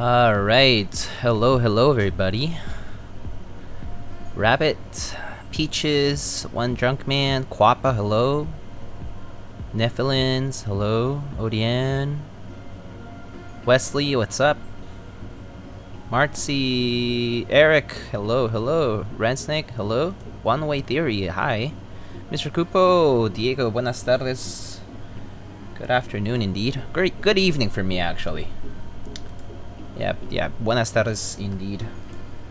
Alright, hello everybody. Rabbit Peaches, One Drunk Man, Quappa, hello. Nephilins, hello. Odian. Wesley, what's up? Marcy, Eric, hello, hello. Ransnake, hello. One Way Theory, hi. Mr. Cupo, Diego, buenas tardes. Good afternoon indeed. Great, good evening for me actually. Yeah, buenas tardes indeed.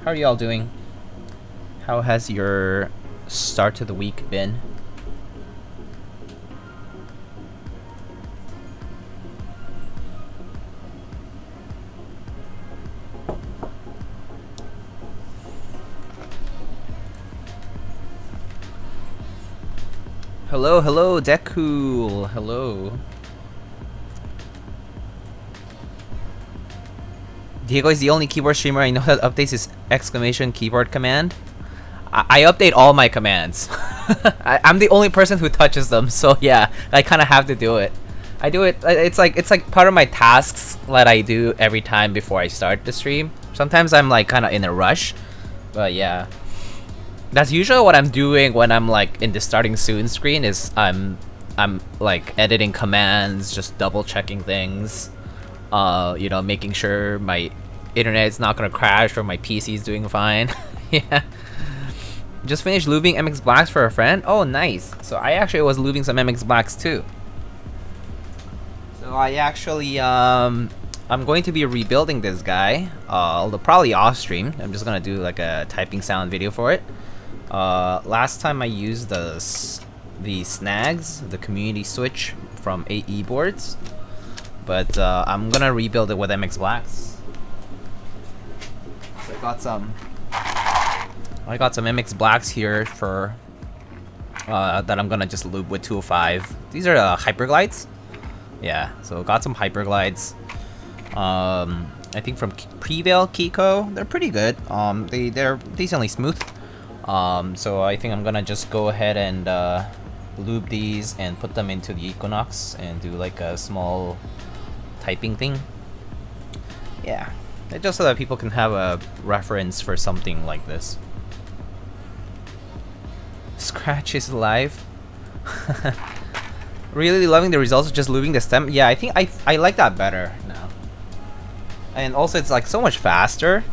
How are y'all doing? How has your start to the week been? Hello, hello, Decool. Hello. Diego is the only keyboard streamer I know that updates his exclamation keyboard command. I update all my commands. I'm the only person who touches them, so yeah, I kind of have to do it. I do it. It's like part of my tasks that I do every time before I start the stream. Sometimes I'm like kind of in a rush, but yeah. That's usually what I'm doing when I'm like in the starting soon screen. Is I'm like editing commands, just double checking things, you know, making sure my internet is not gonna crash or my PC is doing fine. Yeah. Just finished lubing MX Blacks for a friend. Oh, nice. So I actually was lubing some MX Blacks too. So I actually I'm going to be rebuilding this guy. Although probably off stream. I'm just gonna do like a typing sound video for it. Last time I used the snags, the community switch from AE boards, but I'm gonna rebuild it with MX Blacks. So I got some MX Blacks here for that I'm gonna just lube with 205. These are Hyperglides. Yeah, so got some Hyperglides. I think from Prevail Kiko. They're pretty good. They're decently smooth. So I think I'm gonna just go ahead and lube these and put them into the Equinox and do like a small typing thing. Yeah, just so that people can have a reference for something like this. Scratch is live. Really loving the results of just lubing the stem. Yeah, I think I like that better now. And also it's like so much faster.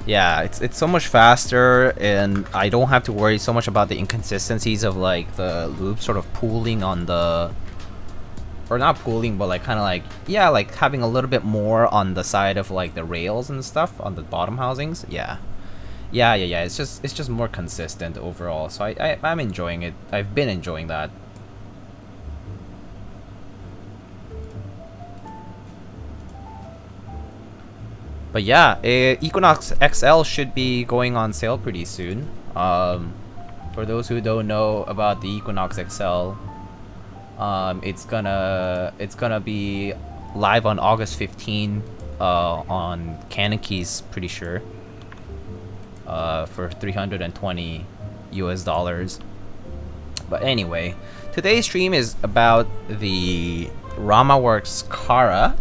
Yeah, it's so much faster, and I don't have to worry so much about the inconsistencies of like the lube sort of pooling on the, or not pooling, but like kind of like, yeah, like having a little bit more on the side of like the rails and stuff on the bottom housings. Yeah. It's just more consistent overall. So I'm enjoying it. I've been enjoying that. But yeah, Equinox XL should be going on sale pretty soon. For those who don't know about the Equinox XL, it's gonna be live on August 15 on Canon Keys, pretty sure. For $320 US. But anyway, today's stream is about the RAMA Works Kara.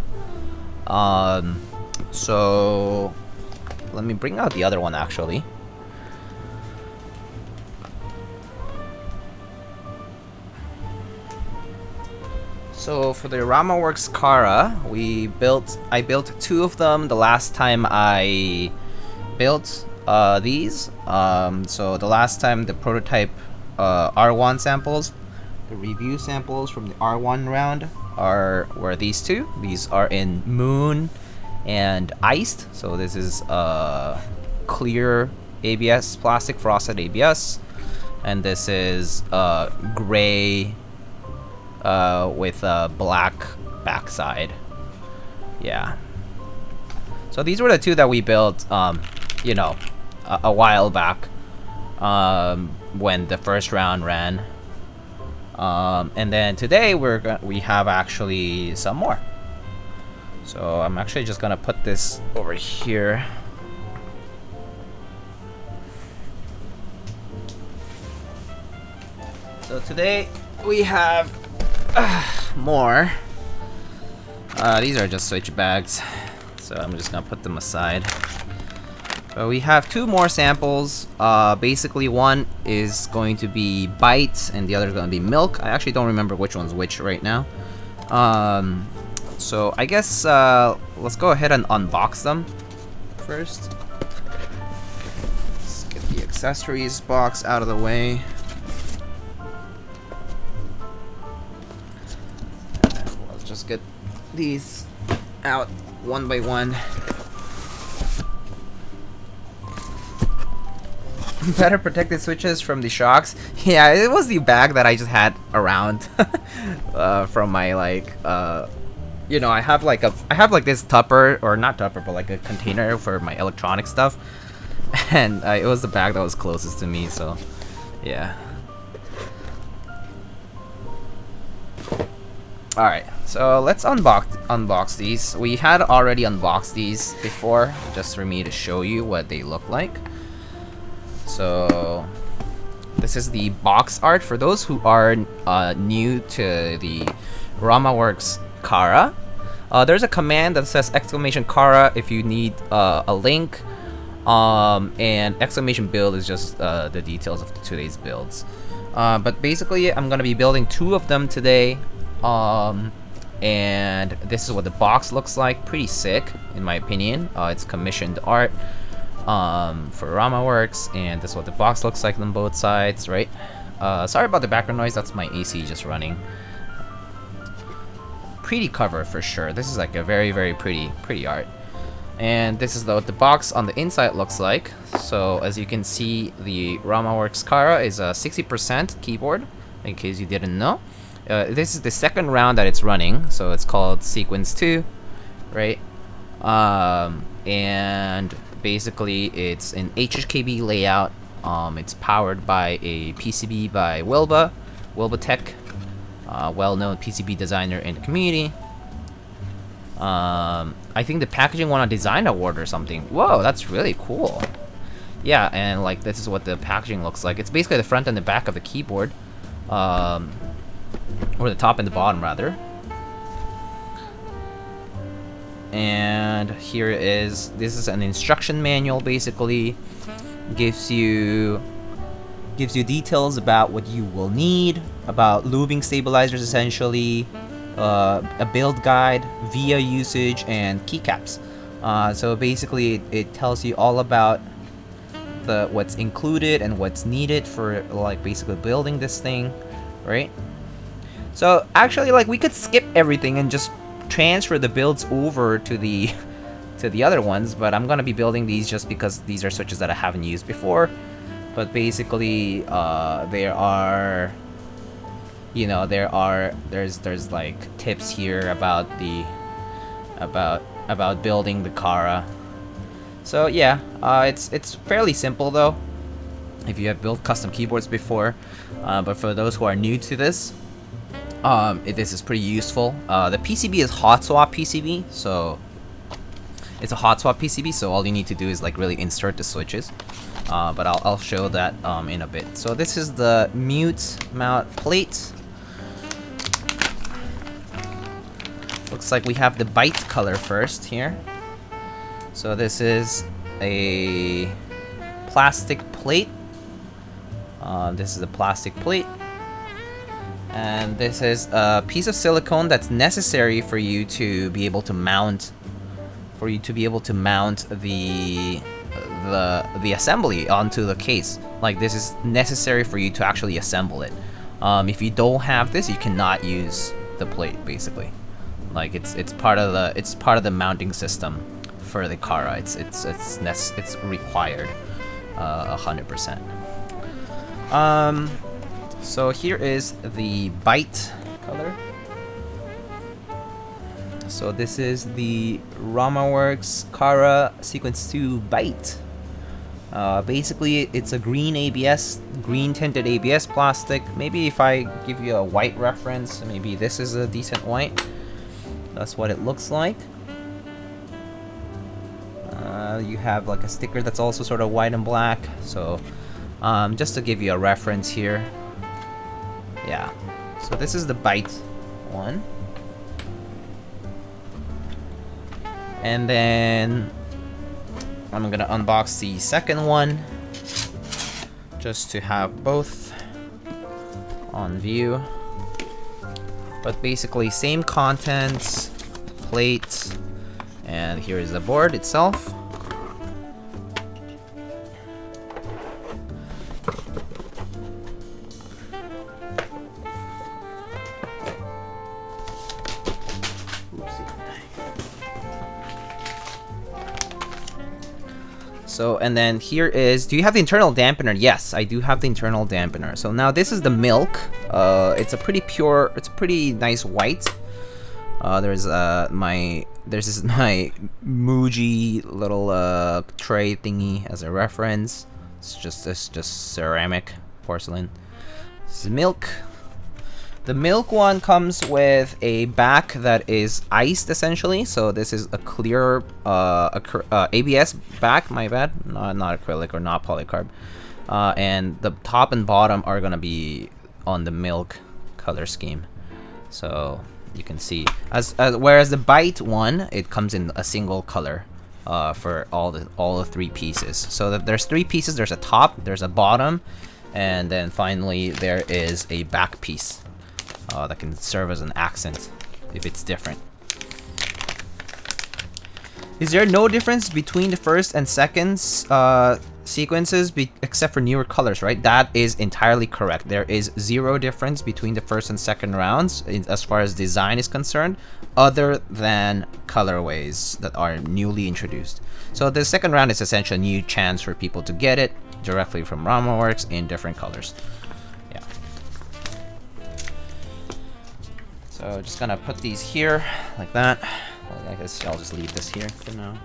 So let me bring out the other one actually. So for the RAMA Works Kara, I built two of them the last time I built these. So the last time the prototype R1 samples, the review samples from the R1 round were these two. These are in Moon and Iced. So this is clear ABS, plastic frosted ABS, and this is gray with a black backside. Yeah. So these were the two that we built, you know, a while back, when the first round ran. And then today we have actually some more. So I'm actually just gonna put this over here. So today we have more. These are just switch bags, so I'm just gonna put them aside. So we have two more samples. Basically, one is going to be BYTE, and the other is going to be milk. I actually don't remember which one's which right now. So I guess let's go ahead and unbox them first. Let's get the accessories box out of the way. And then let's just get these out one by one. Better protected switches from the shocks. Yeah, it was the bag that I just had around from my you know, I have like this Tupper, or not Tupper, but like a container for my electronic stuff, and it was the bag that was closest to me. So, yeah. All right, so let's unbox these. We had already unboxed these before, just for me to show you what they look like. So this is the box art for those who are new to the RAMA Kara. There's a command that says !Kara if you need a link, and !build is just the details of today's builds. But basically, I'm gonna be building two of them today, and this is what the box looks like. Pretty sick, in my opinion. It's commissioned art for RAMA, and this is what the box looks like on both sides, right? Sorry about the background noise, that's my AC just running. Pretty cover for sure. This is like a very, very pretty art. And this is what the box on the inside looks like. So as you can see, the RAMA Kara is a 60% keyboard, in case you didn't know. This is the second round that it's running, so it's called SEQ2, right? And basically, it's an HHKB layout. It's powered by a PCB by wilba.tech, well-known PCB designer in the community. I think the packaging won a design award or something. Whoa, that's really cool. Yeah, and like this is what the packaging looks like. It's basically the front and the back of the keyboard, or the top and the bottom rather. And here is, this is an instruction manual. Basically gives you details about what you will need, about lubing stabilizers essentially, a build guide, via usage, and keycaps. So basically it tells you all about what's included and what's needed for like basically building this thing, right? So actually, like, we could skip everything and just transfer the builds over to the other ones, but I'm gonna be building these just because these are switches that I haven't used before. But basically, there are, you know, there's like tips here about about building the Kara. So yeah, it's fairly simple though, if you have built custom keyboards before. But for those who are new to this, this is pretty useful. The PCB is hot swap PCB, so it's a hot swap PCB. So all you need to do is like really insert the switches. But I'll show that in a bit. So this is the mute mount plate. Looks like we have the BYTE color first here. So this is a plastic plate. This is a plastic plate. And this is a piece of silicone that's necessary for you to be able to mount, the assembly onto the case. The this is necessary for you to actually assemble it. If you don't have this, you cannot use the plate. Basically, like it's part of the mounting system for the Kara. It's required 100%. So here is the BYTE color. So this is the RAMA Kara Sequence 2 BYTE. Basically, it's a green tinted ABS plastic. Maybe if I give you a white reference, maybe this is a decent white. That's what it looks like. You have like a sticker that's also sort of white and black. So just to give you a reference here. Yeah. So this is the BYTE one. And then I'm gonna unbox the second one just to have both on view. But basically same contents, plate, and here is the board itself. So, and then here is, do you have the internal dampener? Yes, I do have the internal dampener. So now this is the milk. It's a pretty pure, it's a pretty nice white. There's my Muji little tray thingy as a reference. It's just ceramic porcelain. This is milk. The milk one comes with a back that is iced, essentially. So this is a clear ABS back, my bad. Not acrylic or not polycarb. And the top and bottom are gonna be on the milk color scheme. So you can see, whereas the BYTE one, it comes in a single color for all the three pieces. So that there's three pieces. There's a top, there's a bottom, and then finally there is a back piece. That can serve as an accent if it's different. Is there no difference between the first and second sequences except for newer colors, right? That is entirely correct. There is zero difference between the first and second rounds as far as design is concerned, other than colorways that are newly introduced. So the second round is essentially a new chance for people to get it directly from RAMA Works in different colors. So just gonna put these here like that. Well, I guess I'll just leave this here for now.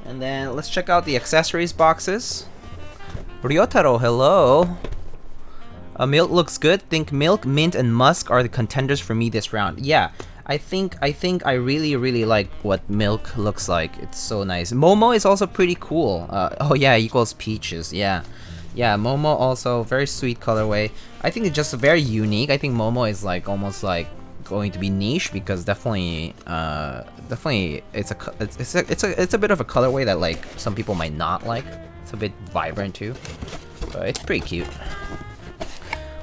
And then let's check out the accessories boxes. Ryotaro, hello. Milk looks good. Think milk, mint, and musk are the contenders for me this round. Yeah. I think I really like what milk looks like. It's so nice. Momo is also pretty cool. Oh yeah, equals peaches. Yeah, Momo also very sweet colorway. I think it's just very unique. I think Momo is like almost like going to be niche because definitely it's a bit of a colorway that like some people might not like. It's a bit vibrant too, but it's pretty cute.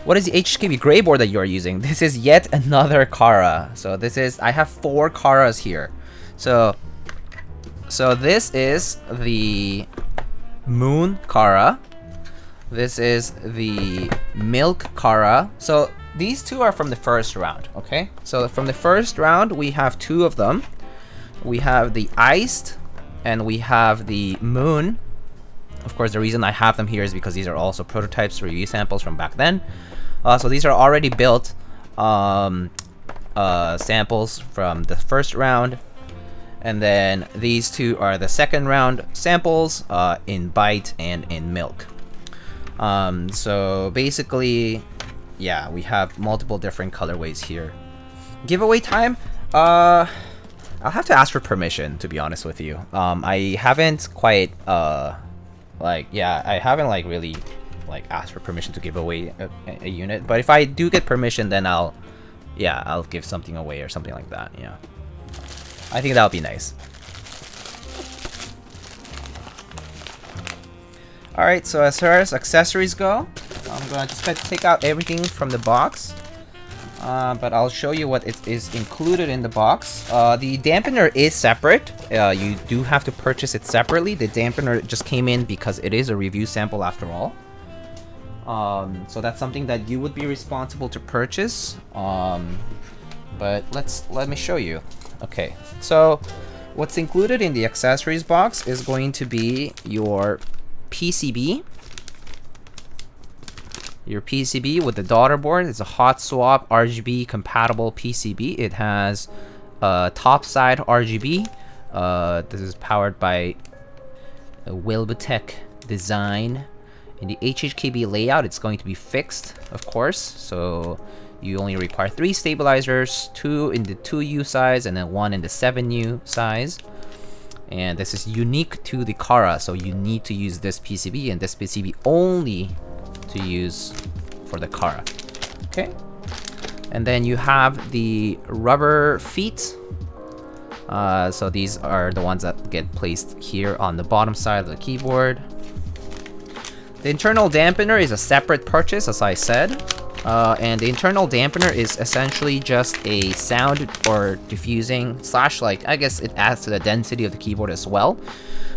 What is the HHKB gray board that you are using? This is yet another Kara. So this is, I have 4 Karas here. So this is the Moon Kara. This is the Milk Kara. So these two are from the first round, okay? So from the first round, we have 2 of them. We have the Iced and we have the Moon. Of course, the reason I have them here is because these are also prototypes, review samples from back then. So these are already built samples from the first round, and then these 2 are the second round samples in BYTE and in milk. So basically, yeah, we have multiple different colorways here. Giveaway time? I'll have to ask for permission, to be honest with you. I haven't quite I haven't like really ask for permission to give away a unit, but if I do get permission, then I'll give something away or something like that. Yeah, I think that would be nice. Alright, so as far as accessories go, I'm gonna just take out everything from the box, but I'll show you what is included in the box. The dampener is separate. You do have to purchase it separately. The dampener just came in because it is a review sample after all. So that's something that you would be responsible to purchase. But let me show you. Okay, so what's included in the accessories box is going to be your PCB. Your PCB with the daughter board. It's a hot swap RGB compatible PCB. It has top side RGB. This is powered by a wilba.tech design. In the HHKB layout, it's going to be fixed, of course. So you only require 3 stabilizers, 2 in the 2U size, and then 1 in the 7U size. And this is unique to the Kara, so you need to use this PCB, and this PCB only to use for the Kara. Okay. And then you have the rubber feet. So these are the ones that get placed here on the bottom side of the keyboard. The internal dampener is a separate purchase, as I said. And the internal dampener is essentially just a sound or diffusing slash, like, I guess it adds to the density of the keyboard as well.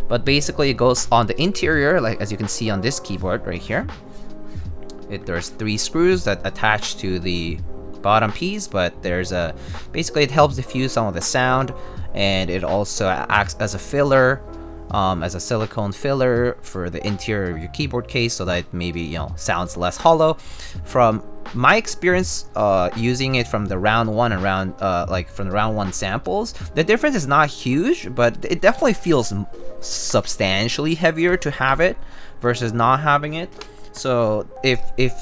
But basically it goes on the interior, like as you can see on this keyboard right here. There's 3 screws that attach to the bottom piece, but there's a, basically it helps diffuse some of the sound, and it also acts as a filler, as a silicone filler for the interior of your keyboard case, so that it maybe, you know, sounds less hollow. From my experience using it from the round 1 and round from the round 1 samples, the difference is not huge, but it definitely feels substantially heavier to have it versus not having it. So if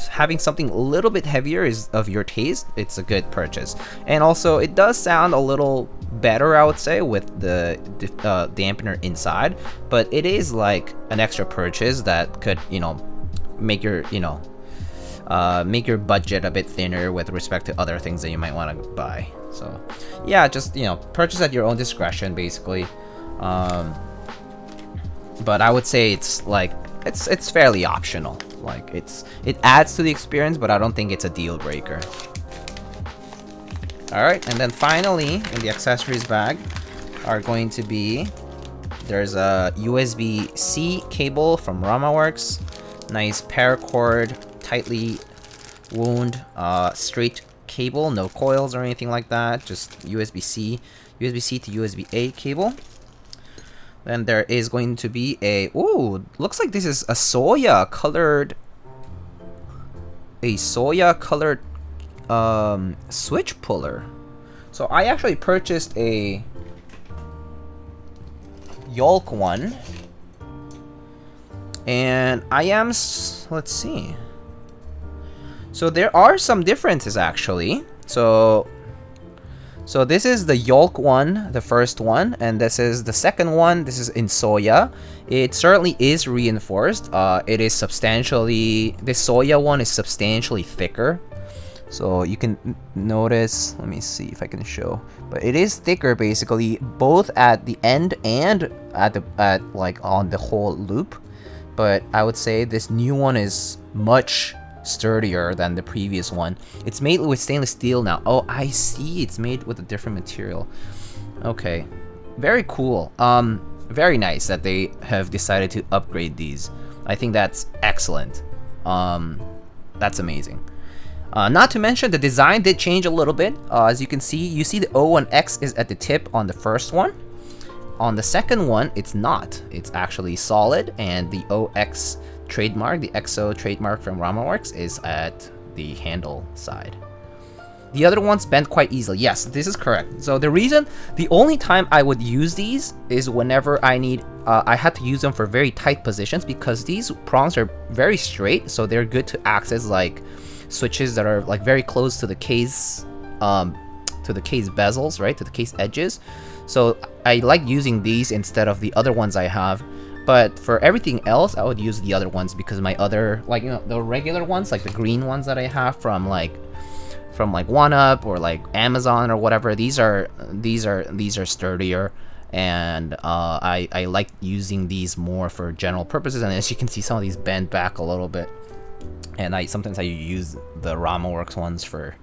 having something a little bit heavier is of your taste, it's a good purchase. And also it does sound a little better, I would say, with the dampener inside, but it is like an extra purchase that could, you know, make your, you know, make your budget a bit thinner with respect to other things that you might want to buy. So yeah, just, you know, purchase at your own discretion, basically. But I would say it's like, it's fairly optional. Like it adds to the experience, but I don't think it's a deal breaker. Alright, and then finally in the accessories bag are going to be, there's a USB-C cable from RAMA Works, nice paracord, tightly wound, straight cable, no coils or anything like that, just USB-C to USB-A cable. Then there is going to be a, ooh, looks like this is a soya colored switch puller. So I actually purchased a Yolk one, and I am, let's see. So there are some differences actually. So this is the Yolk one, the first one, and this is the second one. This is in soya. It certainly is reinforced. It is substantially, the soya one is substantially thicker. So you can notice, let me see if I can show, but it is thicker basically, both at the end and at like on the whole loop. But I would say this new one is much sturdier than the previous one. It's made with stainless steel now. Oh, I see, it's made with a different material. Okay, very cool. Very nice that they have decided to upgrade these. I think that's excellent. That's amazing. Not to mention the design did change a little bit. As you can see, you see the O and X is at the tip on the first one. On the second one, it's not. It's actually solid, and the OX trademark, the XO trademark from RAMA Works, is at the handle side. The other ones bend quite easily. Yes, this is correct. So the only time I would use these is whenever I need, I had to use them for very tight positions, because these prongs are very straight, so they're good to access like switches that are like very close to the case, bezels, right, to the case edges. So I like using these instead of the other ones I have. But for everything else, I would use the other ones, because my other, like, you know, the regular ones, like the green ones that I have from like 1UP or like Amazon or whatever, these are sturdier, and I like using these more for general purposes. And as you can see, some of these bend back a little bit, and sometimes I use the RAMA Works ones for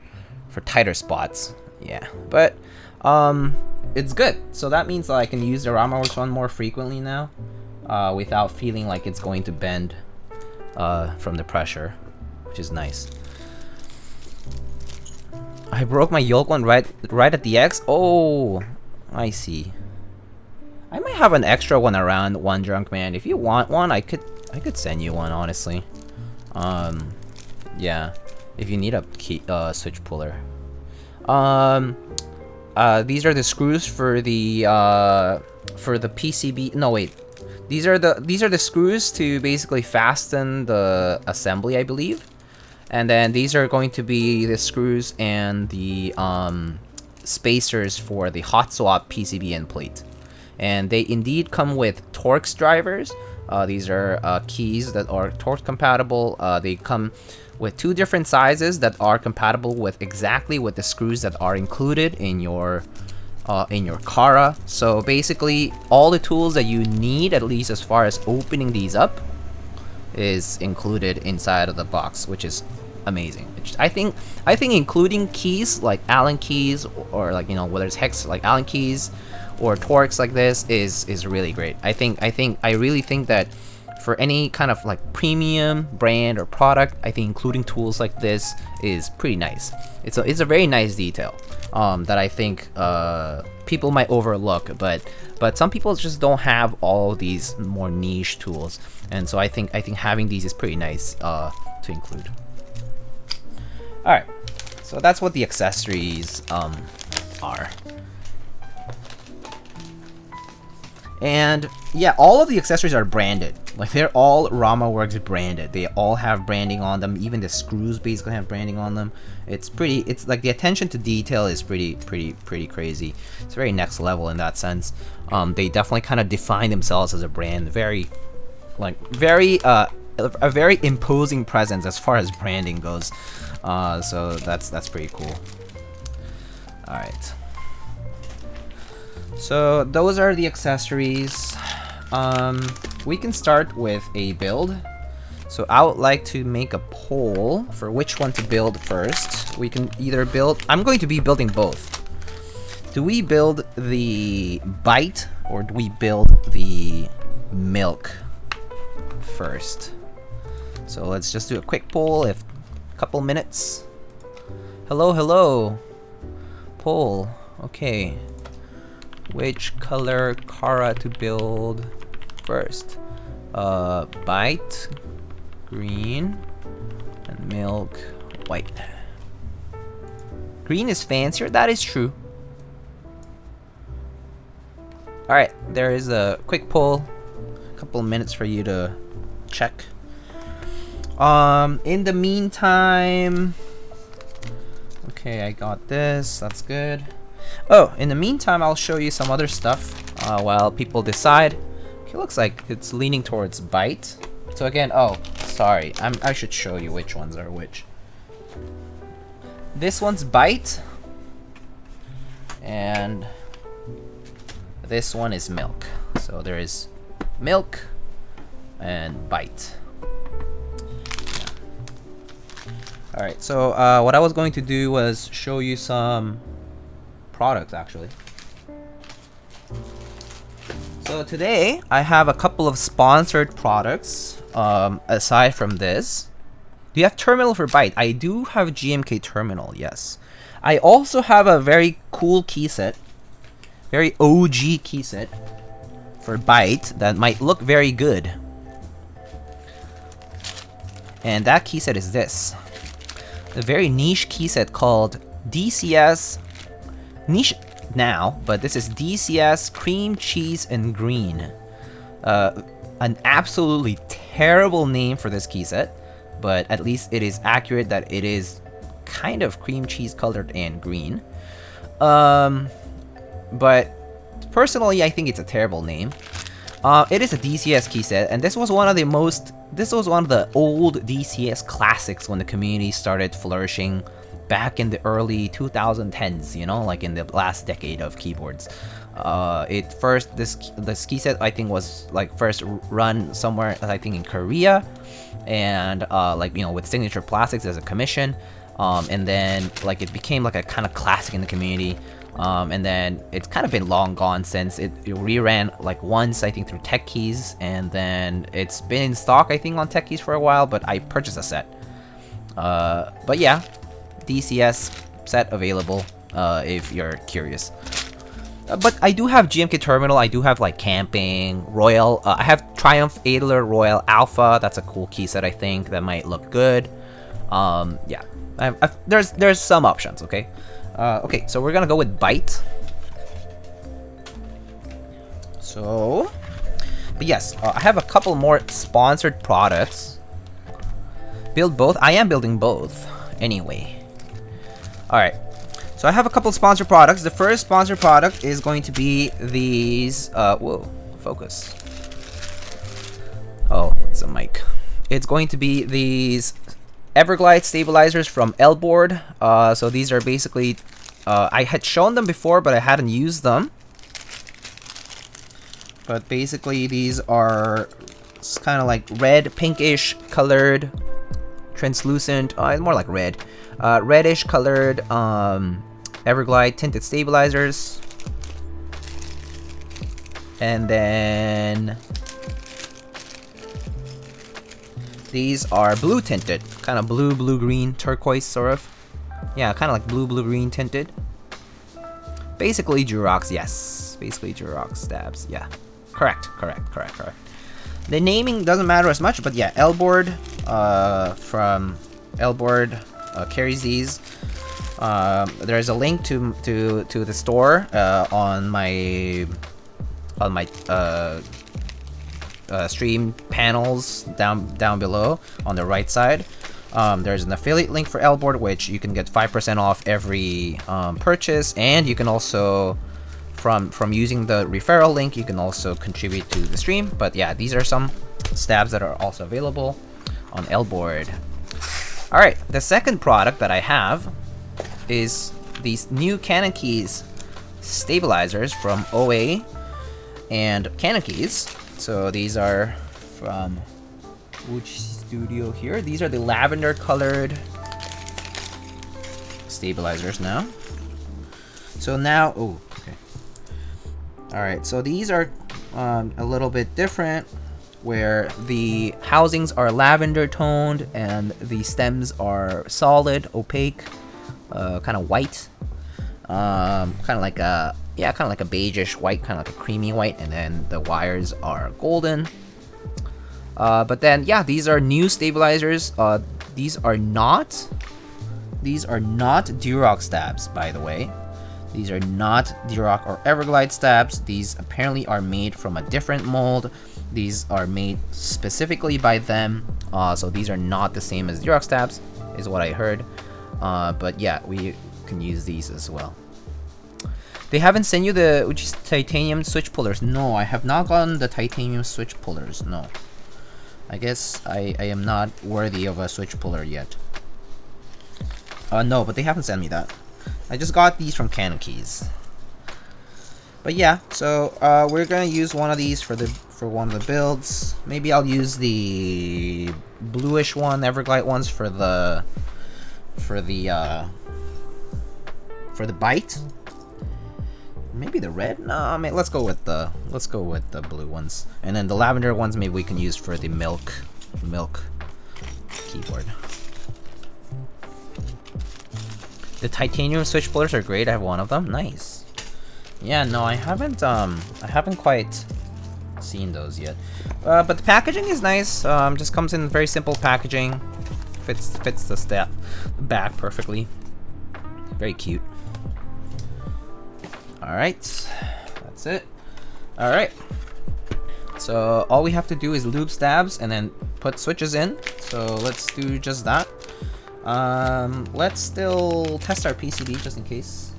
tighter spots. Yeah, but it's good. So that means that I can use the RAMA Works one more frequently now, without feeling like it's going to bend from the pressure, which is nice. I broke my Yolk one right at the X. Oh, I see. I might have an extra one around, One Drunk Man. If you want one, I could send you one, honestly. Yeah, if you need a key, switch puller. These are the screws for the PCB. No, wait. These are the screws to basically fasten the assembly, I believe. And then these are going to be the screws and the spacers for the hot swap PCB end plate. And they indeed come with Torx drivers. These are keys that are Torx compatible. They come with 2 different sizes that are compatible with exactly with the screws that are included in your Kara. So basically, all the tools that you need, at least as far as opening these up, is included inside of the box, which is amazing. I think including keys like Allen keys, or like, you know, whether it's hex like Allen keys or Torx like this, is really great. I really think that for any kind of like premium brand or product, I think including tools like this is pretty nice. It's a very nice detail that I think people might overlook, but some people just don't have all these more niche tools, and so I think having these is pretty nice to include. All right, so that's what the accessories are. And yeah, all of the accessories are branded. Like, they're all RAMA Works branded. They all have branding on them. Even the screws basically have branding on them. It's like the attention to detail is pretty crazy. It's very next level in that sense. They definitely kind of define themselves as a brand. A very imposing presence as far as branding goes. So that's pretty cool. All right. So those are the accessories. We can start with a build. So I would like to make a poll for which one to build first. We can either build... I'm going to be building both. Do we build the BYTE or do we build the Milk first? So let's just do a quick poll, if a couple minutes. Hello. Poll. Okay. Which color Kara to build first? BYTE green and Milk white. Green is fancier, that is true. Alright, there is a quick poll. A couple of minutes for you to check. In the meantime... Okay, I got this, that's good. Oh, in the meantime, I'll show you some other stuff while people decide. Okay, looks like it's leaning towards BYTE. So again, oh, sorry, I should show you which ones are which. This one's BYTE, and this one is Milk. So there is Milk and BYTE. Yeah. All right, so what I was going to do was show you some products actually. So today I have a couple of sponsored products aside from this. Do you have terminal for BYTE? I do have GMK Terminal, yes. I also have a very cool key set, very OG key set for BYTE that might look very good. And that key set is this. A very niche key set called DCS, niche now, but this is DCS Cream, Cheese, and Green. An absolutely terrible name for this key set, but at least it is accurate that it is kind of cream cheese colored and green. But personally, I think it's a terrible name. It is a DCS key set, and this was one of the old DCS classics when the community started flourishing back in the early 2010s, you know, like in the last decade of keyboards. This key set I think was like first run somewhere, I think in Korea, and like, you know, with Signature Plastics as a commission, and then like it became like a kind of classic in the community, and then it's kind of been long gone since. It reran like once, I think, through Tech Keys, and then it's been in stock, I think, on Tech Keys for a while, but I purchased a set. But yeah, DCS set available if you're curious. But I do have GMK Terminal, I do have like Camping, Royal, I have Triumph Adler Royal Alpha. That's a cool key set, I think, that might look good. Yeah, there's some options, okay? Okay, so we're gonna go with BYTE. So, but yes, I have a couple more sponsored products. Build both? I am building both, anyway. Alright, so I have a couple sponsored products. The first sponsored product is going to be these, whoa, focus. Oh, it's a mic. It's going to be these Everglide Stabilizers from L-Board. So these are basically, I had shown them before, but I hadn't used them. But basically, these are kind of like red, pinkish colored, translucent, more like red, reddish colored Everglide tinted stabilizers. And then these are blue tinted, kind of blue-green, turquoise sort of. Yeah, kind of like blue-green tinted. Basically Durox, yes. Basically Durox stabs, yeah. Correct. The naming doesn't matter as much, but yeah, L-Board from L-Board carries these. There's a link to the store on my stream panels down below on the right side. There's an affiliate link for L-Board, which you can get 5% off every purchase, and you can also from using the referral link, you can also contribute to the stream. But yeah, these are some stabs that are also available on L-Board. All right, the second product that I have is these new Canon Keys stabilizers from OA and Canon Keys. So these are from which studio here? These are the lavender colored stabilizers now. So now, oh, okay. All right, so these are a little bit different, where the housings are lavender toned and the stems are solid, opaque, kind of white, kind of like a beigeish white, kind of like a creamy white, and then the wires are golden. But then, yeah, these are new stabilizers. These are not Durox stabs, by the way. These are not Durox or Everglide stabs. These apparently are made from a different mold. These are made specifically by them. So these are not the same as Durox stabs, is what I heard. But yeah, we can use these as well. They haven't sent you the titanium switch pullers. No, I have not gotten the titanium switch pullers. No. I guess I am not worthy of a switch puller yet. No, but they haven't sent me that. I just got these from Canon Keys. But yeah, so we're gonna use one of these for one of the builds. Maybe I'll use the bluish one, Everglide ones for the bite. Maybe the red? No, I mean let's go with the blue ones. And then the lavender ones maybe we can use for the milk keyboard. The titanium switch pullers are great. I have one of them. Nice. Yeah, no, I haven't quite seen those yet. But the packaging is nice. Just comes in very simple packaging. Fits the back perfectly. Very cute. Alright, that's it. Alright, so all we have to do is lube stabs and then put switches in. So let's do just that. Let's still test our PCB just in case.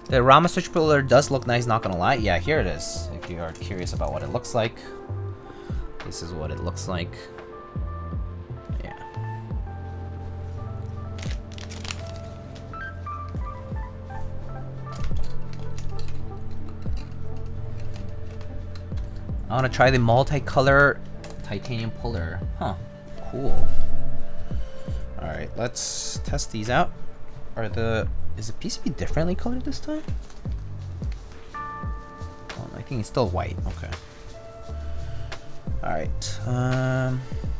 The RAMA switch puller does look nice, not gonna lie. Yeah, here it is, if you are curious about what it looks like. This is what it looks like. Yeah. I want to try the multicolor titanium puller. Huh. Cool. Alright, let's test these out. Is the PCB differently colored this time? Oh, I think it's still white. Okay. Alright,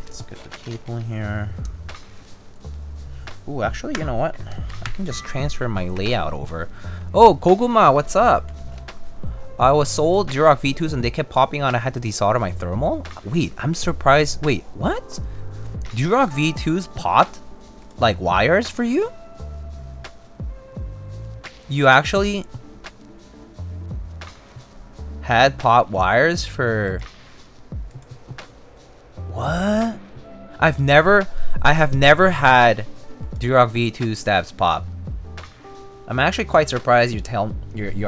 let's get the cable in here. Ooh, actually, you know what? I can just transfer my layout over. Oh, Koguma, what's up? I was sold Durox V2s and they kept popping on. I had to desolder my thermal. Wait, I'm surprised. Wait, what? Durox V2s popped like wires for you? You actually had pop wires for... What? I have never had Durox V2 stabs pop. I'm actually quite surprised you're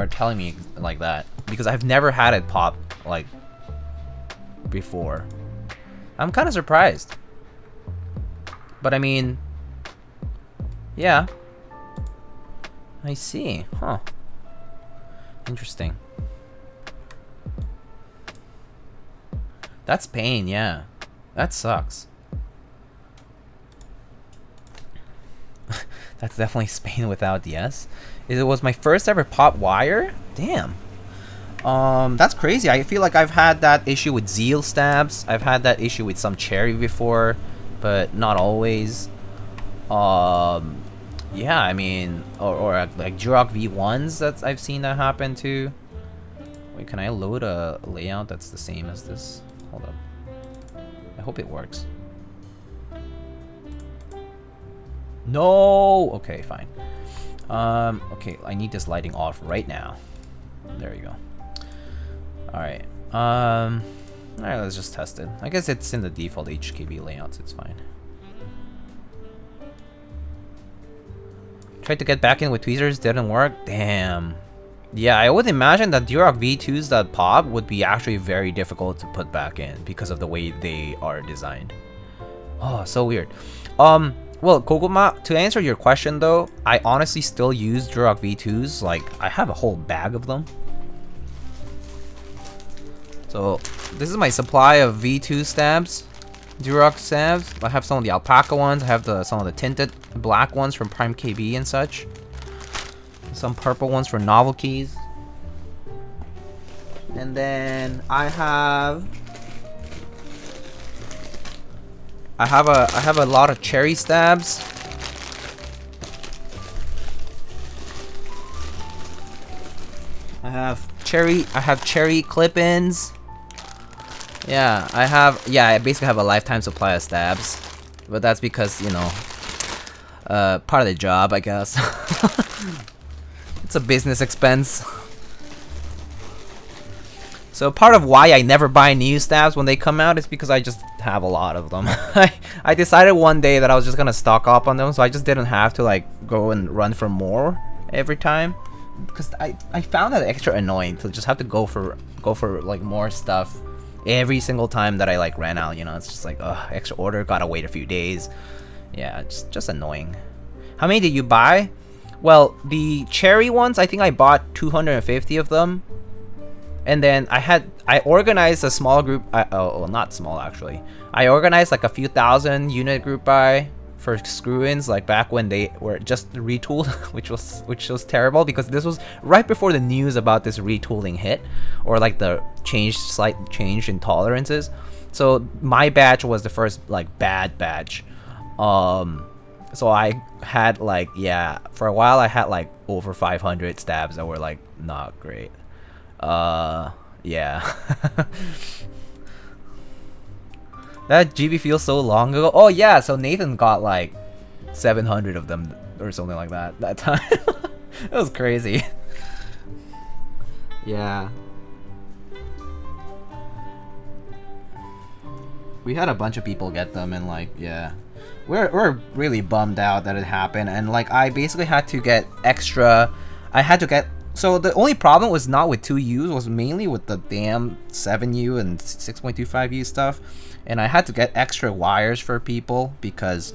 telling me like that, because I've never had it pop like before. I'm kind of surprised. But I mean, yeah. I see. Huh. Interesting. That's pain, yeah. That sucks. That's definitely Spain without the S. It was my first ever pop wire? Damn. That's crazy. I feel like I've had that issue with Zeal stabs. I've had that issue with some Cherry before, but not always. Yeah, I mean, or like Duroc V1s, that's I've seen that happen too. Wait, can I load a layout that's the same as this? Hold up. I hope it works. No! Okay, fine. Okay, I need this lighting off right now. There you go. Alright. Alright, let's just test it. I guess it's in the default HHKB layouts, it's fine. Tried to get back in with tweezers, didn't work. Damn. Yeah, I would imagine that Duroc V2s that pop would be actually very difficult to put back in because of the way they are designed. Oh, so weird. Well, Koguma, to answer your question though, I honestly still use Duroc V2s. Like, I have a whole bag of them. So, this is my supply of V2 stabs. Duroc stabs. I have some of the alpaca ones. I have some of the tinted black ones from Prime KB and such. Some purple ones for novelties. And then I have a lot of cherry stabs. I have cherry clip-ins. Yeah, I basically have a lifetime supply of stabs. But that's because, you know, part of the job, I guess. It's a business expense. So part of why I never buy new stabs when they come out is because I just have a lot of them. I decided one day that I was just gonna stock up on them, so I just didn't have to like go and run for more every time. Because I found that extra annoying to just have to go for like more stuff every single time that I like ran out. You know, it's just like, ugh, extra order, gotta wait a few days. Yeah, just annoying. How many did you buy? Well, the cherry ones, I think I bought 250 of them. And then I organized a small group. Oh, not small actually. I organized like a few thousand unit group buy for screw-ins, like back when they were just retooled, which was terrible because this was right before the news about this retooling hit, or like the slight change in tolerances. So my batch was the first like bad batch. So I had like, yeah, for a while I had like over 500 stabs that were like not great. Yeah. That GB feels so long ago. Oh yeah, so Nathan got like 700 of them or something like that time. It was crazy. Yeah. We had a bunch of people get them, and like, yeah. We're really bummed out that it happened, and like I basically had to get extra. So the only problem was not with 2Us, it was mainly with the damn 7U and 6.25U stuff. And I had to get extra wires for people because,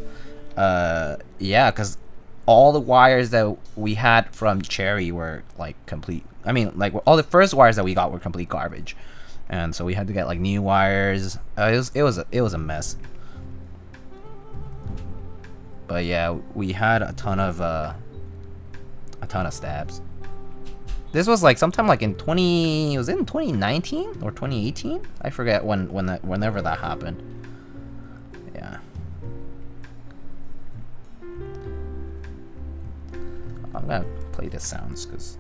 yeah, because all the wires that we had from Cherry were like complete. I mean, like all the first wires that we got were complete garbage, and so we had to get like new wires. It was a mess. But yeah, we had a ton of stabs. This was like sometime like in 2019 or 2018? I forget whenever that happened. Yeah. I'm gonna play the sounds because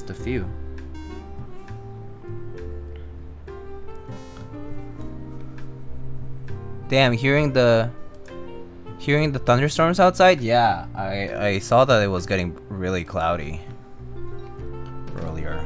Just a few. Damn, hearing the thunderstorms outside? Yeah, I saw that it was getting really cloudy earlier.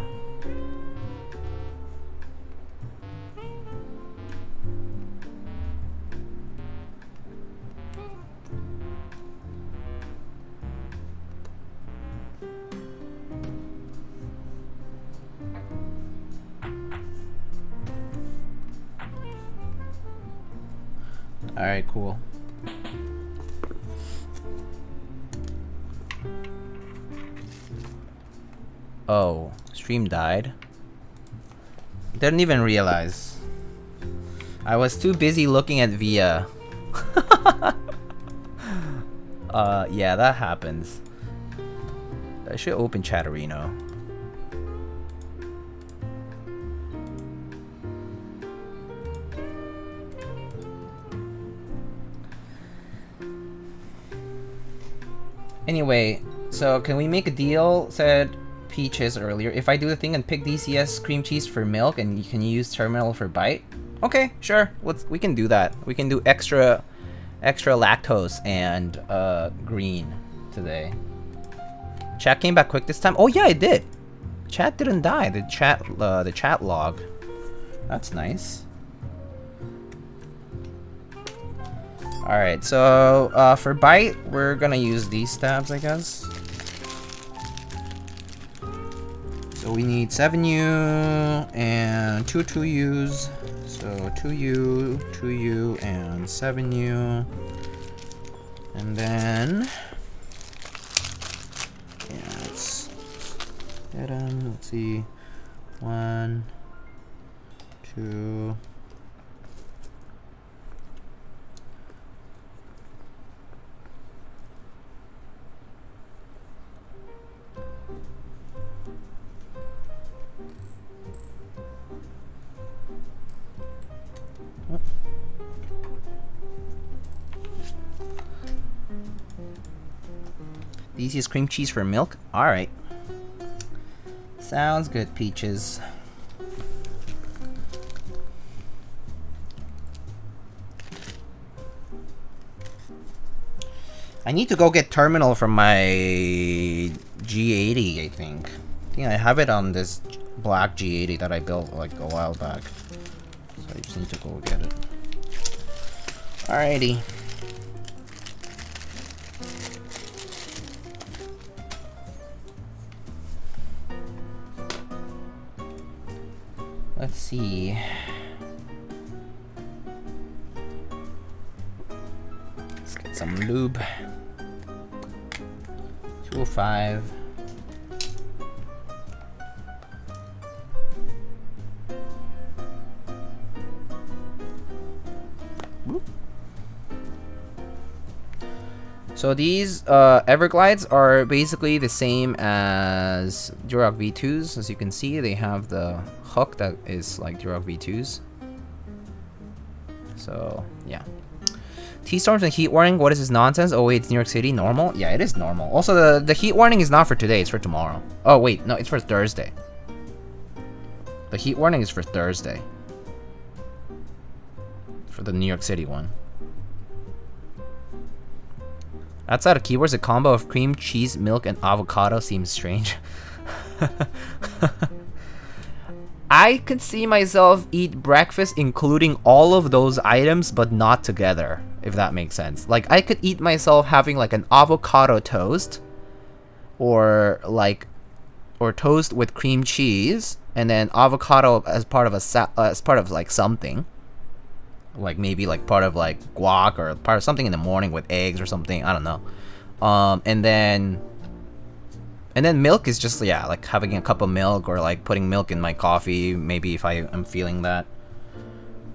Alright, cool. Oh, stream died. Didn't even realize. I was too busy looking at Via. Yeah, that happens. I should open Chatterino. Anyway, so can we make a deal? Said Peaches earlier. If I do the thing and pick DCS cream cheese for milk, and you can use Terminal for BYTE. Okay, sure. We can do that. We can do extra lactose and green today. Chat came back quick this time. Oh yeah, it did. Chat didn't die. The chat log. That's nice. Alright, so for BYTE, we're gonna use these stabs, I guess. So we need 7U and 2 2Us. So 2U, 2U, and 7U. And then... yeah, let's get them. Let's see. 1, 2... The easiest cream cheese for milk? Alright. Sounds good, Peaches. I need to go get Terminal from my G80, I think. I think I have it on this black G80 that I built like a while back. So I just need to go get it. Alrighty. Let's see. Let's get some lube. 205. Whoop. So these Everglides are basically the same as Duroc V2s. As you can see, they have the hook that is like Duroc V2s. So yeah. T-storms and heat warning. What is this nonsense? Oh wait, it's New York City. Normal? Yeah, it is normal. Also, the heat warning is not for today. It's for tomorrow. Oh wait, no, it's for Thursday. The heat warning is for Thursday. For the New York City one. Outside of keywords, a combo of cream, cheese, milk, and avocado seems strange. I could see myself eat breakfast including all of those items, but not together, if that makes sense. Like, I could eat myself having like an avocado toast, or toast with cream cheese, and then avocado as part of like something. Like maybe like part of like guac, or part of something in the morning with eggs or something. I don't know. And then milk is just, yeah, like having a cup of milk, or like putting milk in my coffee. Maybe if I am feeling that.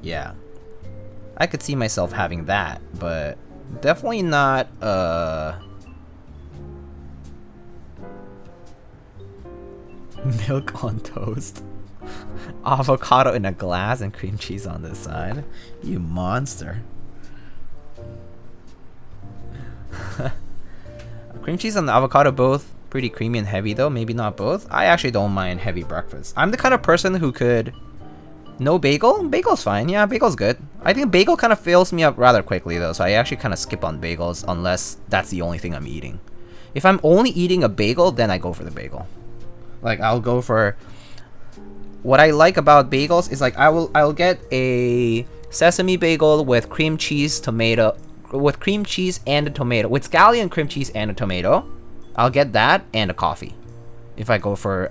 Yeah, I could see myself having that, but definitely not. Milk on toast. Avocado in a glass and cream cheese on the side. You monster. Cream cheese and the avocado both pretty creamy and heavy though. Maybe not both. I actually don't mind heavy breakfast. I'm the kind of person who could... No bagel? Bagel's fine. Yeah, bagel's good. I think bagel kind of fills me up rather quickly though, so I actually kind of skip on bagels unless that's the only thing I'm eating. If I'm only eating a bagel, then I go for the bagel. Like, I'll go for... What I like about bagels is like I'll get a sesame bagel with cream cheese, tomato... With cream cheese and a tomato. With scallion cream cheese and a tomato. I'll get that and a coffee. If I go for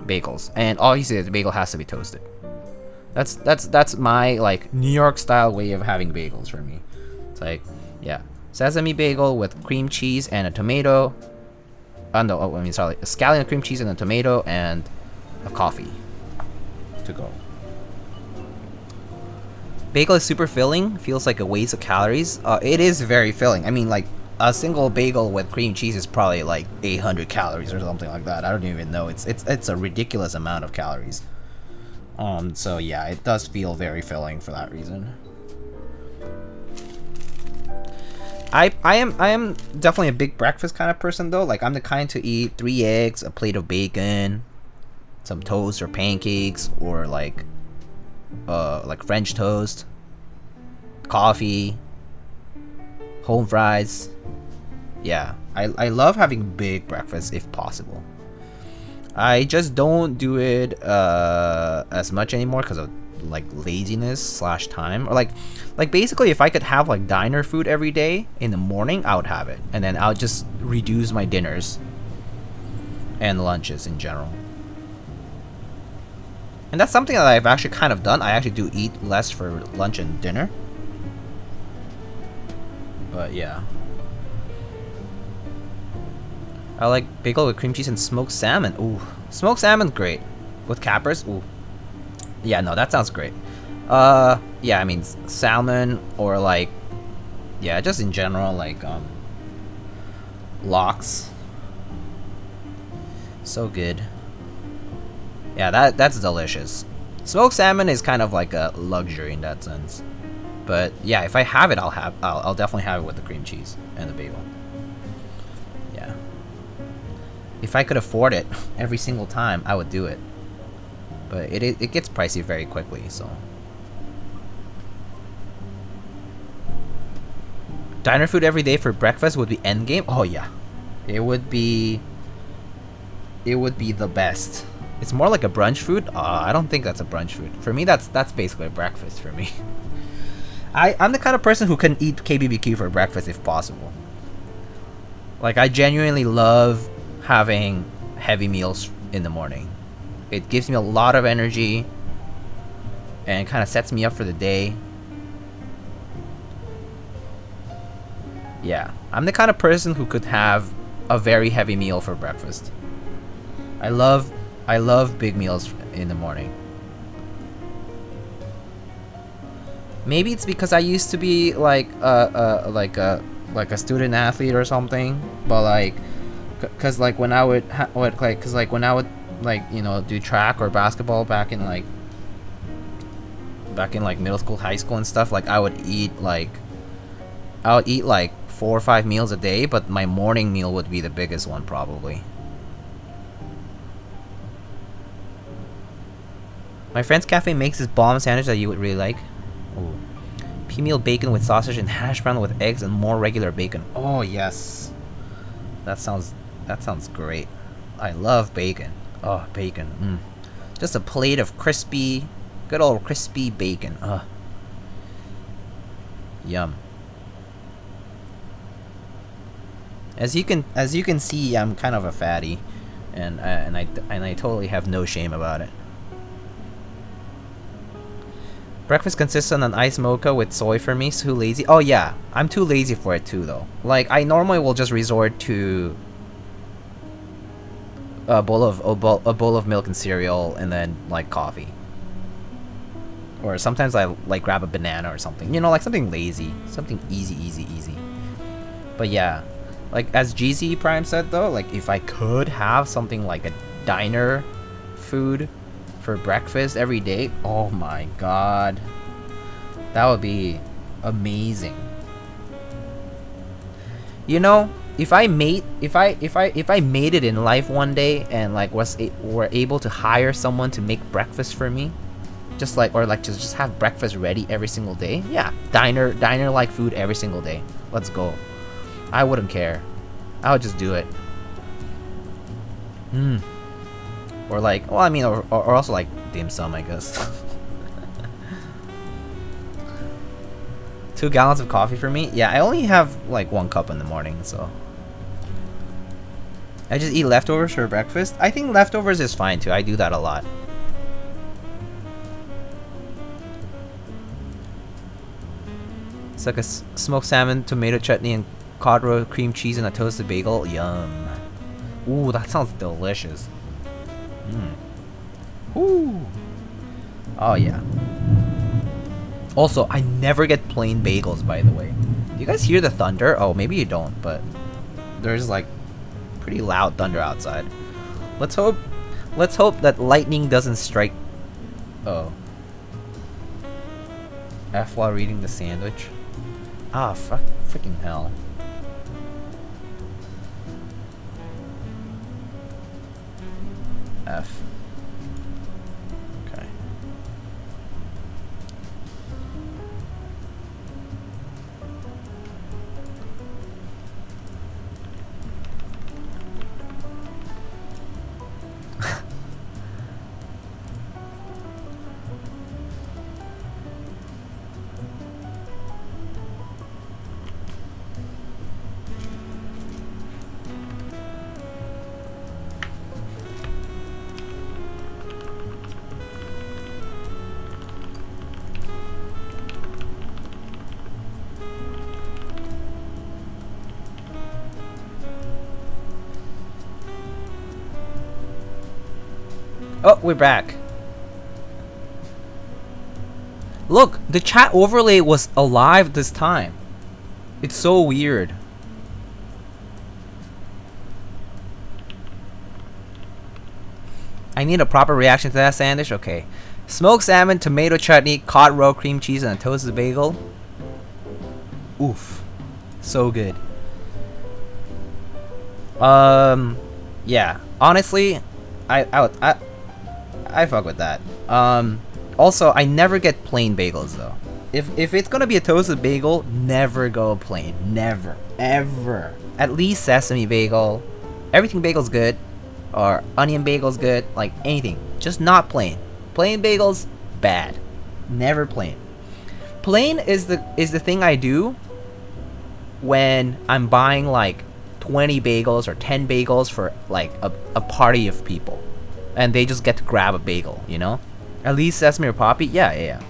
bagels. And obviously the bagel has to be toasted. That's my like New York style way of having bagels for me. It's like, yeah, sesame bagel with cream cheese and a tomato. No, I mean sorry, a scallion cream cheese and a tomato and a coffee to go. Bagel is super filling. Feels like a waste of calories. It is very filling. I mean, like a single bagel with cream cheese is probably like 800 calories or something like that. I don't even know. It's a ridiculous amount of calories. So yeah, it does feel very filling for that reason. I am definitely a big breakfast kind of person though. Like I'm the kind to eat 3 eggs, a plate of bacon, some toast or pancakes, or like French toast, coffee, home fries. Yeah, I love having big breakfast if possible. I just don't do it as much anymore because of like laziness / time, or like basically if I could have like diner food every day in the morning, I would have it, and then I'll just reduce my dinners and lunches in general. And that's something that I've actually kind of done. I actually do eat less for lunch and dinner. But yeah. I like bagel with cream cheese and smoked salmon. Ooh. Smoked salmon's great. With capers? Ooh. Yeah, no, that sounds great. Yeah, I mean, salmon or like... Yeah, just in general, like, lox. So good. Yeah, that's delicious. Smoked salmon is kind of like a luxury in that sense. But yeah, if I have it, I'll definitely have it with the cream cheese and the bagel. Yeah. If I could afford it every single time, I would do it. But it gets pricey very quickly, so. Diner food every day for breakfast would be endgame. Oh yeah, it would be the best. It's more like a brunch food. I don't think that's a brunch food. For me, that's basically a breakfast for me. I'm the kind of person who can eat KBBQ for breakfast if possible. Like, I genuinely love having heavy meals in the morning. It gives me a lot of energy and kind of sets me up for the day. Yeah, I'm the kind of person who could have a very heavy meal for breakfast. I love big meals in the morning. Maybe it's because I used to be like a student athlete or something, but like, cause like when I would you know, do track or basketball back in like middle school, high school and stuff, like I would eat like 4 or 5 meals a day, but my morning meal would be the biggest one probably. My friend's cafe makes this bomb sandwich that you would really like. Ooh. Pea-meal bacon with sausage and hash brown with eggs and more regular bacon. Oh yes, that sounds great. I love bacon. Oh, bacon. Just a plate of good old crispy bacon. Yum. As you can see, I'm kind of a fatty, and I totally have no shame about it. Breakfast consists of an iced mocha with soy for me. Too lazy. Oh yeah, I'm too lazy for it too though. Like I normally will just resort to a bowl of milk and cereal and then like coffee. Or sometimes I like grab a banana or something. You know, like something lazy, something easy. But yeah, like as GZ Prime said though, like if I could have something like a diner food for breakfast every day, oh my god, that would be amazing. You know, if I made it in life one day and like were able to hire someone to make breakfast for me, just have breakfast ready every single day. Yeah, diner like food every single day. Let's go. I wouldn't care. I would just do it. Or like, well, I mean, or also like dim sum, I guess. 2 gallons of coffee for me? Yeah, I only have like 1 cup in the morning, so. I just eat leftovers for breakfast. I think leftovers is fine too. I do that a lot. It's like a smoked salmon, tomato chutney, and cod roe, cream cheese, and a toasted bagel. Yum. Ooh, that sounds delicious. Ooh. Oh yeah. Also, I never get plain bagels, by the way. Do you guys hear the thunder? Oh, maybe you don't, but there's like pretty loud thunder outside. Let's hope that lightning doesn't strike. Oh. F while reading the sandwich. Ah, freaking hell. F. Okay. Oh, we're back. Look, the chat overlay was alive this time. It's so weird. I need a proper reaction to that sandwich. Okay. Smoked salmon, tomato chutney, cod roe, cream cheese, and a toasted bagel. Oof. So good. Yeah. Honestly, I fuck with that. Also, I never get plain bagels though. If it's gonna be a toasted bagel, never go plain. Never, ever. At least sesame bagel. Everything bagel's good, or onion bagel's good. Like anything, just not plain. Plain bagels, bad. Never plain. Plain is the thing I do when I'm buying like 20 bagels or 10 bagels for like a party of people. And they just get to grab a bagel, you know? At least sesame or poppy? Yeah.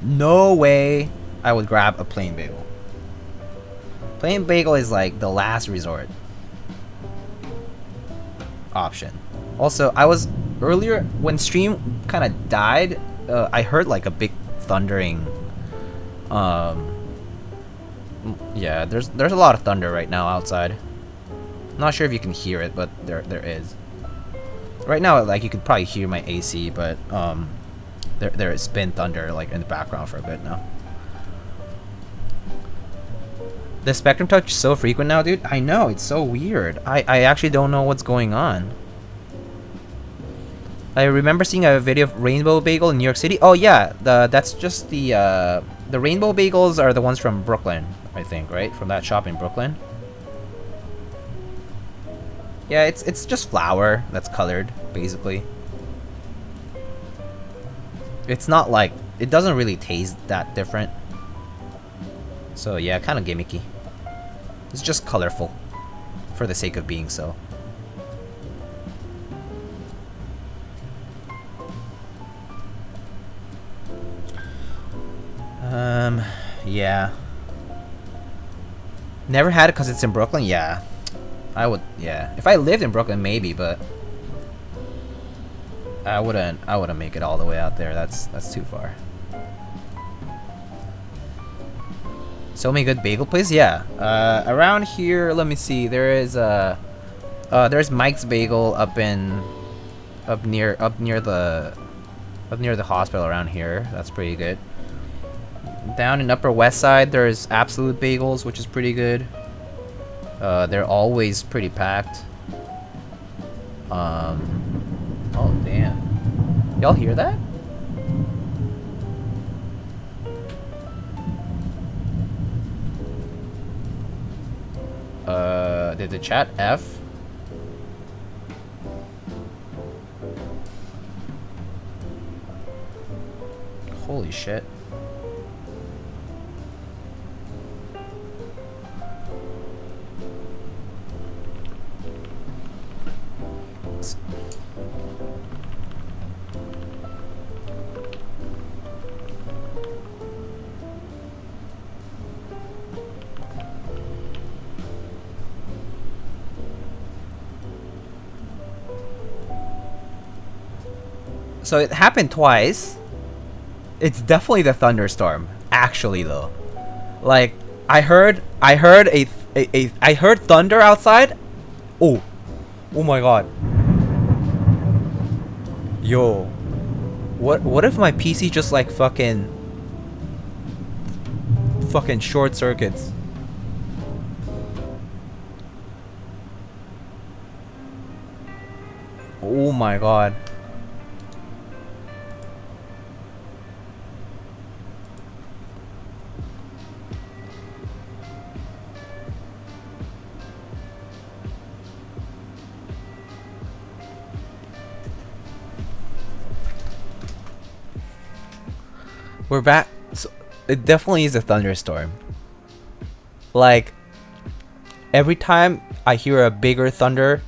No way I would grab a plain bagel. Plain bagel is like the last resort option. Also, I was earlier when stream kind of died. I heard like a big thundering. Yeah, there's a lot of thunder right now outside. Not sure if you can hear it, but there is. Right now, like you could probably hear my AC, but there has been thunder like in the background for a bit now. The Spectrum Touch is so frequent now, dude. I know, it's so weird. I actually don't know what's going on. I remember seeing a video of Rainbow Bagel in New York City. Oh yeah, that's just the Rainbow Bagels are the ones from Brooklyn, I think, right? From that shop in Brooklyn. Yeah, it's just flour that's colored, basically. It's not like, it doesn't really taste that different. So yeah, kind of gimmicky. It's just colorful, for the sake of being so. Yeah. Never had it because it's in Brooklyn? Yeah. I would, yeah. If I lived in Brooklyn, maybe, but I wouldn't make it all the way out there. That's too far. So many good bagel places, yeah. Around here, let me see. There is there's Mike's Bagel up near the hospital around here. That's pretty good. Down in Upper West Side, there's Absolute Bagels, which is pretty good. They're always pretty packed. Oh damn. Y'all hear that? Did the chat F? Holy shit. So it happened twice. It's definitely the thunderstorm, actually though. Like I heard thunder outside. Oh my god. Yo. What if my PC just like fucking short circuits? Oh my god. We're back. So it definitely is a thunderstorm. Like every time I hear a bigger thunder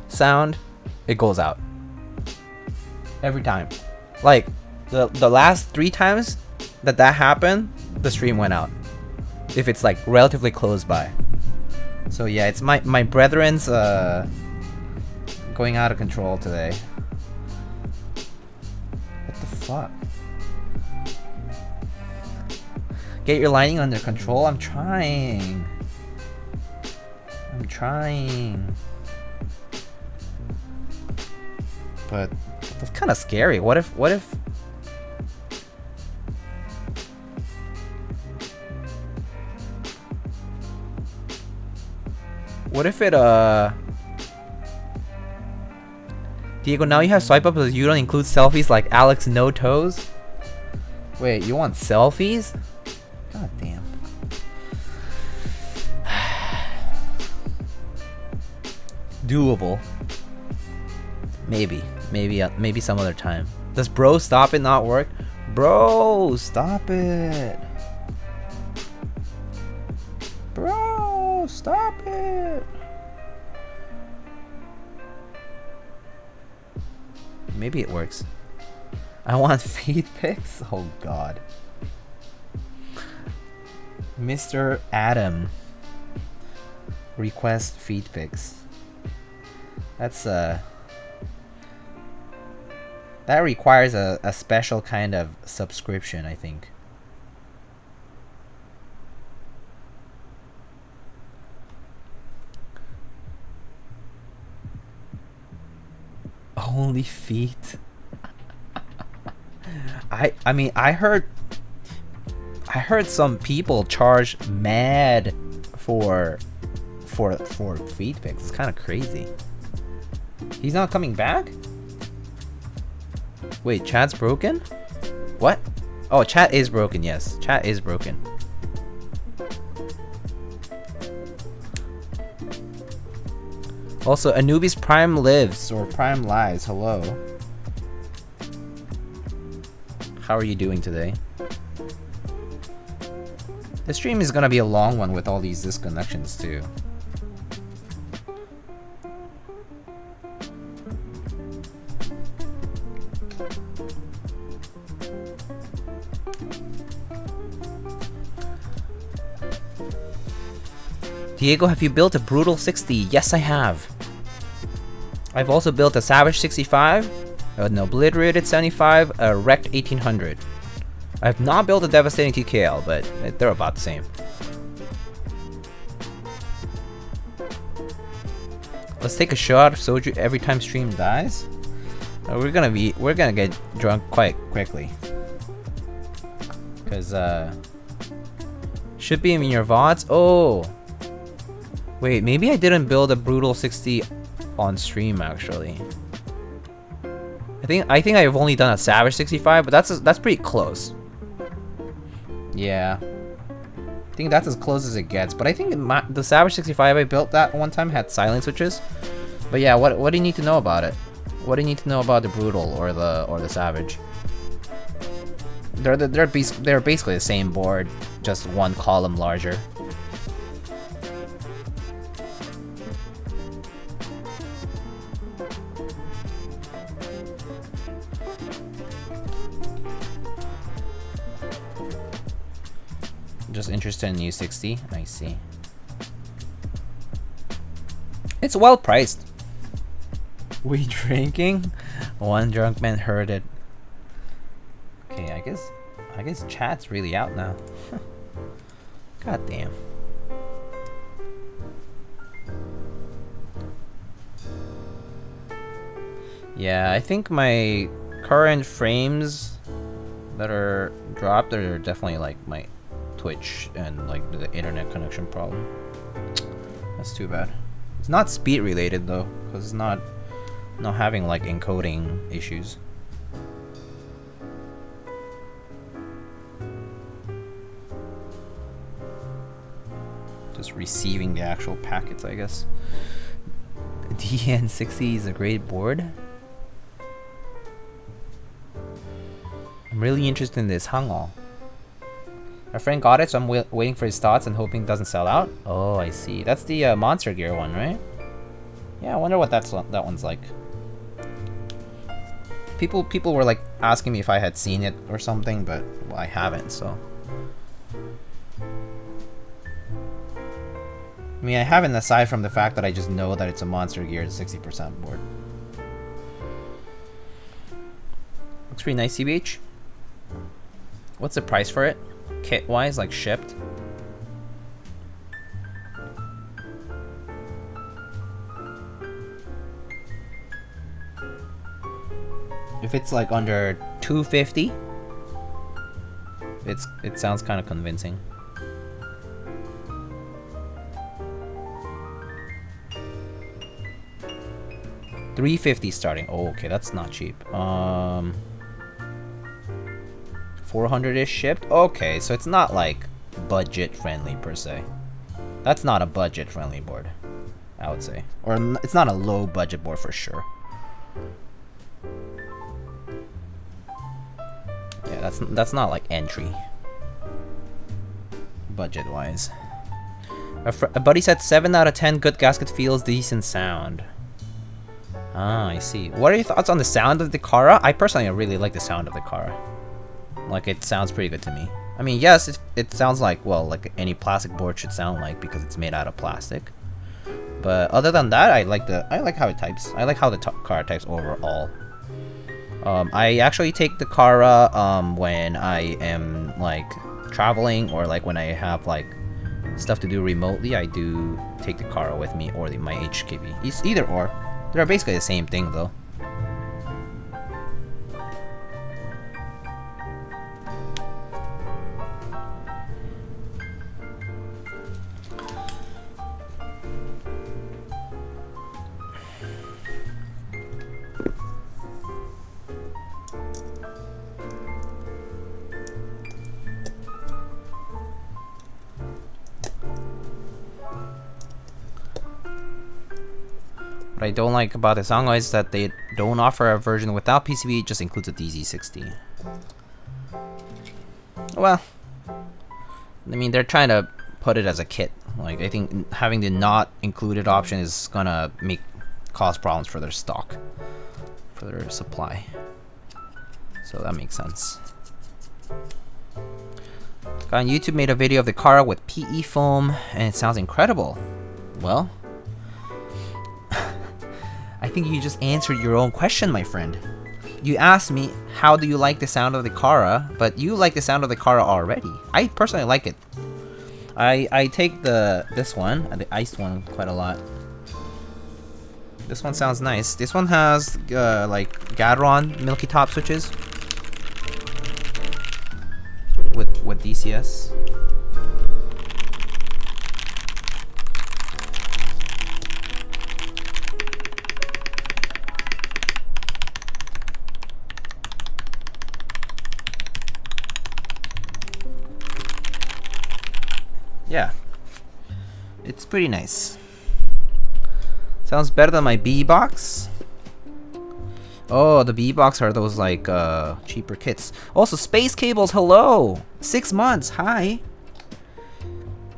sound, it goes out. Every time. Like the last 3 times that happened, the stream went out. If it's like relatively close by. So yeah, it's my brethren's going out of control today. What the fuck? Get your lighting under control. I'm trying. But that's kind of scary. What if What if it Diego, now you have swipe up, but you don't include selfies like Alex No Toes? Wait, you want selfies? God damn. Doable. Maybe some other time. Does bro stop it not work? Bro, stop it. Bro, stop it. Maybe it works. I want feed pics? Oh god. Mr. Adam request feed pics. That's that requires a special kind of subscription, I think. Only feet. I mean I heard some people charge mad for feed pics. It's kind of crazy. He's not coming back? Wait, chat's broken? What? Oh, chat is broken. Yes, chat is broken. Also, Anubis Prime lives or Prime lives. Hello. How are you doing today? The stream is gonna be a long one with all these disconnections too. Diego, have you built a Brutal 60? Yes, I have. I've also built a Savage 65, an Obliterated 75, a Wrecked 1800. I have not built a Devastating TKL, but they're about the same. Let's take a shot of soju every time stream dies. We're gonna get drunk quite quickly, cause Should be in your VODs. Oh. Wait, maybe I didn't build a Brutal 60 on stream actually. I think I've only done a Savage 65, but that's pretty close. Yeah. I think that's as close as it gets, but I think the Savage 65 I built that one time had silent switches. But yeah, what do you need to know about it? What do you need to know about the Brutal or the Savage? They're basically the same board, just one column larger. Just interested in U60. I see. It's well priced. We drinking? One drunk man heard it. Okay, I guess chat's really out now. God damn. Yeah, I think my current frames that are dropped are definitely like my Twitch and like the internet connection problem. That's too bad. It's not speed related though, because it's not having like encoding issues. Just receiving the actual packets, I guess. DN60 is a great board. I'm really interested in this Hangul. My friend got it, so I'm waiting for his thoughts and hoping it doesn't sell out. Oh, I see. That's the Monster Gear one, right? Yeah, I wonder what that one's like. People were like asking me if I had seen it or something, but well, I haven't, so. I mean, I haven't aside from the fact that I just know that it's a Monster Gear 60% board. Looks pretty nice, CBH. What's the price for it? Kit-wise, like shipped? If it's like under $250, it sounds kind of convincing. $350 starting. Oh, okay, that's not cheap. 400-ish shipped. Okay, so it's not like budget friendly per se. That's not a budget friendly board, I would say, or it's not a low budget board for sure. Yeah, that's not like entry budget wise. A buddy said 7 out of 10 good gasket feels decent sound. Ah, I see. What are your thoughts on the sound of the Kara? I personally really like the sound of the Kara. Like, it sounds pretty good to me. I mean, yes, it sounds like, well, like any plastic board should sound like, because it's made out of plastic. But other than that, I like how it types. I like how the Kara types overall. I actually take the Kara when I am like traveling, or like when I have like stuff to do remotely. I do take the Kara with me, or my HHKB. It's either or. They're basically the same thing though. What I don't like about this Hangul is that they don't offer a version without PCB, it just includes a DZ60. Well, I mean, they're trying to put it as a kit. Like, I think having the not included option is gonna cause problems for their stock, for their supply. So that makes sense. Guy on YouTube made a video of the Kara with PE foam, and it sounds incredible. Well, I think you just answered your own question, my friend. You asked me, how do you like the sound of the Kara? But you like the sound of the Kara already. I personally like it. I take this one, the iced one, quite a lot. This one sounds nice. This one has like Gateron milky top switches with DCS. yeah, it's pretty nice. Sounds better than my B box. Oh, the B box are those like cheaper kits. Also, Space Cables, hello! 6 months, hi!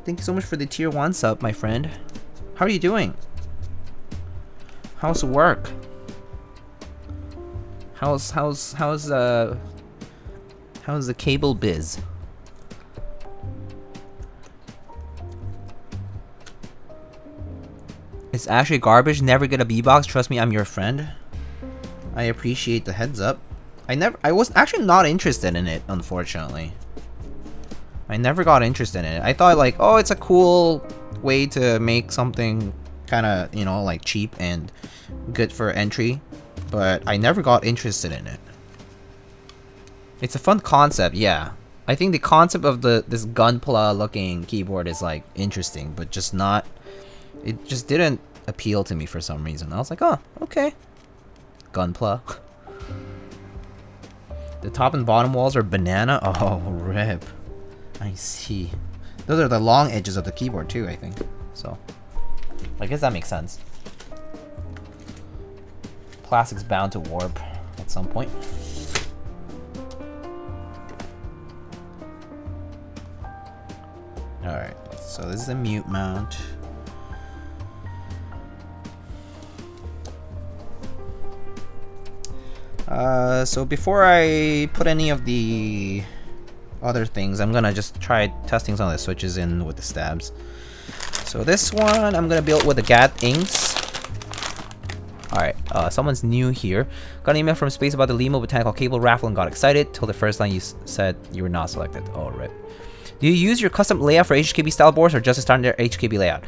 Thank you so much for the tier 1 sub, my friend. How are you doing? How's work? How's the cable biz? It's actually garbage. Never get a B box. Trust me, I'm your friend. I appreciate the heads up. I was actually not interested in it, unfortunately. I never got interested in it. I thought like, oh, it's a cool way to make something kind of, you know, like cheap and good for entry, but I never got interested in it. It's a fun concept, yeah. I think the concept of this Gunpla looking keyboard is like interesting, but just not. It just didn't appeal to me for some reason. I was like, oh, okay. Gunpla. The top and bottom walls are banana. Oh, rip. I see. Those are the long edges of the keyboard too, I think. So, I guess that makes sense. Plastic's bound to warp at some point. Alright, so this is the mute mount. So before I put any of the other things, I'm gonna just try testing some of the switches in with the stabs. So this one I'm gonna build with the Gateron Inks. Alright, someone's new here. Got an email from Space about the Limo botanical cable raffle and got excited till the first line you said you were not selected. Oh, rip. Do you use your custom layout for HHKB style boards or just a standard HHKB layout?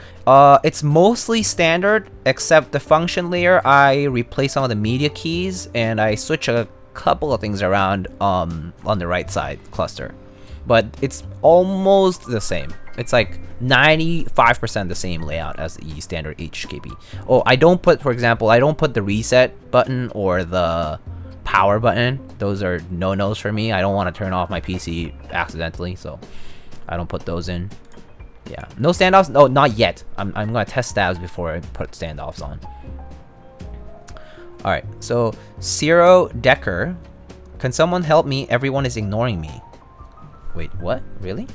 It's mostly standard, except the function layer. I replace some of the media keys and I switch a couple of things around on the right side cluster. But it's almost the same. It's like 95% the same layout as the standard HHKB. Oh, I don't put, for example, I don't put the reset button or the power button. Those are no-nos for me. I don't want to turn off my PC accidentally, so I don't put those in. Yeah, no standoffs. No, not yet. I'm gonna test stabs before I put standoffs on. All right, so Zero Decker, can someone help me? Everyone is ignoring me. Wait, what? Really?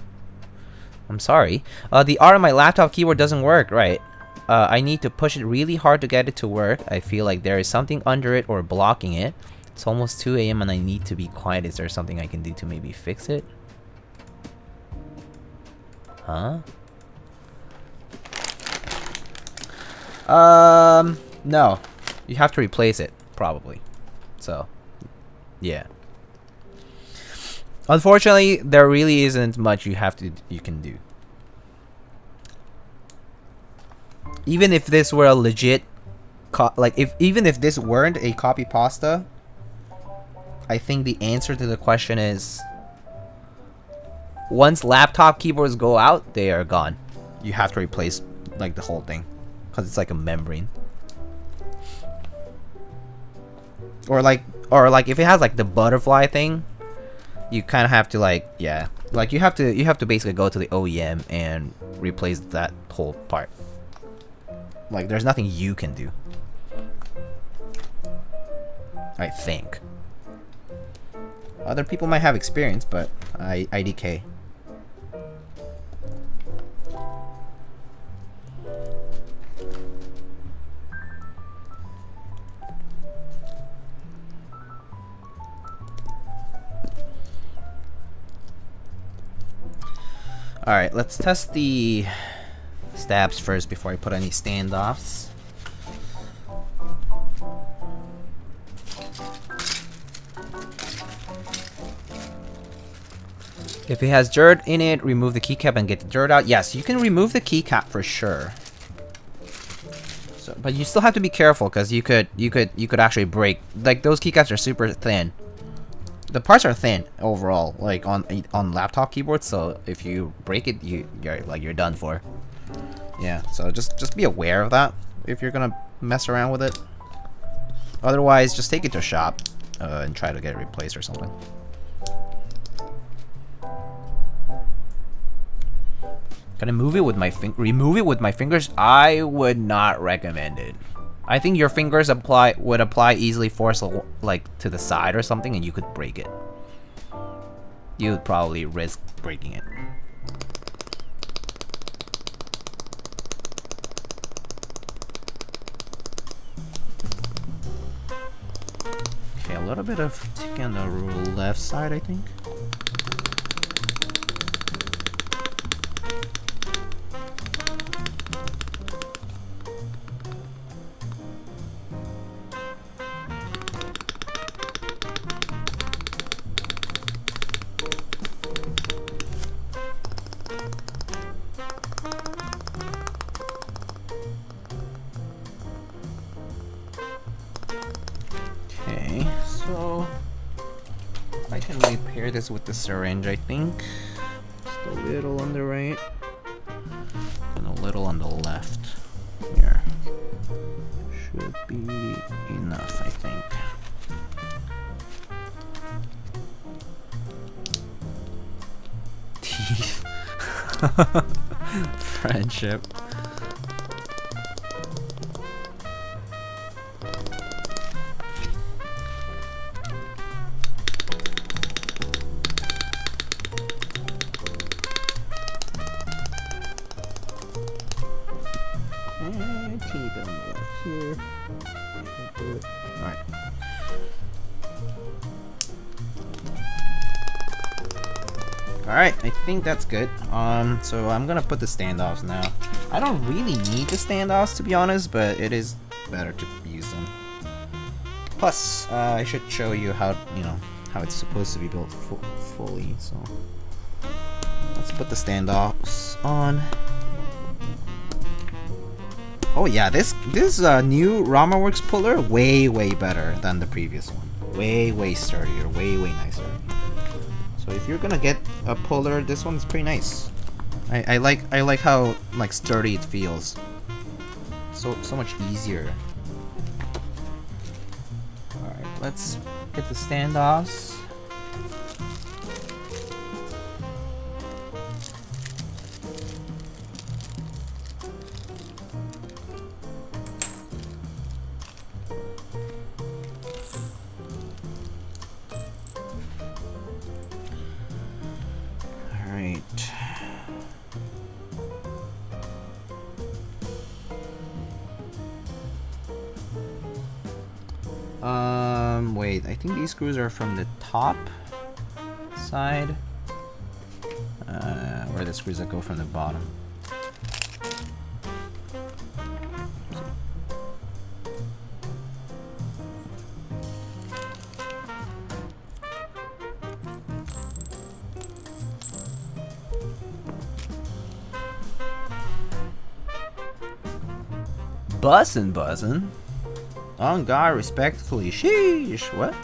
I'm sorry. The R on my laptop keyboard doesn't work. Right. I need to push it really hard to get it to work. I feel like there is something under it or blocking it. It's almost 2 AM and I need to be quiet. Is there something I can do to maybe fix it? Huh? No. You have to replace it, probably. So, yeah. Unfortunately, there really isn't much you can do. Even if this were a legit, even if this weren't a copy pasta, I think the answer to the question is, once laptop keyboards go out, they are gone. You have to replace like the whole thing, because it's like a membrane. Or like if it has like the butterfly thing, you kind of have to like, yeah, like you have to basically go to the OEM and replace that whole part. Like there's nothing you can do, I think. Other people might have experience, but IDK. Alright, let's test the stabs first before I put any standoffs. If it has dirt in it, remove the keycap and get the dirt out. Yes, you can remove the keycap for sure. So, but you still have to be careful because you could actually break. Like those keycaps are super thin. The parts are thin overall, like on laptop keyboards. So if you break it, you're done for. Yeah. So just be aware of that if you're gonna mess around with it. Otherwise, just take it to a shop and try to get it replaced or something. Gonna move it with my remove it with my fingers? I would not recommend it. I think your fingers would apply easily force like to the side or something, and you could break it. You would probably risk breaking it. Okay, a little bit of tick on the left side, I think. This with the syringe, I think. Just a little on the right and a little on the left. Here should be enough, I think. Teeth. Friendship. Alright, I think that's good. So I'm gonna put the standoffs now. I don't really need the standoffs, to be honest, but it is better to use them. Plus, I should show you how, how it's supposed to be built fully, so let's put the standoffs on. Oh yeah, this new RAMA Works puller way better than the previous one. Way sturdier, way nicer. So if you're gonna get a puller, this one's pretty nice. I like how sturdy it feels. So much easier. Alright, let's get the standoffs. Wait, I think these screws are from the top side. Where are the screws that go from the bottom? Bussin'. On guard, respectfully. Sheesh. What?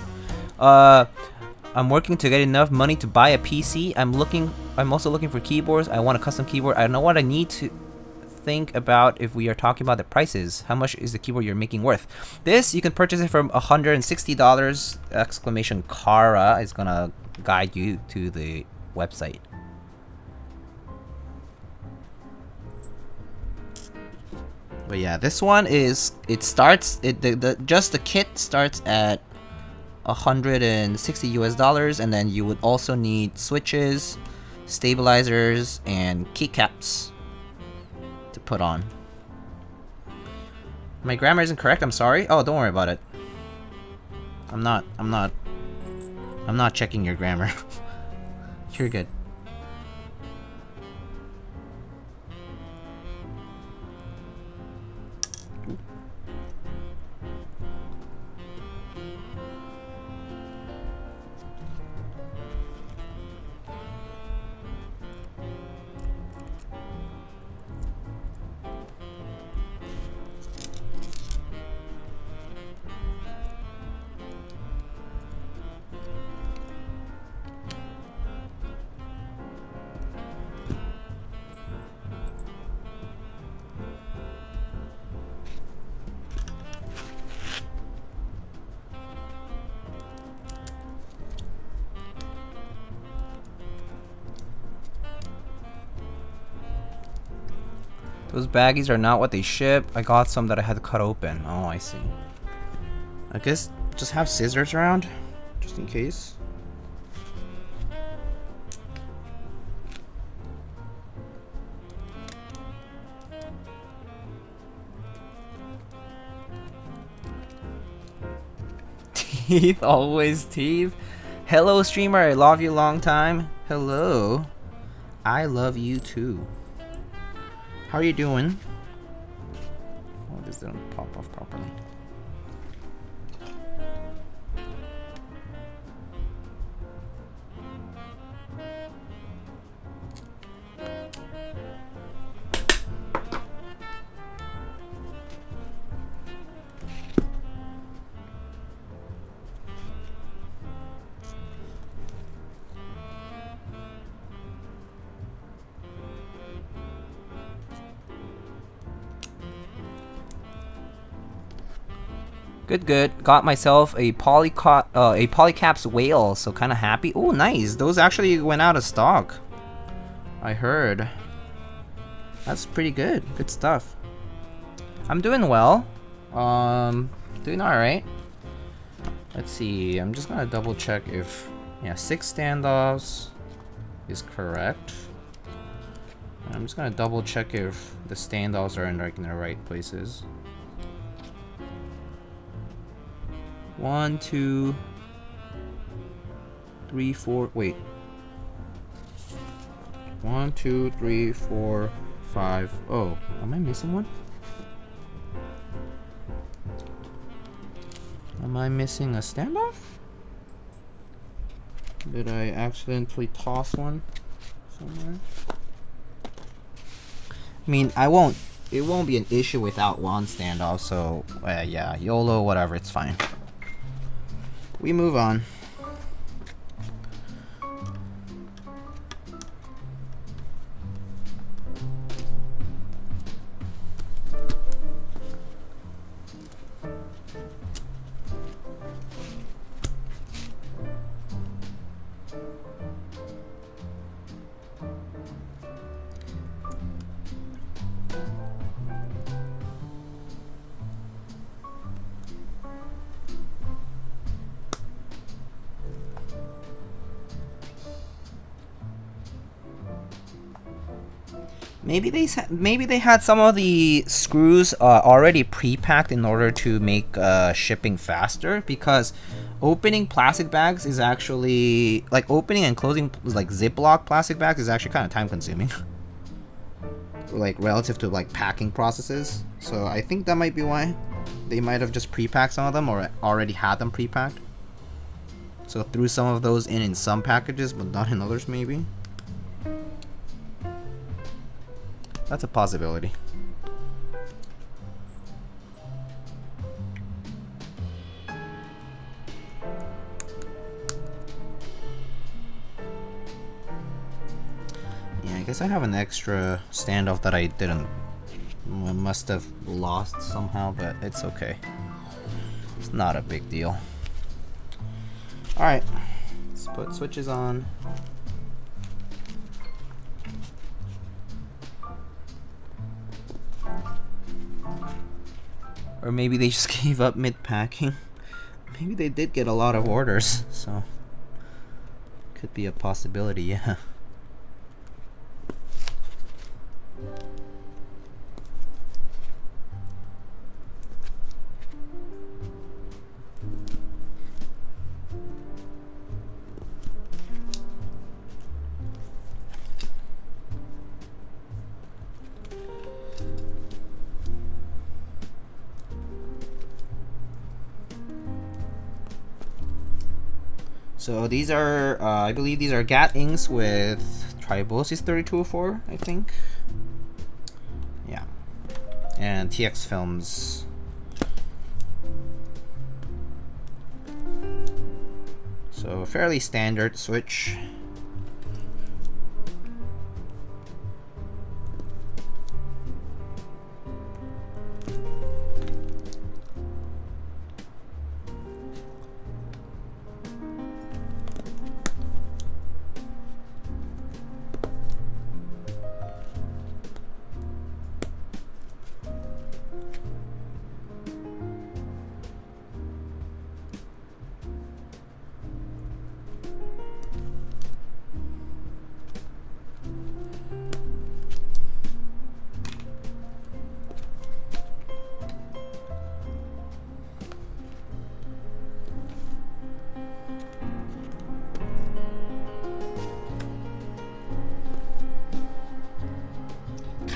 I'm working to get enough money to buy a PC. I'm also looking for keyboards. I want a custom keyboard. I don't know what I need to think about if we are talking about the prices. How much is the keyboard you're making worth? This, you can purchase it from $160! Exclamation Kara is gonna guide you to the website. But yeah, this one is, just the kit starts at $160 and then you would also need switches, stabilizers, and keycaps to put on. My grammar isn't correct, I'm sorry. Oh, don't worry about it. I'm not checking your grammar. You're good. Those baggies are not what they ship. I got some that I had to cut open. Oh, I see. I guess just have scissors around, just in case. Teeth, always teeth. Hello, streamer. I love you long time. Hello. I love you too. How are you doing? Oh, this didn't pop off properly. Good, good. Got myself a polycaps whale, so kind of happy. Oh, nice. Those actually went out of stock. I heard. That's pretty good. Good stuff. I'm doing well. Doing all right. Let's see. I'm just gonna double check if 6 standoffs is correct. And I'm just gonna double check if the standoffs are in the right places. 1, 2, 3, 4. Wait. 1, 2, 3, 4, 5. Oh, am I missing one? Am I missing a standoff? Did I accidentally toss one somewhere? I mean, it won't be an issue without one standoff, so yeah, YOLO, whatever, it's fine. We move on. Maybe they had some of the screws already pre-packed in order to make shipping faster, because opening plastic bags is actually, like, opening and closing like Ziploc plastic bags is actually kind of time consuming. Like relative to like packing processes. So I think that might be why they might have just pre-packed some of them, or already had them pre-packed. So threw some of those in some packages but not in others, maybe. That's a possibility. Yeah, I guess I have an extra standoff that I must have lost somehow, but it's okay. It's not a big deal. Alright, let's put switches on. Or maybe they just gave up mid-packing. Maybe they did get a lot of orders, so could be a possibility, yeah. So these are, I believe these are GAT inks with Tribosys 3204, I think. Yeah. And TX films. So fairly standard switch.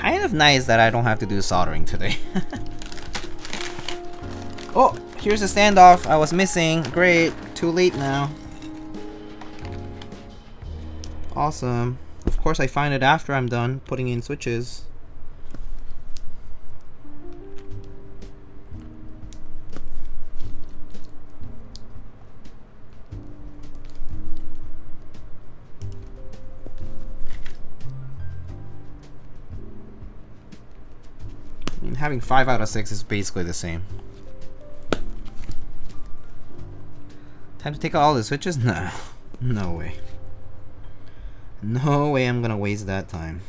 kind of nice that I don't have to do soldering today. Oh, here's a standoff I was missing. Great. Too late now. Awesome. Of course I find it after I'm done putting in switches. I mean, having 5 out of 6 is basically the same. Time to take out all the switches? No. No way. No way I'm gonna waste that time.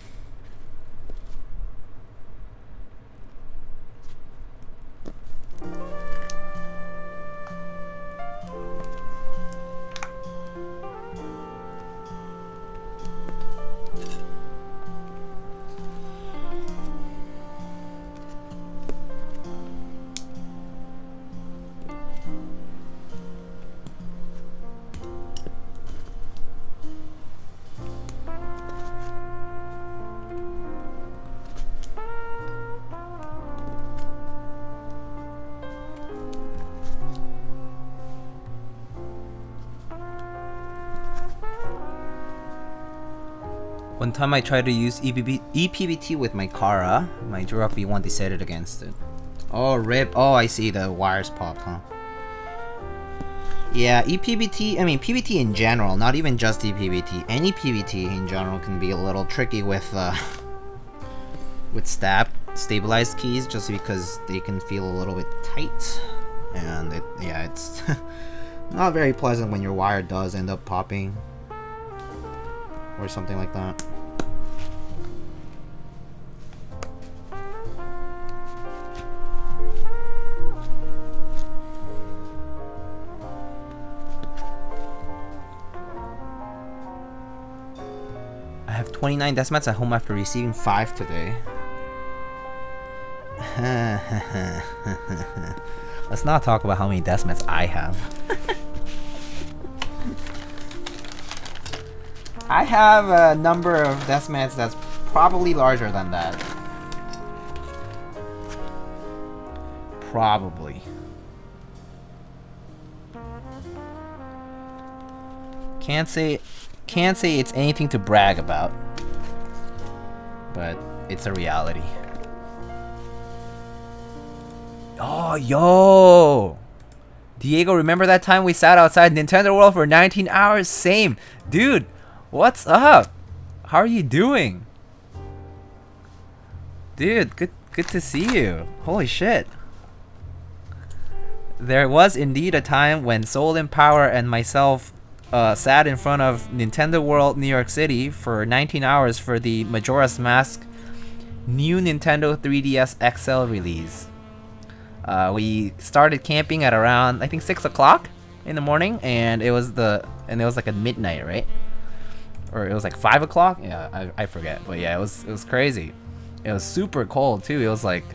One time I tried to use EPBT with my Kara, my Duroc V1 decided against it. Oh, rip. Oh, I see, the wires popped, huh? Yeah, EPBT, I mean PBT in general, not even just EPBT. Any PBT in general can be a little tricky with stabilized keys, just because they can feel a little bit tight. And it's not very pleasant when your wire does end up popping. Or something like that. I have 29 decimats at home after receiving 5 today. Let's not talk about how many decimats I have. I have a number of decimats that's probably larger than that. Probably. Can't say it's anything to brag about, but it's a reality. Oh, yo! Diego, remember that time we sat outside Nintendo World for 19 hours? Same. Dude, what's up? How are you doing? Dude, good to see you. Holy shit. There was indeed a time when Soul and Power and myself sat in front of Nintendo World New York City for 19 hours for the Majora's Mask new Nintendo 3DS XL release. We started camping at around, I think, 6 o'clock in the morning, and it was like at midnight, right? Or it was like 5 o'clock? Yeah, I forget. But yeah, it was crazy. It was super cold too. It was like,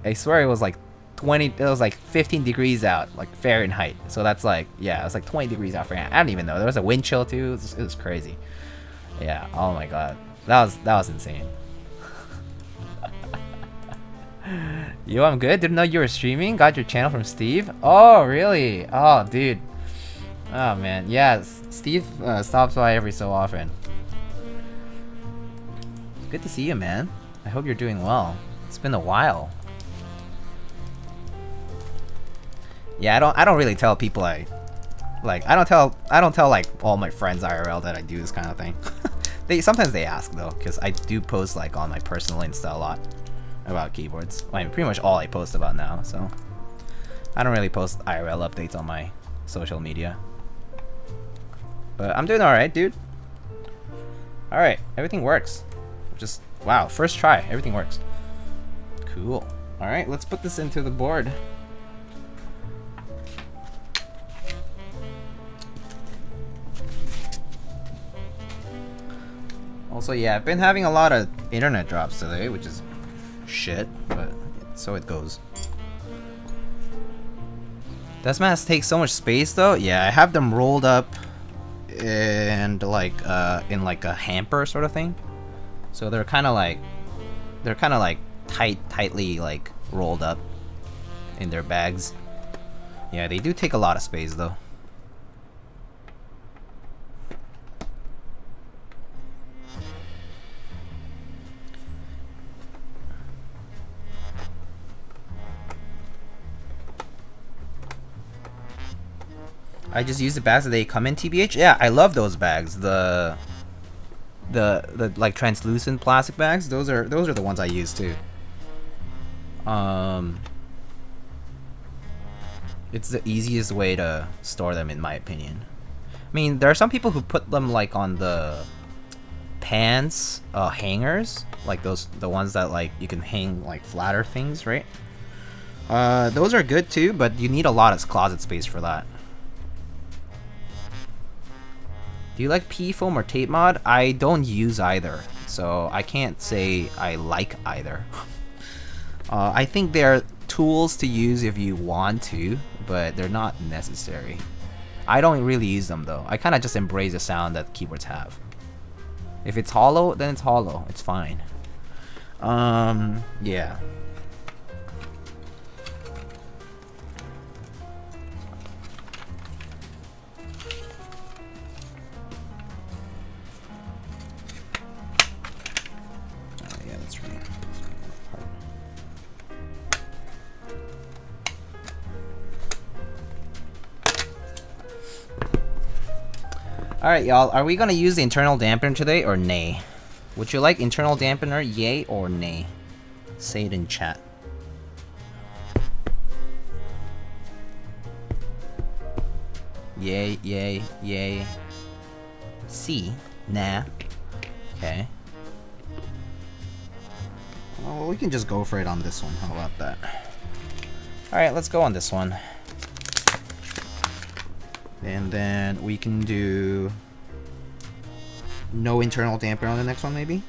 I swear it was like 20, it was like 15 degrees out, like Fahrenheit. So that's like, yeah, it was like 20 degrees out Fahrenheit. I don't even know. There was a wind chill too. It was crazy. Yeah, oh my god. That was insane. Yo, I'm good. Didn't know you were streaming. Got your channel from Steve. Oh, really? Oh, dude. Oh, man. Yeah, Steve stops by every so often. Good to see you, man. I hope you're doing well. It's been a while. Yeah, I don't really tell people I don't tell like all my friends IRL that I do this kind of thing. Sometimes they ask though, because I do post like on my personal Insta a lot about keyboards. I mean, pretty much all I post about now, so I don't really post IRL updates on my social media. But I'm doing alright, dude. Alright, everything works. Just, wow, first try, everything works. Cool. Alright, let's put this into the board. Also, yeah, I've been having a lot of internet drops today, which is shit, but so it goes. Decimats take so much space though. Yeah, I have them rolled up and like in like a hamper sort of thing. So they're kind of like tightly like rolled up in their bags. Yeah, they do take a lot of space though. I just use the bags that they come in, TBH. Yeah, I love those bags. The like translucent plastic bags. Those are the ones I use too. It's the easiest way to store them, in my opinion. I mean, there are some people who put them like on the pants hangers, like the ones that like you can hang like flatter things, right? Those are good too, but you need a lot of closet space for that. Do you like P foam or tape mod? I don't use either, so I can't say I like either. I think they're tools to use if you want to, but they're not necessary. I don't really use them though. I kind of just embrace the sound that keyboards have. If it's hollow, then it's hollow. It's fine. Yeah. Alright, y'all. Are we gonna use the internal dampener today or nay? Would you like internal dampener, yay or nay? Say it in chat. Yay, yay, yay. C, nah. Okay. Well, we can just go for it on this one. How about that? Alright, let's go on this one. And then we can do no internal dampener on the next one, maybe?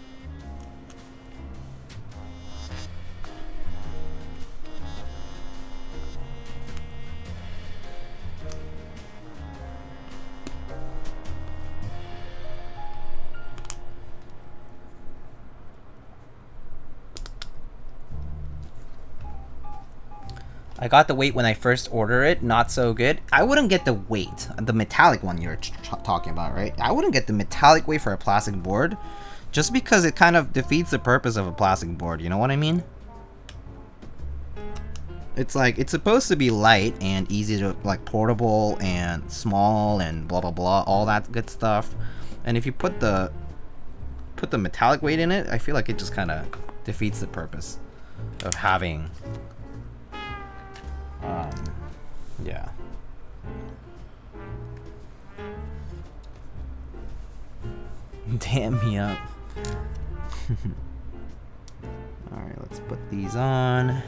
I got the weight when I first ordered it, not so good. I wouldn't get the weight, the metallic one you're talking about, right? I wouldn't get the metallic weight for a plastic board, just because it kind of defeats the purpose of a plastic board, you know what I mean? It's like, it's supposed to be light and easy to, like, portable and small and blah blah blah, all that good stuff. And if you put the metallic weight in it, I feel like it just kind of defeats the purpose of having... yeah. Damn me up. Alright, let's put these on. I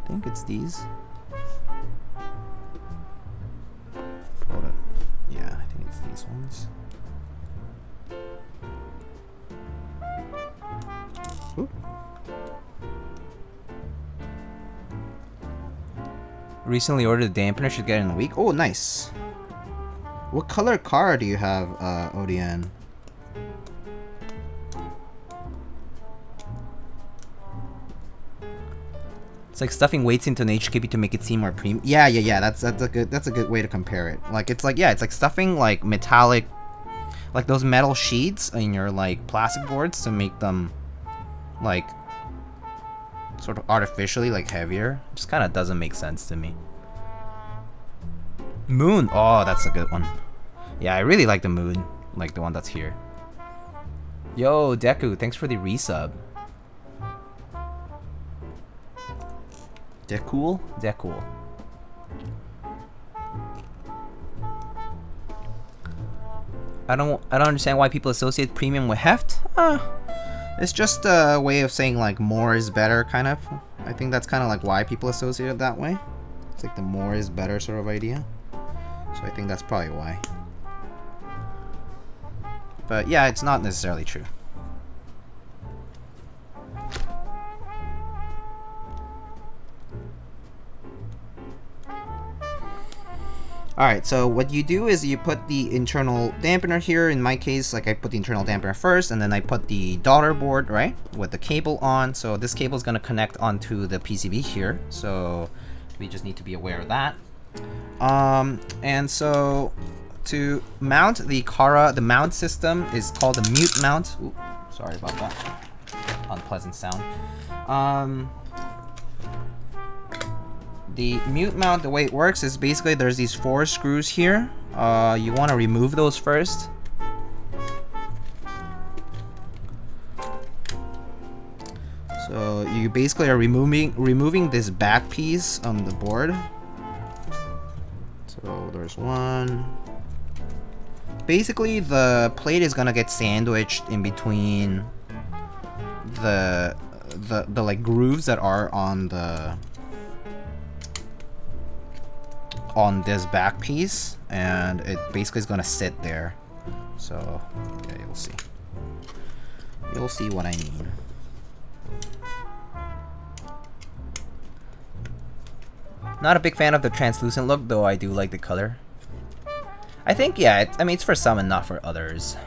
think it's these. Hold up. Yeah, I think it's these ones. Ooh. Recently ordered the dampener, should get it in a week. Oh, nice. What color car do you have, ODN? It's like stuffing weights into an HHKB to make it seem more premium. Yeah. That's a good way to compare it. Like it's like stuffing like metallic, like those metal sheets in your like plastic boards to make them like sort of artificially like heavier. Just kind of doesn't make sense to me. Moon. Oh, that's a good one. Yeah, I really like the moon, like the one that's here. Yo, Deku, thanks for the resub. Decool? Decool. I don't understand why people associate premium with heft. It's just a way of saying like more is better, kind of. I think that's kind of like why people associate it that way. It's like the more is better sort of idea. So I think that's probably why. But yeah, it's not necessarily true. Alright, so what you do is you put the internal dampener here. In my case, like I put the internal dampener first, and then I put the daughter board, right, with the cable on. So this cable is going to connect onto the PCB here. So we just need to be aware of that. And so to mount the Kara, the mount system is called a mute mount. Ooh, sorry about that. Unpleasant sound. The mute mount, the way it works is basically there's these 4 screws here. You want to remove those first. So you basically are removing this back piece on the board. So there's one. Basically the plate is gonna get sandwiched in between the like grooves that are on this back piece, and it basically is gonna sit there. So yeah, you'll see. You'll see what I mean. Not a big fan of the translucent look, though I do like the color. I think, yeah, I mean, it's for some and not for others.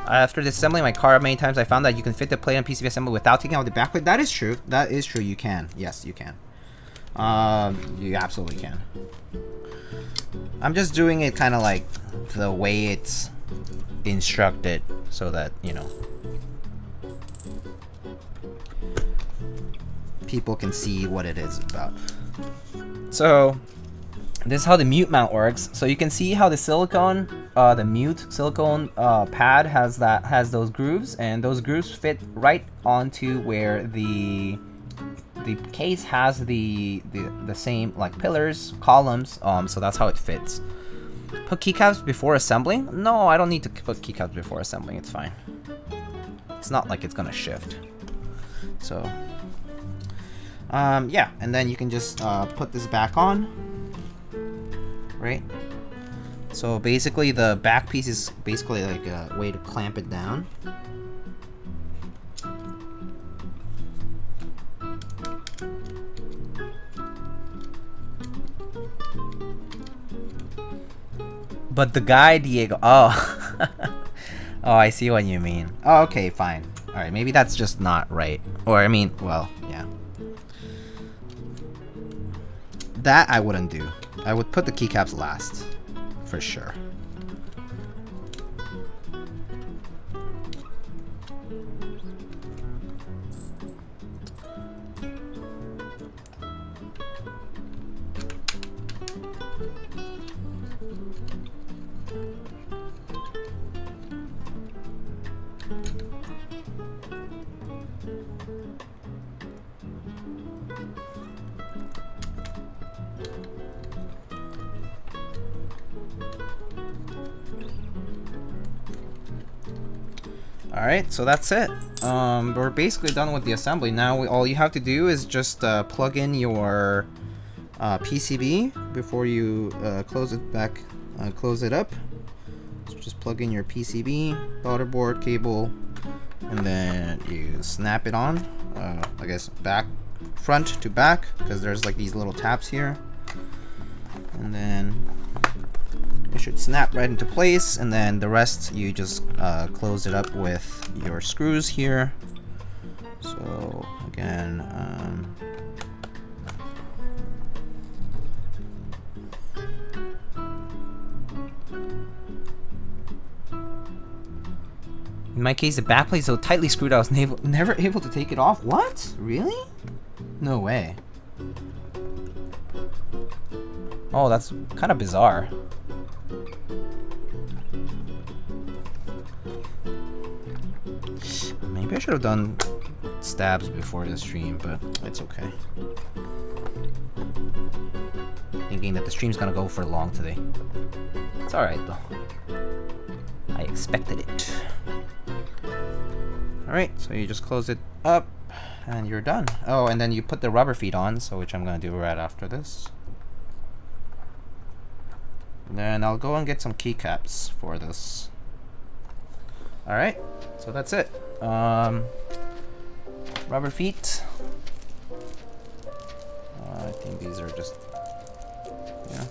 After disassembling my car many times, I found that you can fit the plate on PCB assembly without taking out the backplate. That is true. That is true. You can. Yes, you can. You absolutely can. I'm just doing it kind of like the way it's instructed, so that, you know, people can see what it is about. So this is how the mute mount works. So you can see how the silicone, the mute silicone pad has those grooves, and those grooves fit right onto where the case has the same like pillars, columns. So that's how it fits. Put keycaps before assembling? No, I don't need to put keycaps before assembling. It's fine. It's not like it's gonna shift. So yeah, and then you can just put this back on, right? So basically the back piece is basically like a way to clamp it down. But the guy, Diego, oh. Oh, I see what you mean. Oh, okay, fine. Alright, maybe that's just not right. Or, I mean, well, yeah. That I wouldn't do. I would put the keycaps last, for sure. Alright, so that's it. We're basically done with the assembly. Now all you have to do is just plug in your PCB before you close it up. So just plug in your PCB, daughter board, cable, and then you snap it on. I guess front to back, because there's like these little tabs here. And then it should snap right into place, and then the rest you just close it up with your screws here. So again, in my case, the backplate is so tightly screwed I was never able to take it off. What? Really? No way. Oh, that's kind of bizarre. Maybe I should have done stabs before the stream, but it's okay. Thinking that the stream's gonna go for long today. It's alright though. I expected it. Alright, so you just close it up and you're done. Oh, and then you put the rubber feet on, so which I'm gonna do right after this. And then I'll go and get some keycaps for this. Alright, so that's it. Rubber feet. I think these are just, yeah.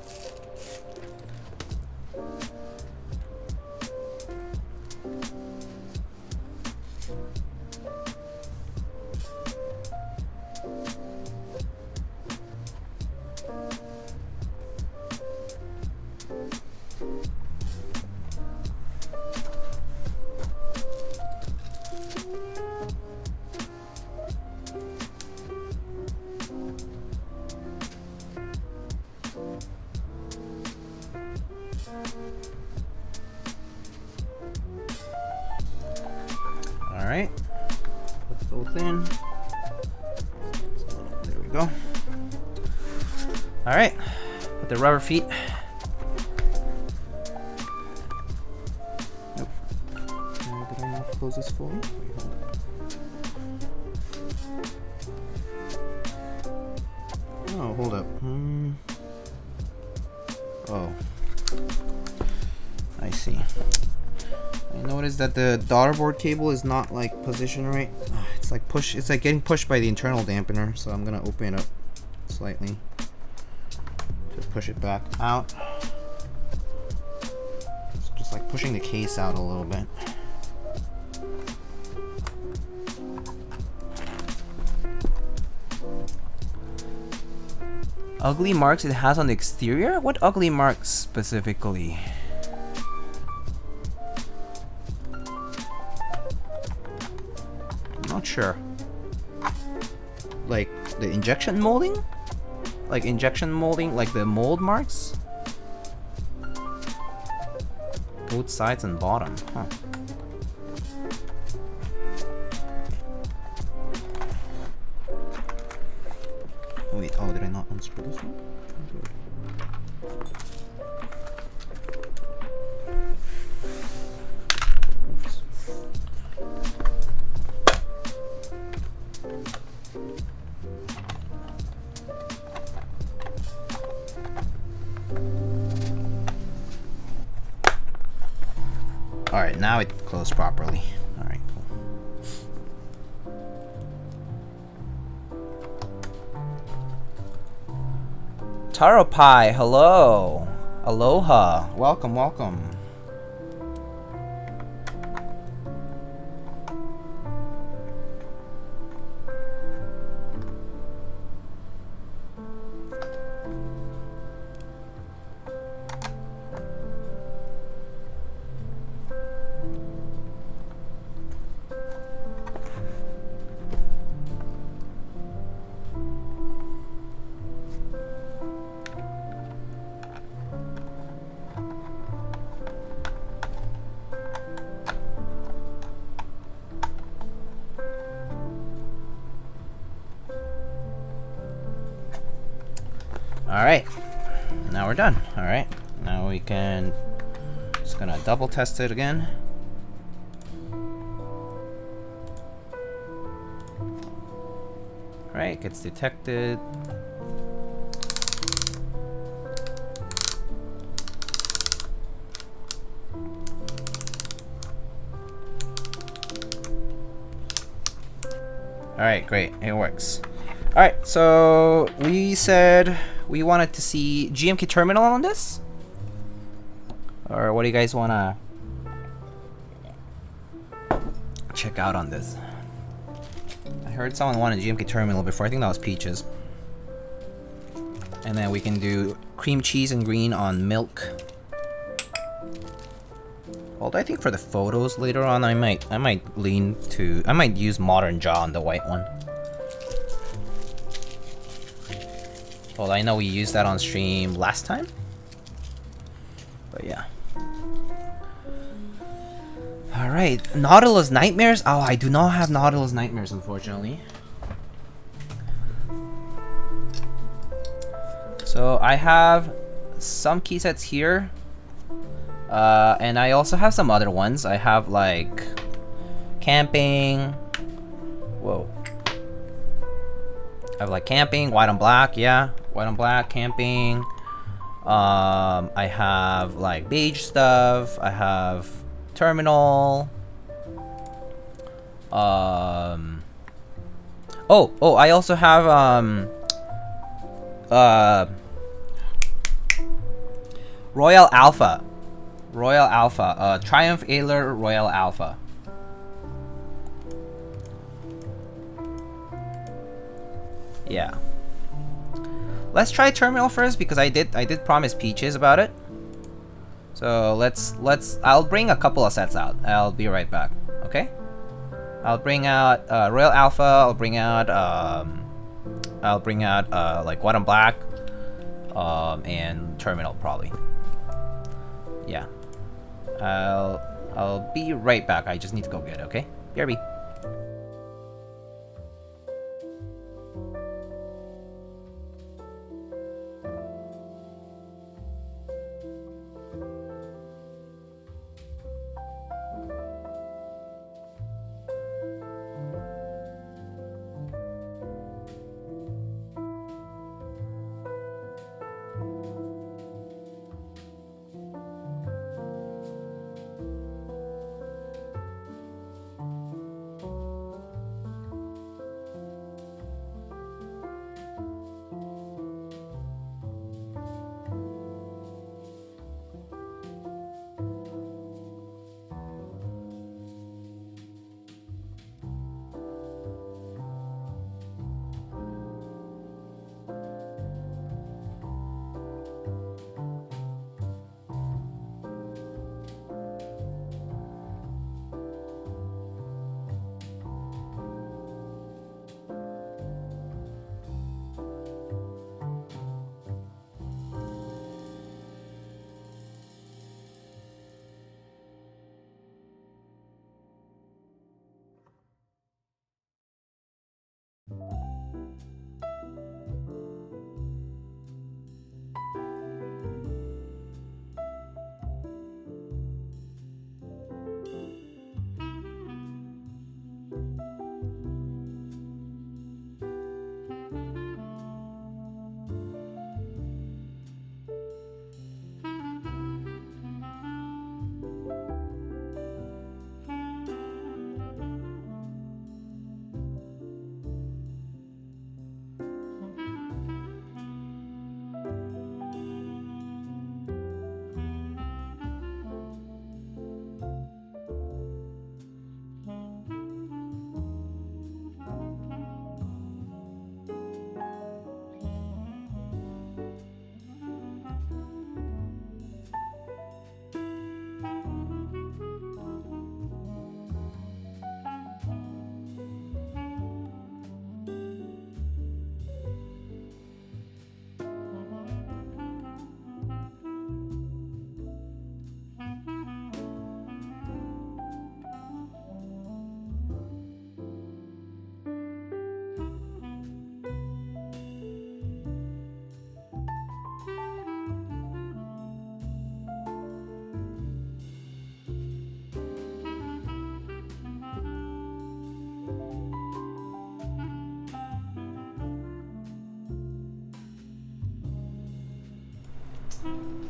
Alright, put both in. There we go. Alright, put the rubber feet. Nope. Did I not close this fully? Wait, hold up. Oh, hold up. Oh. I see. I noticed that the daughter board cable is not like positioned right. It's like getting pushed by the internal dampener, so I'm gonna open it up slightly to push it back out. It's just like pushing the case out a little bit. Ugly marks it has on the exterior? What ugly marks specifically? Not sure. Like the injection molding? Like injection molding, like the mold marks? Both sides and bottom, huh? Wait, oh, did I not unscrew this one? Alright, now it closed properly. Alright, cool. Taro Pie, hello. Aloha. Welcome, welcome. Alright, now we're done. Alright, now we can, just gonna double test it again. Alright, gets detected. Alright, great, it works. Alright, so we said we wanted to see GMK Terminal on this? Or what do you guys want to check out on this? I heard someone wanted GMK Terminal before. I think that was Peaches. And then we can do cream cheese and green on milk. Although I think for the photos later on, I might use Modern Jaw on the white one. Well, I know we used that on stream last time. But yeah. Alright, Nautilus Nightmares? Oh, I do not have Nautilus Nightmares, unfortunately. So I have some key sets here. And I also have some other ones. I have like camping. Whoa. I have like camping, white on black, yeah. White on black, camping. I have like beige stuff. I have terminal. I also have Royal Alpha. Royal Alpha. Triumph Ailer Royal Alpha. Yeah. Let's try terminal first because I did promise Peaches about it. So I'll bring a couple of sets out. I'll be right back. Okay. I'll bring out Royal Alpha. I'll bring out like White and Black, and Terminal probably. Yeah. I'll be right back. I just need to go get it. Okay. BRB.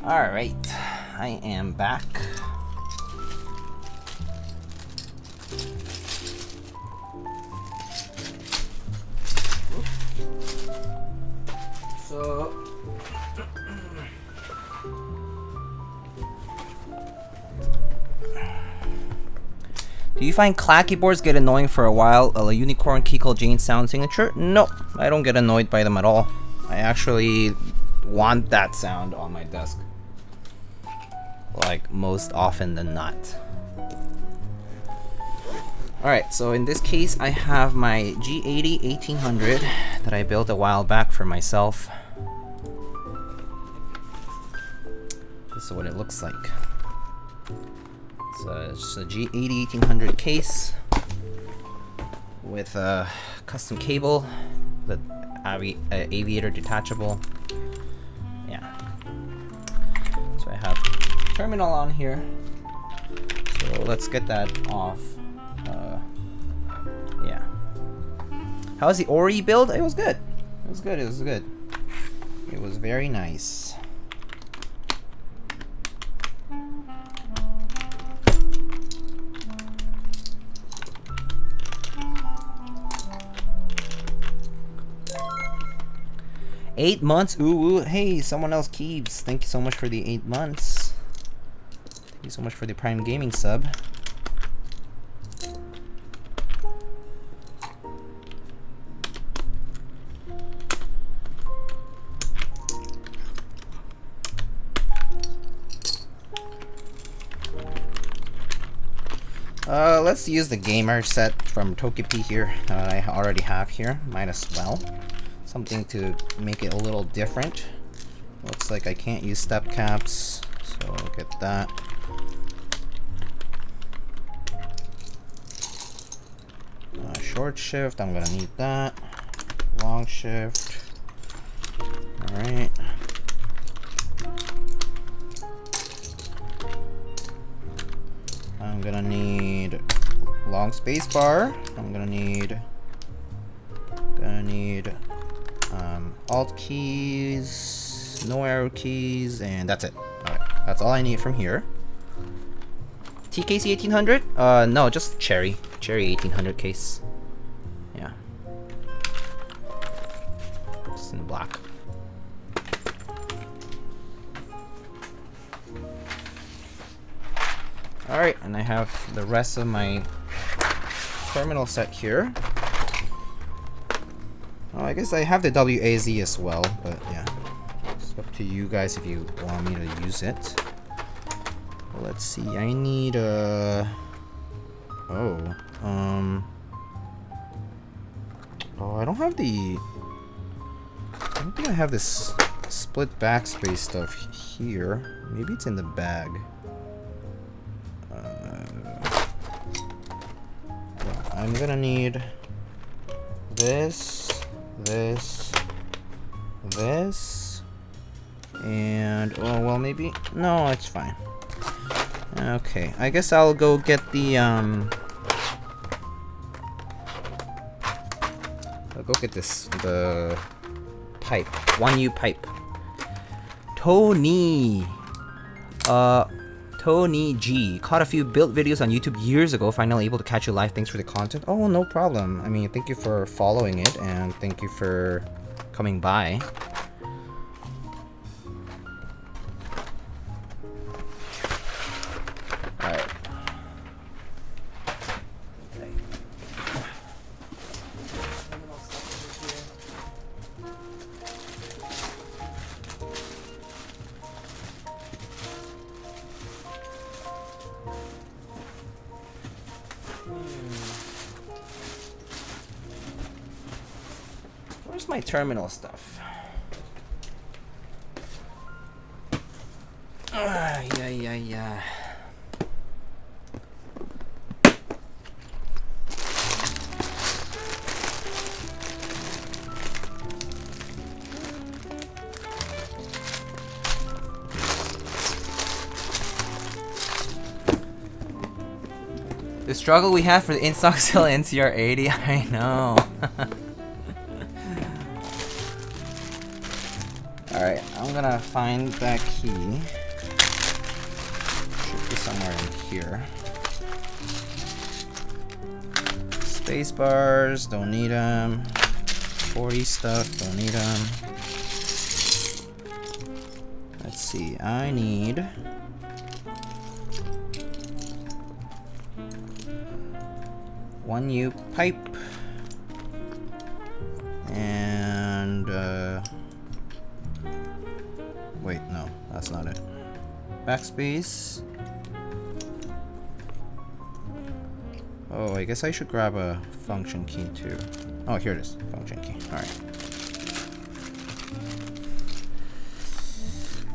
Alright, I am back. So do you find clacky boards get annoying for a while? A unicorn Keycal Jane sound signature? No, I don't get annoyed by them at all. I actually want that sound on my desk, like most often than not. Alright, so in this case I have my G80 1800 that I built a while back for myself. This is what it looks like. It's a G80 1800 case with a custom cable, the aviator detachable. Yeah. So I have terminal on here. So let's get that off. Yeah. How was the Ori build? It was good. It was good. It was good. It was very nice. $8 months. Ooh, hey, someone else keeps. Thank you so much for the 8 months. Thank you so much for the Prime Gaming sub. Let's use the gamer set from Togepi here that I already have here. Might as well. Something to make it a little different. Looks like I can't use step caps, so I'll get that. Short shift, I'm gonna need that. Long shift. Alright. I'm gonna need long space bar. I'm gonna need alt keys, no arrow keys, and that's it. Alright, that's all I need from here. TKC 1800? No, just Cherry 1800 case. Yeah. Just in black. Alright, and I have the rest of my terminal set here. Oh, I guess I have the WAZ as well, but yeah. It's up to you guys if you want me to use it. Let's see, I need oh, I don't have the... I don't think I have this split backspace stuff here. Maybe it's in the bag. I'm gonna need this, and oh well, maybe no, it's fine. Okay, I guess I'll go get the I'll go get the pipe, 1U pipe. Tony G. Caught a few build videos on YouTube years ago, finally able to catch you live. Thanks for the content. Oh, no problem. I mean, thank you for following it, and thank you for coming by. Alright. Where's my terminal stuff? Yeah. The struggle we have for the in-stock sale NCR80, I know. Alright, I'm gonna find that key. Should be somewhere in here. Space bars, don't need them. 40 stuff, don't need them. Let's see, I need... one U pipe. And, wait, no, that's not it. Backspace. Oh, I guess I should grab a function key too. Oh, here it is. Function key. Alright.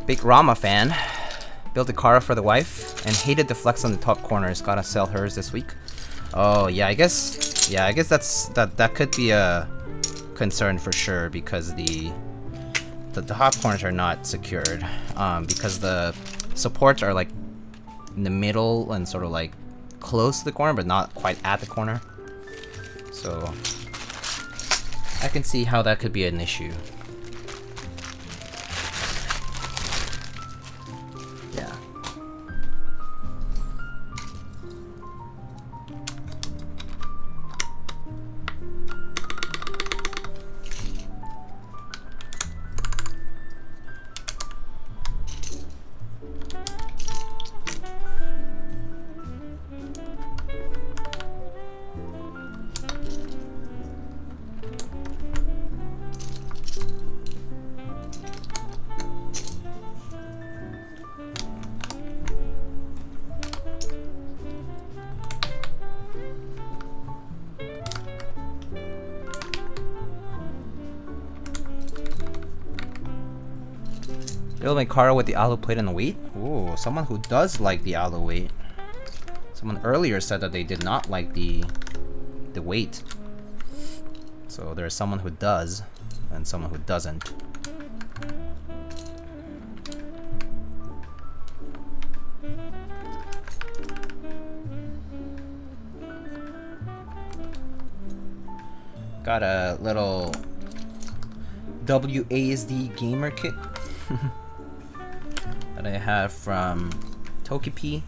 Big RAMA fan. Built a car for the wife and hated the flex on the top corners. Gotta sell hers this week. Oh, yeah, I guess that could be a concern for sure, because the hot corners are not secured, because the supports are like in the middle and sort of like close to the corner but not quite at the corner, so I can see how that could be an issue. Yeah. Build my car with the alloy plate and the weight. Ooh, someone who does like the alloy weight. Someone earlier said that they did not like the weight. So there's someone who does and someone who doesn't. Got a little WASD gamer kit that I have from Tokipi.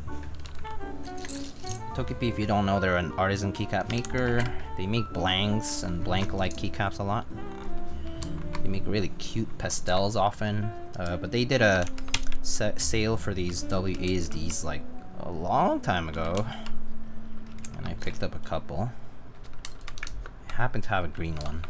Tokipi, if you don't know, they're an artisan keycap maker. They make blanks and blank-like keycaps a lot. They make really cute pastels often, but they did a sale for these WASDs like a long time ago, and I picked up a couple. I happen to have a green one.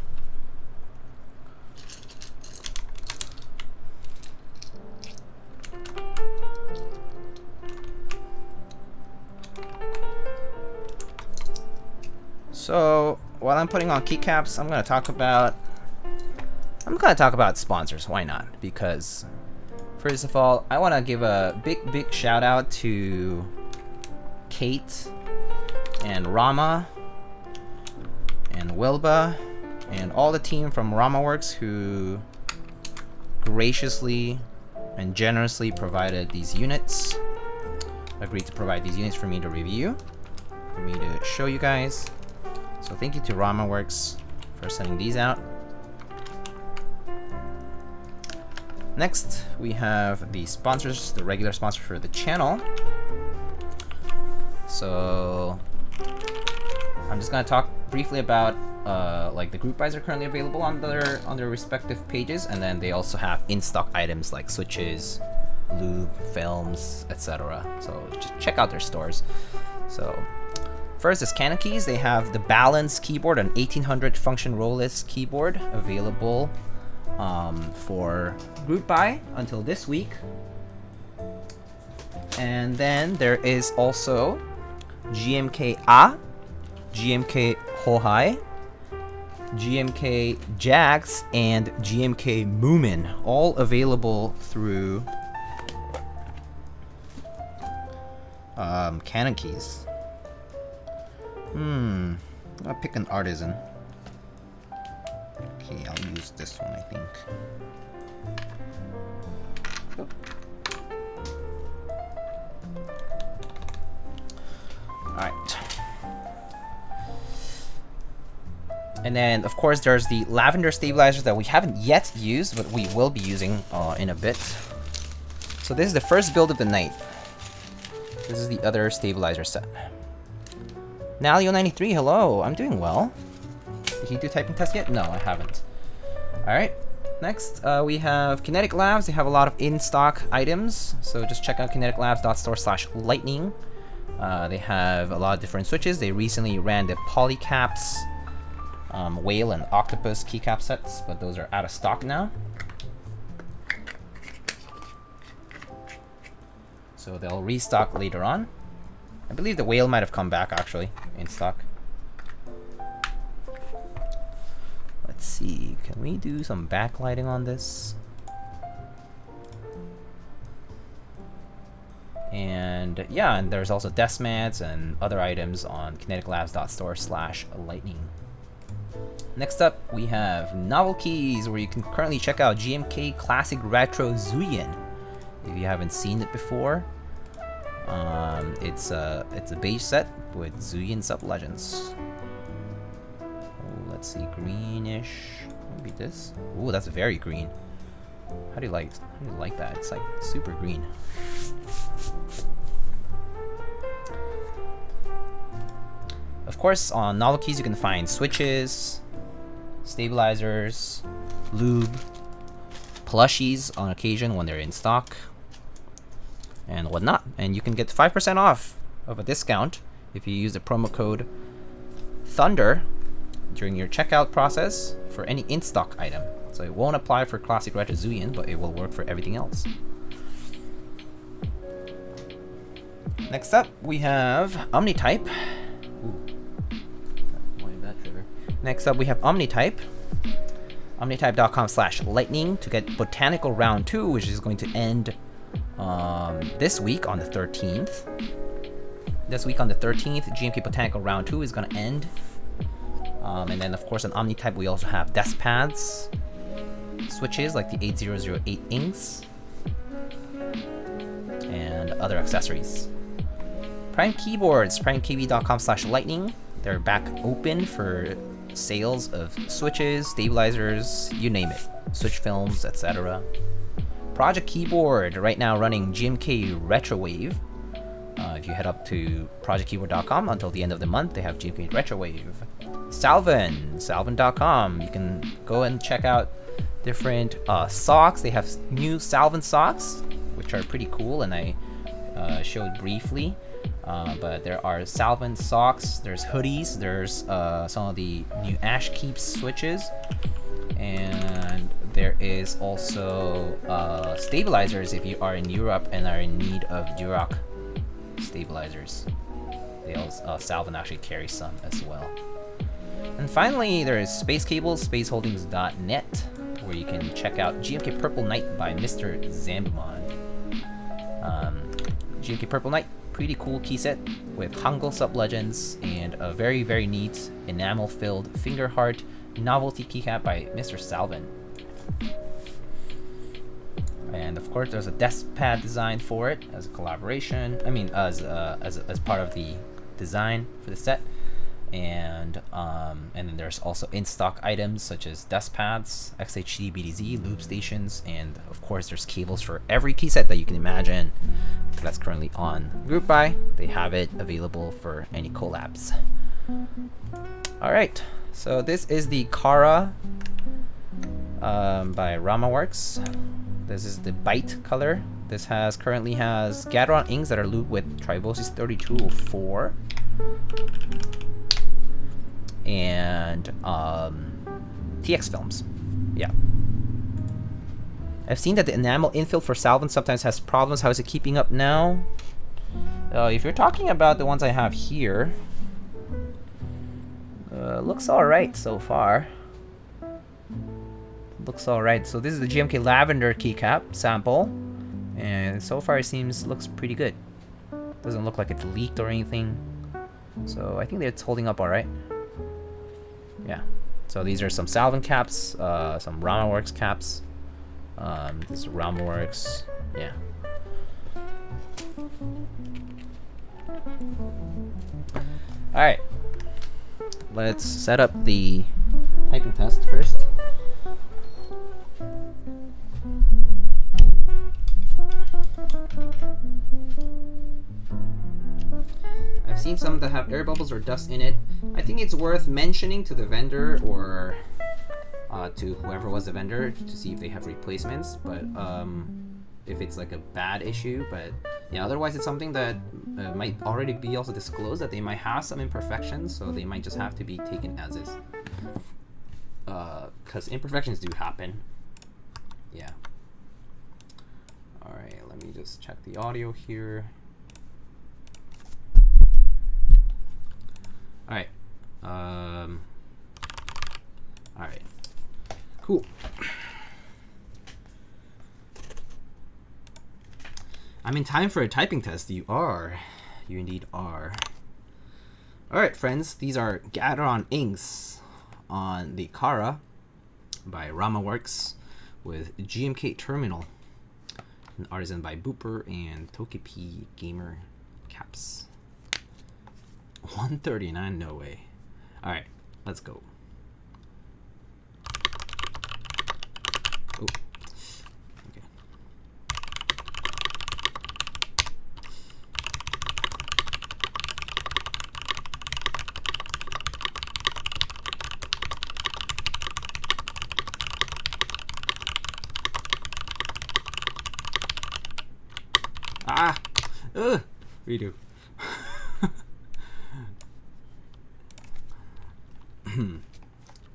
So while I'm putting on keycaps, I'm gonna talk about sponsors. Why not? Because first of all, I want to give a big shout out to Kate and Rama and Wilba and all the team from RAMA Works who graciously and generously provided these units. Agreed to provide these units for me to review, for me to show you guys. So thank you to RAMA Works for sending these out. Next, we have the sponsors, the regular sponsor for the channel. So I'm just gonna talk briefly about like the group buys are currently available on their respective pages, and then they also have in-stock items like switches, lube, films, etc. So just check out their stores. So first is Canon Keys. They have the Balance keyboard, an 1800 function row-less keyboard available for group buy until this week. And then there is also GMK GMK Hohai, GMK Jax, and GMK Moomin, all available through Canon Keys. I'll pick an artisan. Okay, I'll use this one, I think. Oh. Alright. And then, of course, there's the lavender stabilizers that we haven't yet used, but we will be using in a bit. So this is the first build of the night. This is the other stabilizer set. Nalio93, hello. I'm doing well. Did you do typing test yet? No, I haven't. Alright. Next, we have Kinetic Labs. They have a lot of in-stock items, so just check out kineticlabs.store/lightning. They have a lot of different switches. They recently ran the Polycaps, Whale, and Octopus keycap sets, but those are out of stock now. So they'll restock later on. I believe the Whale might have come back, actually, in stock. Let's see, can we do some backlighting on this? And yeah, and there's also desk mats and other items on kineticlabs.store/lightning. Next up, we have Novel Keys, where you can currently check out GMK Classic Retro Zuyin. If you haven't seen it before, it's a beige set with Zuyin sub-legends. Let's see, greenish. Maybe this. Ooh, that's very green. How do you like that? It's like super green. Of course, on Novel Keys you can find switches, stabilizers, lube, plushies on occasion when they're in stock, and whatnot. And you can get 5% off of a discount if you use the promo code Thunder during your checkout process for any in-stock item. So it won't apply for Classic Retro Zuyin, but it will work for everything else. Next up, we have OmniType. Ooh. Why that trigger? Next up, we have OmniType. omnitype.com/lightning to get Botanical Round 2, which is going to end this week on the 13th. This week on the 13th, GMK Botanical Round 2 is going to end. And then, of course, on OmniType, we also have desk pads, switches like the 8008 inks, and other accessories. Prime Keyboards, primekb.com/lightning. They're back open for sales of switches, stabilizers, you name it, switch films, etc. Project Keyboard, right now running GMK Retrowave. If you head up to projectkeyboard.com until the end of the month, they have GMK Retrowave. Salvin.com, you can go and check out different socks. They have new Salvin socks, which are pretty cool, and I showed briefly. But there are Salvin socks, there's hoodies, there's some of the new Ash Keeps switches, and there is also stabilizers if you are in Europe and are in need of Duroc stabilizers. They also, Salvin actually carries some as well. And finally, there is Space Cables, spaceholdings.net, where you can check out GMK Purple Night by Mr. Zambumon. GMK Purple Night, pretty cool key set with Hangul sub-legends and a very, very neat enamel-filled finger heart novelty keycap by Mr. Salvin. And of course, there's a desk pad design for it as a collaboration. I mean, as part of the design for the set. And then there's also in-stock items such as desk pads, XHD, BDZ, lube stations, and of course there's cables for every key set that you can imagine that's currently on Group Buy. They have it available for any collabs. Alright, so this is the Kara by RAMA Works. This is the BYTE color. This currently has Gateron inks that are lubed with Tribosis 3204. And TX films. Yeah. I've seen that the enamel infill for Salvin sometimes has problems. How is it keeping up now? If you're talking about the ones I have here, looks alright so far. Looks alright. So this is the GMK Lavender keycap sample, and so far it looks pretty good. Doesn't look like it's leaked or anything. So I think that it's holding up alright. Yeah, so these are some Salvin caps, some RAMA Works caps. This is RAMA Works, yeah. Alright, let's set up the typing test first. I've seen some that have air bubbles or dust in it. I think it's worth mentioning to the vendor or to whoever was the vendor to see if they have replacements, but if it's like a bad issue. But yeah, otherwise it's something that might already be also disclosed that they might have some imperfections, so they might just have to be taken as is. Because imperfections do happen. Yeah. Alright, let me just check the audio here. Alright. Alright. Cool. I'm in time for a typing test. You are. You indeed are. Alright, friends. These are Gateron inks on the Kara by RAMA Works with GMK Terminal. An artisan by Booper and Tokepi Gamer caps. 139, no way. Alright, let's go. Oh, okay. Ah! Ugh! Redo.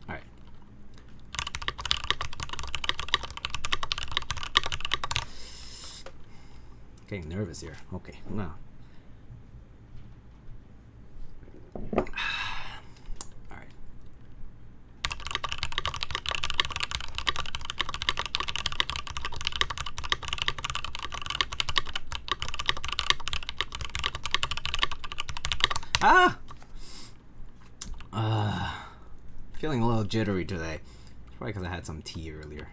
Alright. Getting nervous here. Okay, now. Alright. Ah! Feeling a little jittery today. Probably because I had some tea earlier.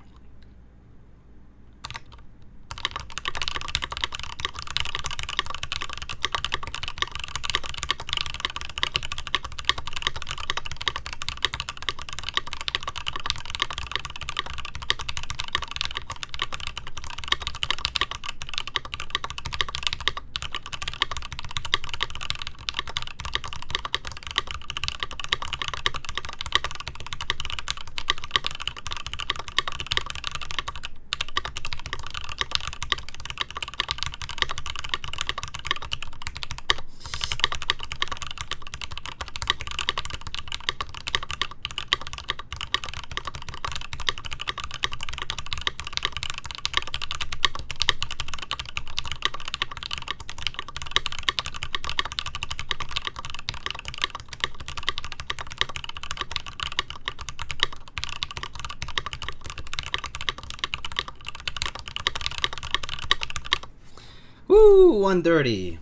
Woo, 130.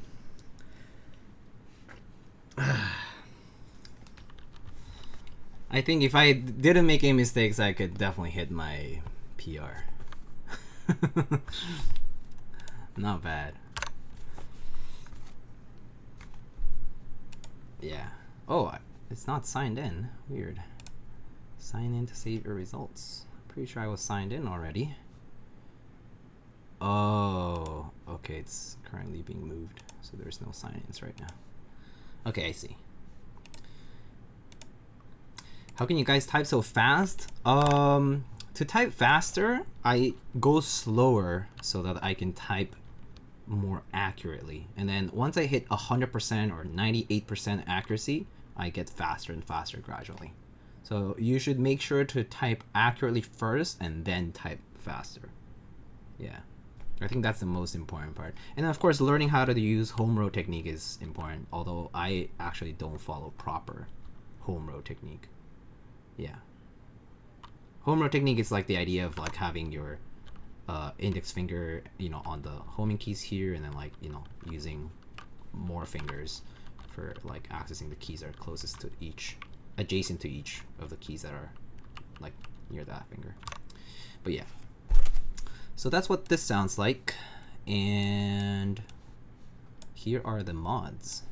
I think if I didn't make any mistakes, I could definitely hit my PR. Not bad. Yeah. Oh, it's not signed in. Weird. Sign in to save your results. Pretty sure I was signed in already. Oh, okay, it's currently being moved, so there's no sign-ins right now. Okay, I see. How can you guys type so fast? To type faster, I go slower so that I can type more accurately. And then once I hit 100% or 98% accuracy, I get faster and faster gradually. So you should make sure to type accurately first and then type faster. Yeah. I think that's the most important part. And of course, learning how to use home row technique is important, although I actually don't follow proper home row technique. Yeah. Home row technique is like the idea of like having your index finger, you know, on the homing keys here, and then like, you know, using more fingers for like accessing the keys that are closest to each, adjacent to each of the keys that are like near that finger. But yeah. So that's what this sounds like, and here are the mods.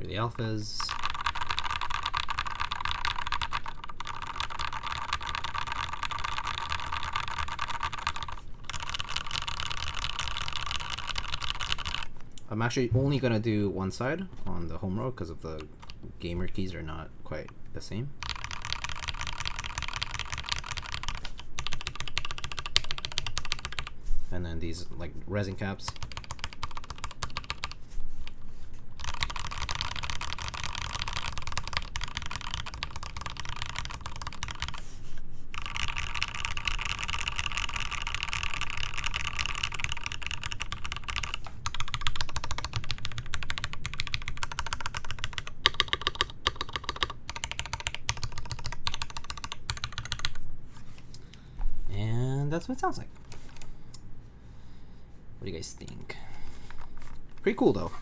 The alphas. I'm actually only gonna do one side on the home row because of the gamer keys are not quite the same. And then these like resin caps. That's what it sounds like. What do you guys think? Pretty cool though.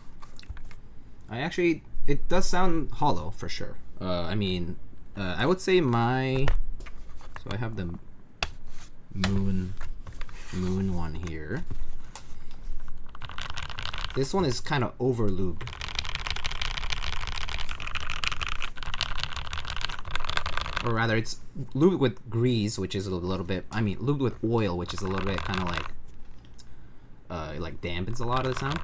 It does sound hollow for sure. I mean, I would say so I have the moon one here. This one is kind of over lubed. Or rather, it's lubed with grease, which is a little bit, lubed with oil, which is a little bit kind of like, it like dampens a lot of the sound.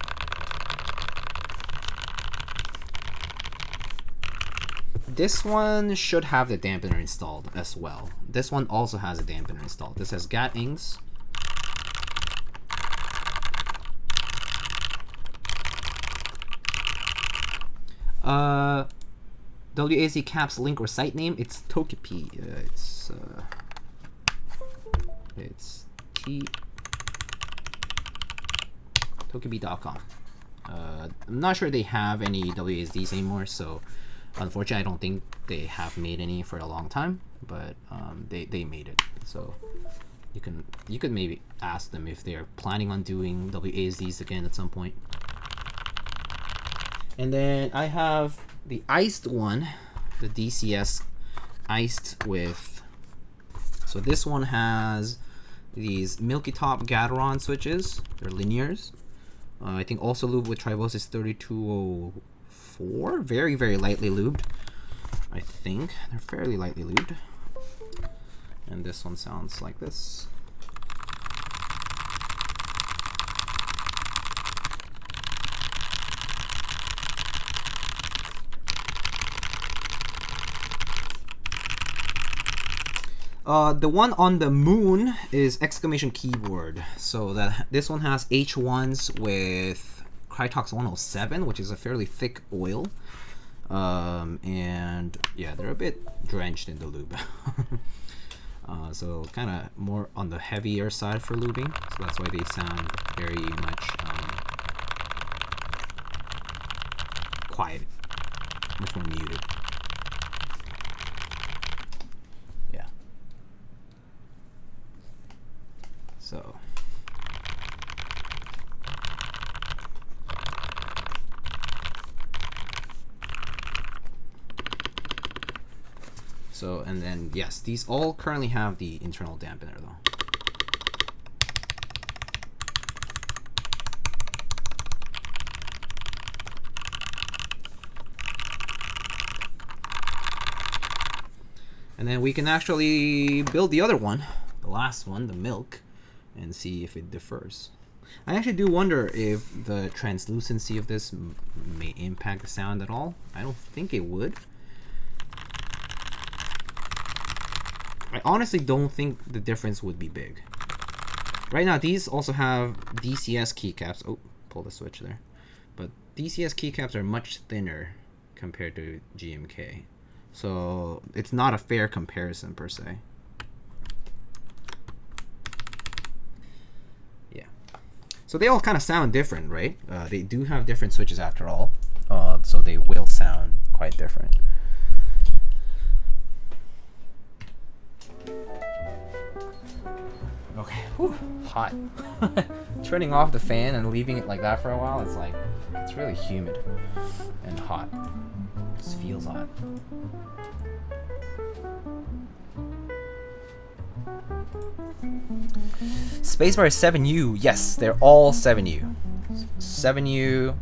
This one should have the dampener installed as well. This one also has a dampener installed. This has Gateron Inks. WAZ caps link or site name. It's Tokepi. It's tokepi.com. I'm not sure they have any WASDs anymore, so unfortunately I don't think they have made any for a long time, but they made it. So you could maybe ask them if they're planning on doing WASDs again at some point. And then I have the iced one, the DCS iced with. So this one has these Milky Top Gateron switches. They're linears. I think also lubed with Tribosys 3204. Very, very lightly lubed. I think they're fairly lightly lubed. And this one sounds like this. The one on the moon is exclamation keyboard. So that this one has H1s with Krytox 107, which is a fairly thick oil. And yeah, they're a bit drenched in the lube. So kind of more on the heavier side for lubing. So that's why they sound very much quiet, much more muted. So, and then yes, these all currently have the internal dampener though. And then we can actually build the other one, the last one, the milk, and see if it differs. I actually do wonder if the translucency of this may impact the sound at all. I don't think it would. I honestly don't think the difference would be big. Right now, these also have DCS keycaps. Oh, pull the switch there. But DCS keycaps are much thinner compared to GMK. So it's not a fair comparison per se. Yeah. So they all kind of sound different, right? They do have different switches after all. So they will sound quite different. Okay, whew, hot. Turning off the fan and leaving it like that for a while, it's like, it's really humid and hot. It just feels hot. Spacebar is 7U. Yes, they're all 7U. 7U.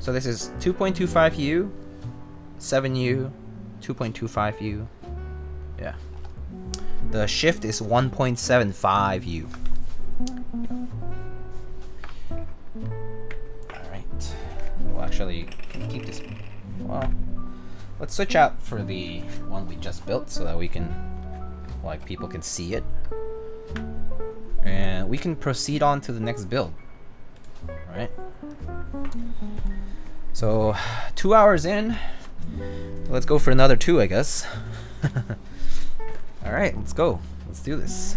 So this is 2.25U, 7U, 2.25U. Yeah. The shift is 1.75U. Alright. We'll actually keep this. Well, let's switch out for the one we just built so that we can, like, people can see it. And we can proceed on to the next build. Alright. So, 2 hours in. Let's go for another 2, I guess. Alright, let's go. Let's do this.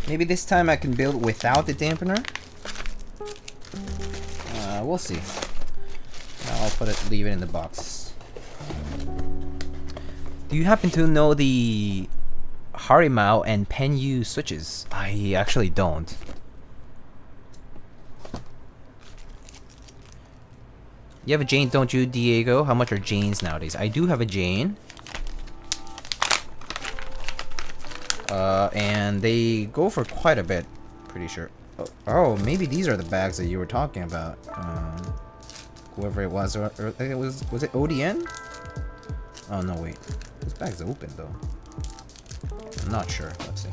Maybe this time I can build without the dampener. We'll see. I'll leave it in the box. Do you happen to know the Harimau and Penyu switches? I actually don't. You have a Jane, don't you, Diego? How much are Janes nowadays? I do have a Jane. And they go for quite a bit, pretty sure. Oh, maybe these are the bags that you were talking about. Whoever it was, or it was it ODN? Oh no, wait. This bag's open though. I'm not sure. Let's see.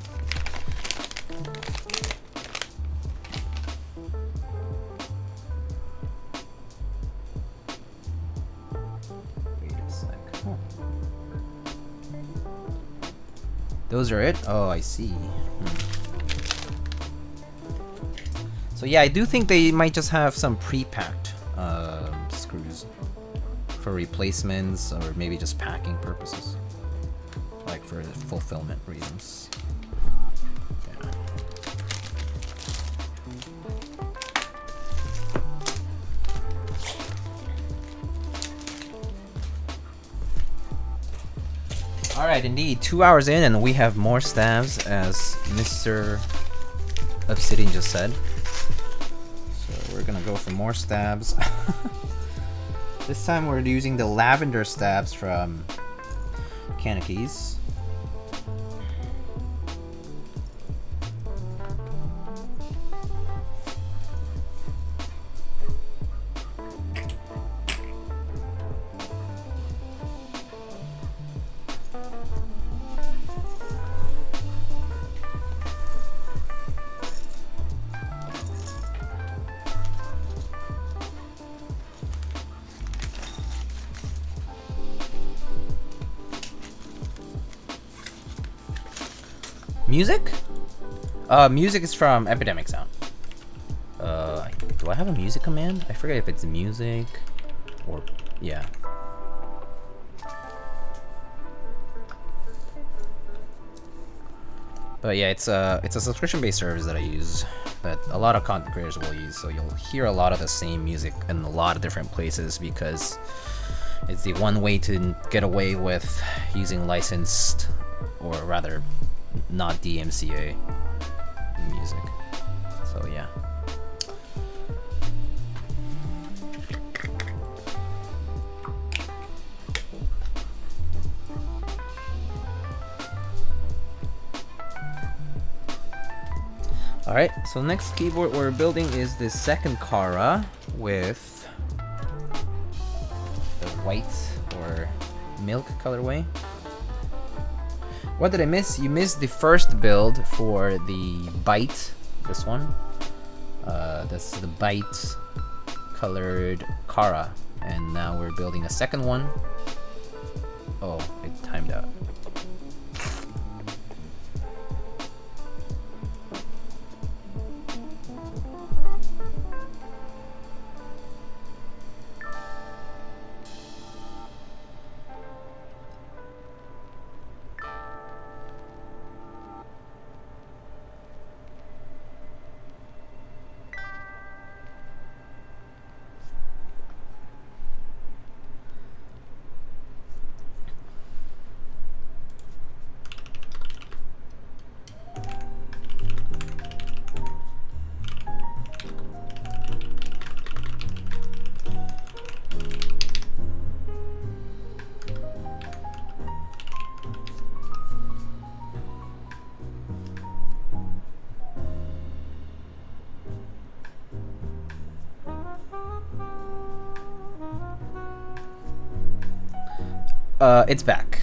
Wait a sec. Huh. Those are it? Oh, I see. So yeah, I do think they might just have some pre-packed screws for replacements, or maybe just packing purposes, like for fulfillment reasons. Yeah. All right, indeed, 2 hours in, and we have more stabs, as Mr. Obsidian just said. So we're gonna go for more stabs. This time we're using the lavender stabs from Kanekys. Music? Music is from Epidemic Sound. Do I have a music command? I forget if it's music or yeah. But yeah, it's a subscription-based service that I use, that a lot of content creators will use. So you'll hear a lot of the same music in a lot of different places because it's the one way to get away with using licensed, or rather, not DMCA music. So yeah. Alright, so the next keyboard we're building is the second Kara with the white or milk colorway. What did I miss? You missed the first build for the BYTE, this one. That's the BYTE colored Kara. And now we're building a second one. Oh, it timed out. It's back.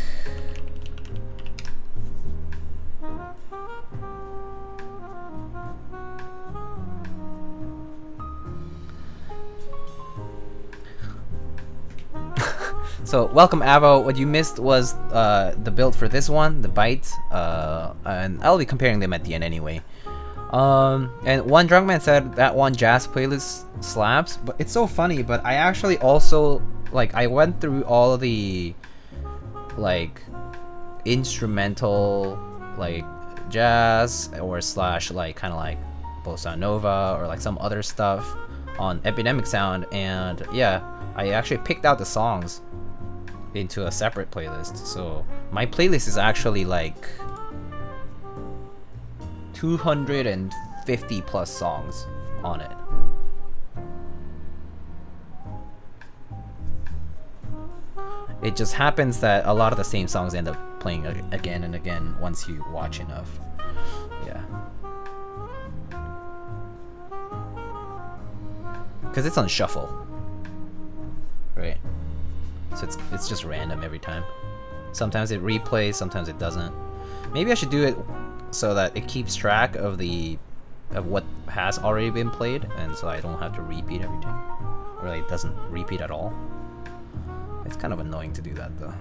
So, welcome Avo. What you missed was the build for this one, the BYTE, and I'll be comparing them at the end anyway. And one drunk man said that one jazz playlist slaps, but it's so funny, but I actually also, like, I went through all the like instrumental like jazz or slash like kind of like bossa nova or like some other stuff on Epidemic Sound, and yeah, I actually picked out the songs into a separate playlist. So my playlist is actually like 250 plus songs on it. It just happens that a lot of the same songs end up playing again and again once you watch enough. Yeah. Because it's on shuffle. Right. so it's just random every time. Sometimes it replays, sometimes it doesn't. Maybe I should do it so that it keeps track of what has already been played, and so I don't have to repeat every time, or like, it doesn't repeat at all. It's kind of annoying to do that though.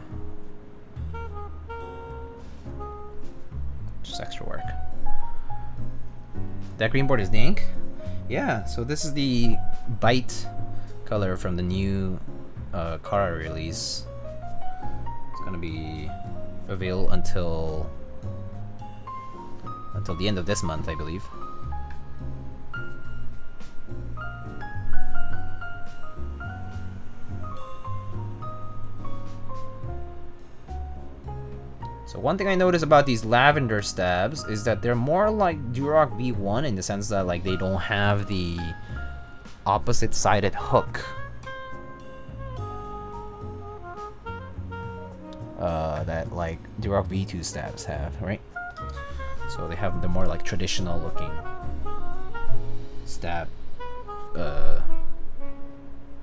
Just extra work. That green board is the ink? Yeah, so this is the BYTE color from the new Kara release. It's gonna be available until the end of this month, I believe. So one thing I noticed about these lavender stabs is that they're more like Durock V1 in the sense that like they don't have the opposite-sided hook. That like Durock V2 stabs have, right? So they have the more like traditional looking stab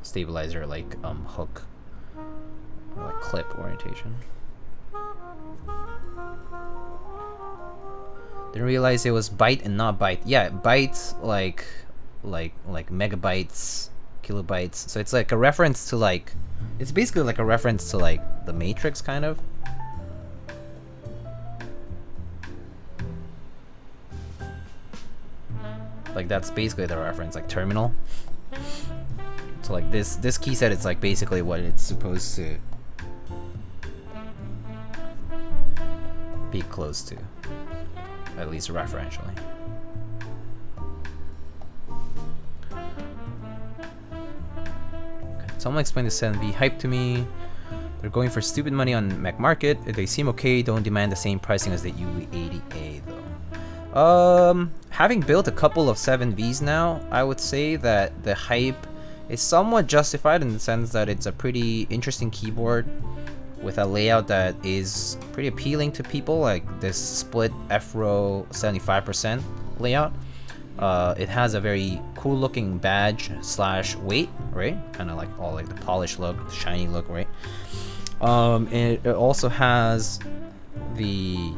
stabilizer like hook, or like clip orientation. Didn't realize it was byte and not byte. Yeah, bytes like megabytes, kilobytes. So it's like a reference to like, it's basically like a reference to like the Matrix kind of. Like that's basically the reference, like terminal. So like this key set, it's like basically what it's supposed to be close to, at least referentially. Someone explain the 7V hype to me. They're going for stupid money on Mac Market. They seem okay, don't demand the same pricing as the UE80A though. Having built a couple of 7Vs now, I would say that the hype is somewhat justified in the sense that it's a pretty interesting keyboard with a layout that is pretty appealing to people, like this split F-row 75% layout. It has a very cool looking badge slash weight, right? Kind of like all like the polished look, the shiny look, right? And it also has the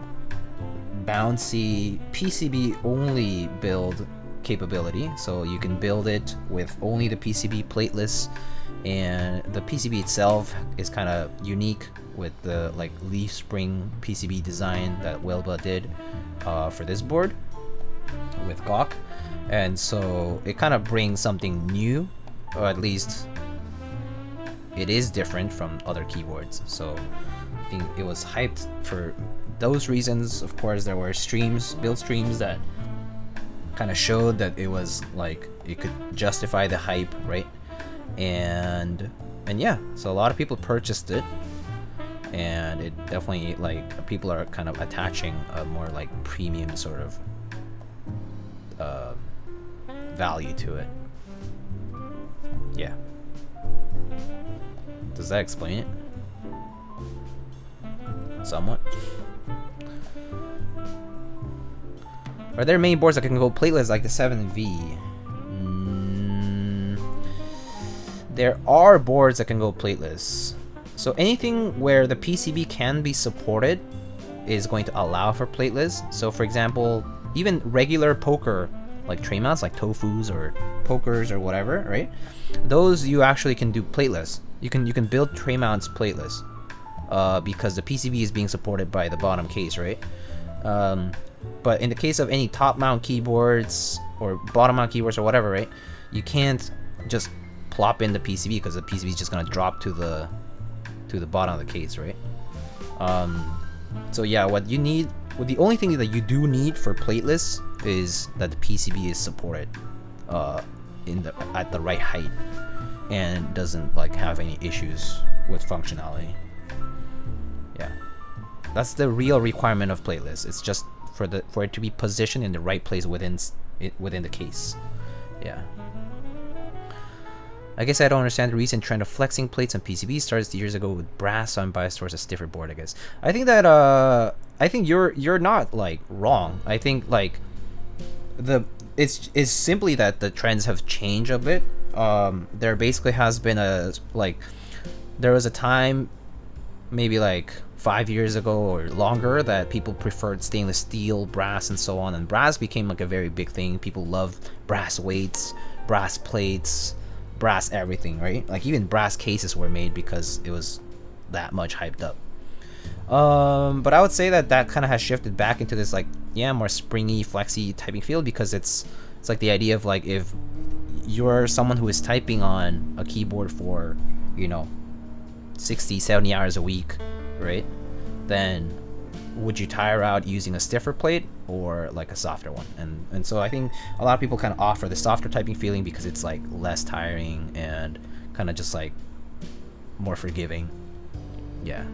bouncy PCB only build capability, so you can build it with only the PCB plateless, and the PCB itself is kind of unique with the like leaf spring PCB design that Wilba did for this board with GOC, and so it kind of brings something new, or at least it is different from other keyboards. So I think it was hyped for those reasons. Of course, there were build streams that kind of showed that it was like it could justify the hype, right? And yeah, so a lot of people purchased it, and it definitely like people are kind of attaching a more like premium sort of value to it. Yeah. Does that explain it? Somewhat. Are there many boards that can go plateless like the 7V? There are boards that can go plateless. So anything where the PCB can be supported is going to allow for plateless. So for example, even regular poker like tray mounts, like Tofus or pokers or whatever, right? Those you actually can do plateless. You can build tray mounts plateless because the PCB is being supported by the bottom case, right? But in the case of any top mount keyboards or bottom mount keyboards or whatever, right? You can't just plop in the PCB because the PCB is just gonna drop to the bottom of the case, right? So yeah, what you need, the only thing that you do need for plateless is that the PCB is supported at the right height and doesn't like have any issues with functionality. Yeah, that's the real requirement of plateless. It's just for it to be positioned in the right place within the case. Yeah. I guess I don't understand the recent trend of flexing plates on PCBs. Started years ago with brass, so I'm biased towards a stiffer board, I guess. I think that I think you're not like wrong. I think like it's simply that the trends have changed a bit. There basically has been a like there was a time, maybe like 5 years ago or longer, that people preferred stainless steel, brass, and so on. And brass became like a very big thing. People loved brass weights, brass plates, brass everything, right? Like even brass cases were made because it was that much hyped up. But I would say that kind of has shifted back into this like, yeah, more springy, flexy typing field, because it's like the idea of like, if you're someone who is typing on a keyboard for, you know, 60, 70 hours a week, right? Then would you tire out using a stiffer plate or like a softer one? And so I think a lot of people kind of offer the softer typing feeling because it's like less tiring and kind of just like more forgiving. Yeah.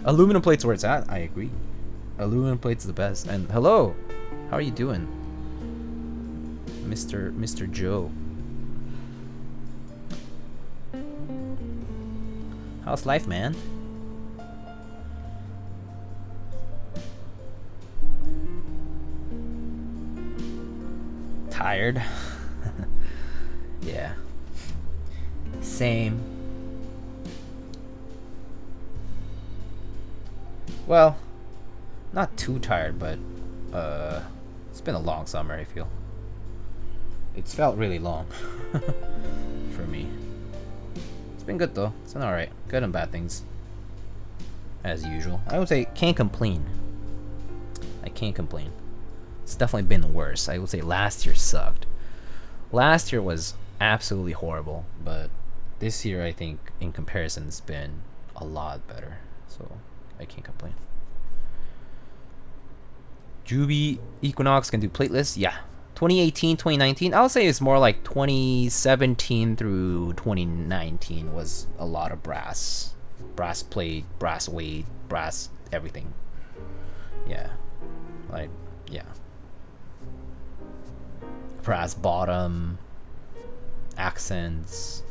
Aluminum plate's where it's at. I agree. Aluminum plate's the best. And hello, how are you doing, Mr. Joe? How's life, man? Tired. Yeah. Same. Well, not too tired, but it's been a long summer, I feel. It's felt really long for me. It's been good though. It's been alright. Good and bad things, as usual. I would say can't complain. I can't complain. It's definitely been worse. I would say last year sucked. Last year was absolutely horrible, but this year I think in comparison it's been a lot better. So I can't complain. Juby Equinox can do plateless. Yeah. 2018, 2019. I'll say it's more like 2017 through 2019 was a lot of brass. Brass plate, brass weight, brass everything. Yeah. Like, yeah. Brass bottom. Accents.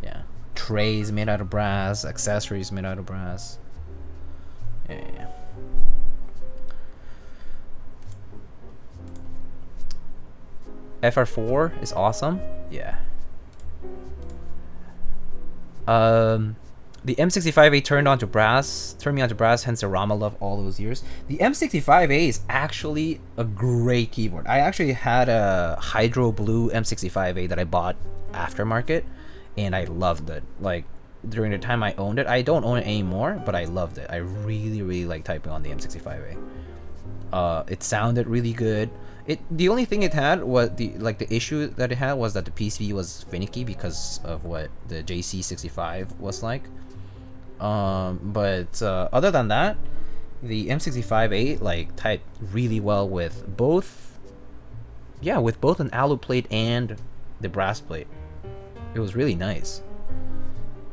Yeah. Trays made out of brass. Accessories made out of brass. Yeah. FR4 is awesome. Yeah. The M65A turned me onto brass, hence the RAMA love all those years. The M65A is actually a great keyboard. I actually had a Hydro Blue M65A that I bought aftermarket, and I loved it. Like, during the time I owned it, I don't own it anymore, but I loved it. I really, really like typing on the M65A. It sounded really good. The only thing it had was the issue that it had was that the PCB was finicky because of what the JC65 was like. But other than that, the M65A like typed really well with both an alu plate and the brass plate. It was really nice.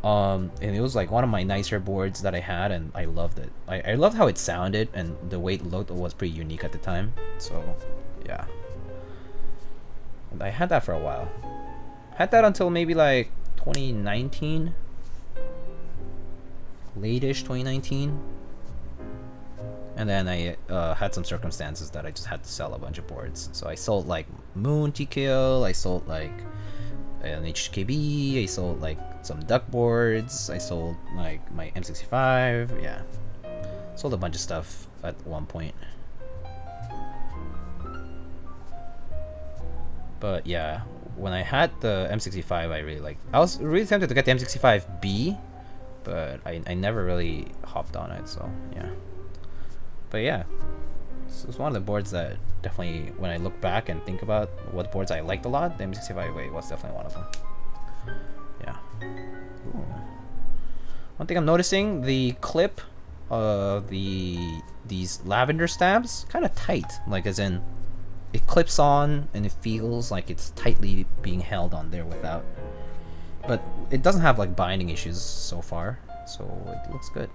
And it was like one of my nicer boards that I had, and I loved it. I loved how it sounded, and the way it looked was pretty unique at the time. So yeah, and I had that for a while. Had that until maybe like 2019, late-ish 2019, and then I had some circumstances that I just had to sell a bunch of boards. So I sold like Moon TKL, I sold like an HHKB, I sold like some duck boards, I sold like my M65, yeah, sold a bunch of stuff at one point. But yeah, when I had the M65, I really liked. I was really tempted to get the M65B, but I never really hopped on it. So yeah. But yeah, it's one of the boards that definitely, when I look back and think about what boards I liked a lot, the M65 was definitely one of them. Yeah. Ooh. One thing I'm noticing, the clip of these lavender stabs kind of tight, like as in it clips on and it feels like it's tightly being held on there without, but it doesn't have like binding issues so far, so it looks good.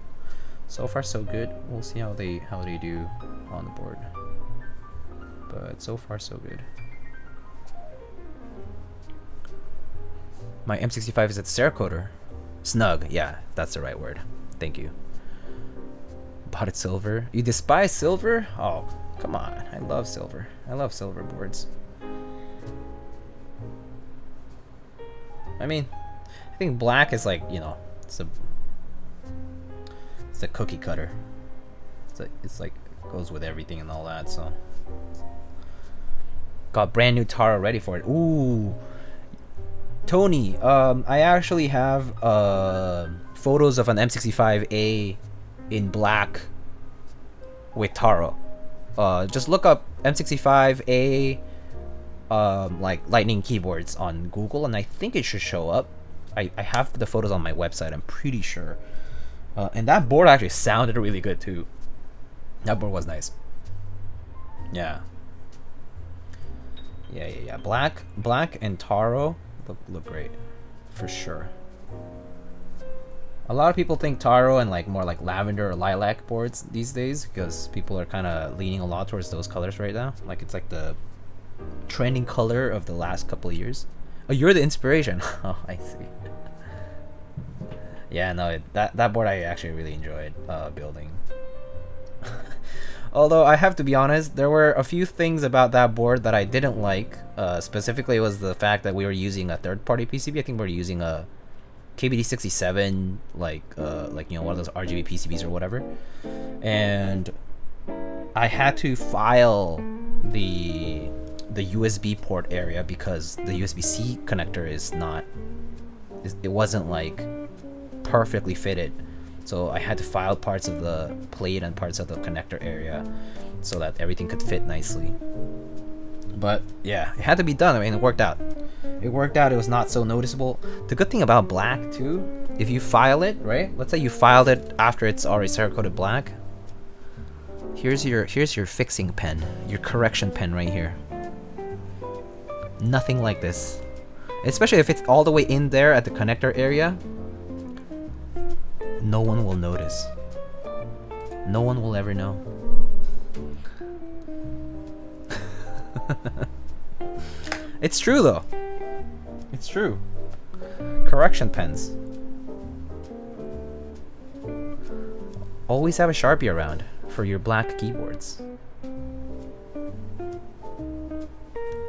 So far so good. We'll see how they do on the board, but so far so good. My M65 is at Cerakoter. Snug, yeah, that's the right word. Thank you. Bought it silver. You despise silver? Oh, come on. I love silver. I love silver boards. I mean, I think black is like, you know, it's a cookie cutter. It's like goes with everything and all that. So got brand new Taro ready for it. Ooh, Tony, I actually have photos of an M65A in black with Taro. Just look up M65A like lightning keyboards on Google, and I think it should show up. I have the photos on my website, I'm pretty sure. And that board actually sounded really good too. That board was nice. Yeah. Black and Taro look great for sure. A lot of people think Taro and like more like lavender or lilac boards these days because people are kind of leaning a lot towards those colors right now. Like it's like the trending color of the last couple of years. Oh, you're the inspiration. Oh, I see. Yeah, no, that board I actually really enjoyed building. Although I have to be honest, there were a few things about that board that I didn't like. Specifically, was the fact that we were using a third-party PCB. I think we were using a KBD67, like you know, one of those RGB PCBs or whatever. And I had to file the USB port area because the USB-C connector it wasn't like perfectly fitted. So I had to file parts of the plate and parts of the connector area so that everything could fit nicely. But yeah, it had to be done. I mean, it worked out. It worked out. It was not so noticeable. The good thing about black too, if you file it, right? Let's say you filed it after it's already Cerakoted black. Here's your fixing pen, your correction pen right here. Nothing like this. Especially if it's all the way in there at the connector area. No one will notice. No one will ever know. It's true though. It's true. Correction pens. Always have a Sharpie around for your black keyboards.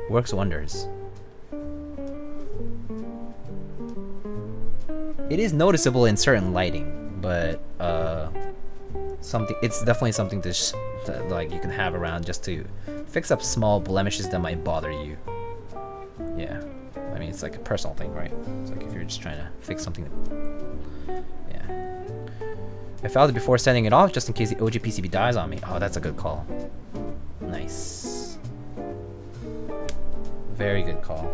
Works wonders. It is noticeable in certain lighting, but it's definitely something that like you can have around just to fix up small blemishes that might bother you. Yeah, I mean it's like a personal thing, right? It's like if you're just trying to fix something. Yeah. I filed it before sending it off just in case the OG PCB dies on me. Oh, that's a good call. Nice. Very good call.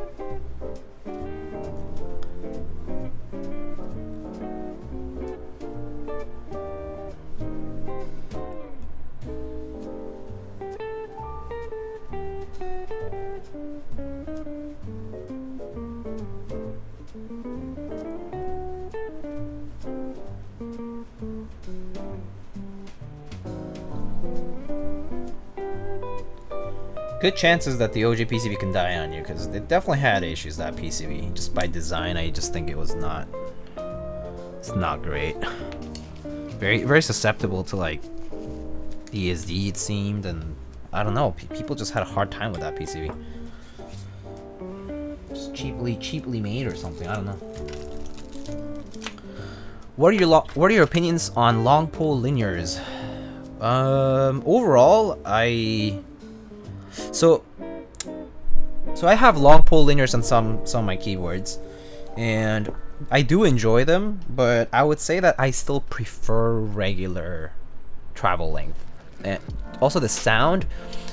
Good chances that the OG PCB can die on you, because it definitely had issues, that PCB. Just by design, I just think it was not... It's not great. Very susceptible to, like, ESD, it seemed, and... I don't know, people just had a hard time with that PCB. Just cheaply made or something, I don't know. What are your opinions on long pole linears? Overall, So I have long pole linears on some of my keyboards, and I do enjoy them, but I would say that I still prefer regular travel length. And also the sound.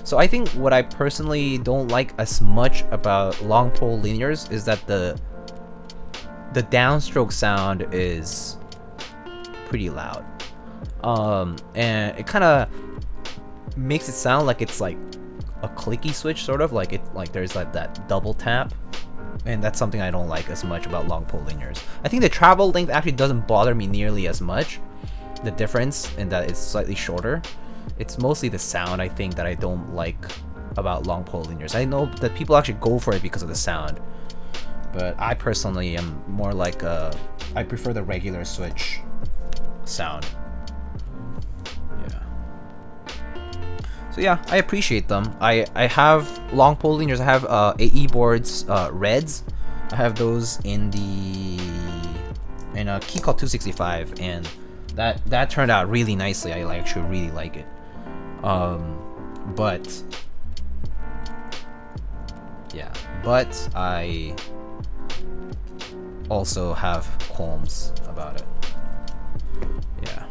So I think what I personally don't like as much about long pole linears is that the downstroke sound is pretty loud. And it kind of makes it sound like it's like a clicky switch, sort of like there's like that double tap, and that's something I don't like as much about long pole linears. I think the travel length actually doesn't bother me nearly as much, the difference in that it's slightly shorter. It's mostly the sound, I think, that I don't like about long pole linears. I know that people actually go for it because of the sound, but I personally am more like I prefer the regular switch sound. So yeah, I appreciate them. I have long pole linears. I have AE boards, reds. I have those in the in a key called 265, and that turned out really nicely. I actually really like it. But yeah, but I also have qualms about it. Yeah.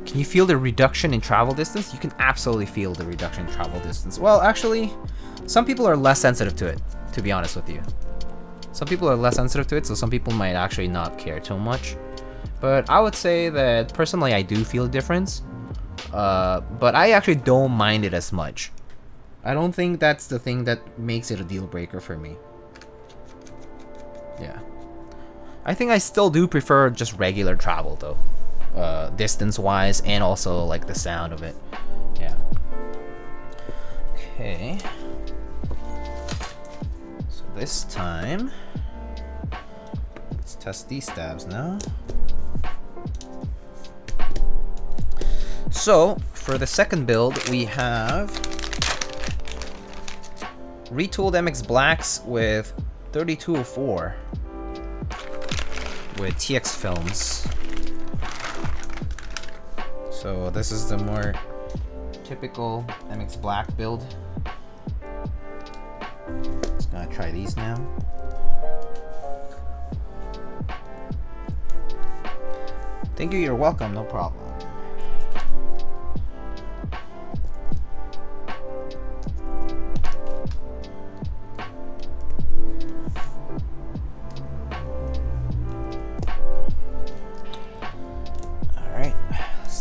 Can you feel the reduction in travel distance? You can absolutely feel the reduction in travel distance. Well, actually, some people are less sensitive to it, to be honest with you. Some people are less sensitive to it, so some people might actually not care too much. But I would say that personally I do feel a difference. But I actually don't mind it as much. I don't think that's the thing that makes it a deal breaker for me. Yeah. I think I still do prefer just regular travel though. Distance wise and also like the sound of it. Yeah. Okay. So this time let's test these stabs now. So for the second build we have retooled MX Blacks with 3204 with TX films. So this is the more typical MX Black build. Just gonna try these now. Thank you, you're welcome, no problem.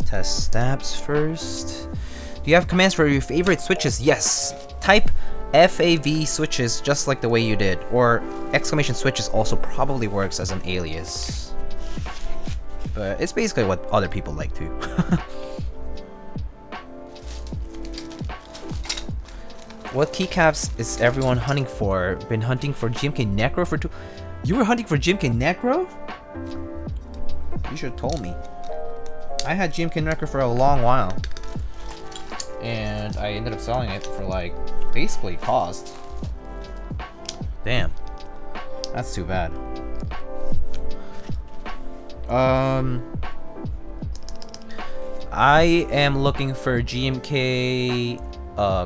Test stabs first. Do you have commands for your favorite switches? Yes. Type FAV switches just like the way you did, or exclamation switches also probably works as an alias. But it's basically what other people like too. What keycaps is everyone hunting for? Been hunting for GMK Necro for 2. You were hunting for GMK Necro? You should have told me. I had GMK Necro for a long while, and I ended up selling it for like basically cost. Damn, that's too bad. I am looking for GMK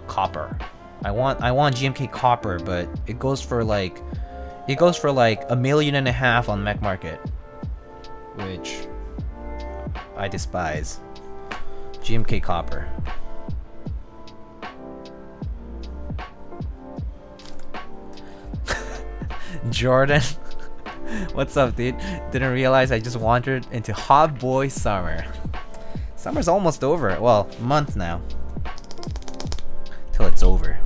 copper. I want GMK copper, but it goes for like $1.5 million on Mech Market, which I despise. GMK copper. Jordan. What's up, dude? Didn't realize I just wandered into hot boy summer. Summer's almost over. Well, a month now. Till it's over.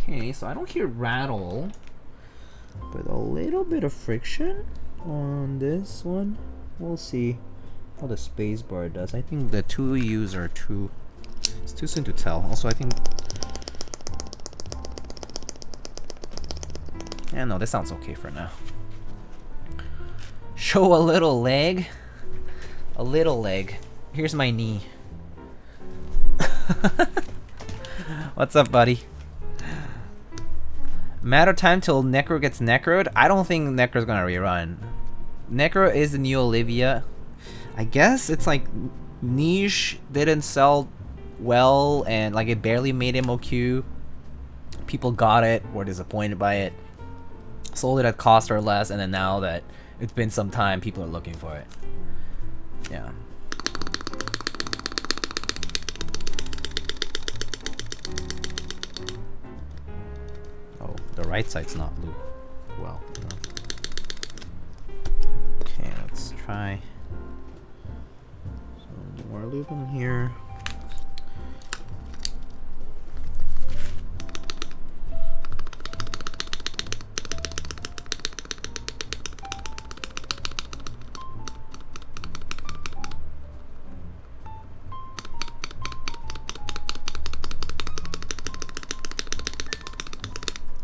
Okay, so I don't hear rattle, but a little bit of friction on this one. We'll see how the space bar does. I think the 2 U's are too... It's too soon to tell. Also, I think... Yeah, no, this sounds okay for now. Show a little leg. A little leg. Here's my knee. What's up, buddy? Matter of time till Necro gets Necroed? I don't think Necro's gonna rerun. Necro is the new Olivia. I guess it's like niche didn't sell well and like it barely made MOQ. People got it, were disappointed by it, sold it at cost or less, and then now that it's been some time, people are looking for it. Yeah. Oh, the right side's not lube well. Okay, let's try some more lube in here.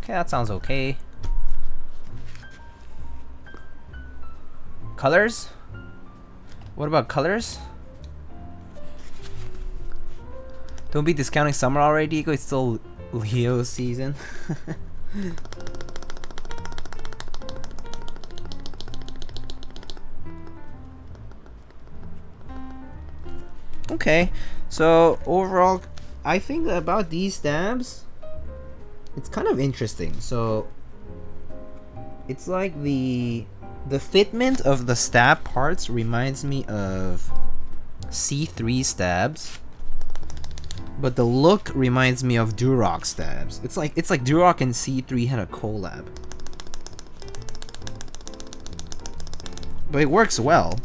Okay, that sounds okay. Colors? What about colors? Don't be discounting summer already, Diego. It's still Leo season. Okay, so overall, I think about these stabs, it's kind of interesting. So it's like the fitment of the stab parts reminds me of C3 stabs, but the look reminds me of Durock stabs. It's like Durock and C3 had a collab, but it works well.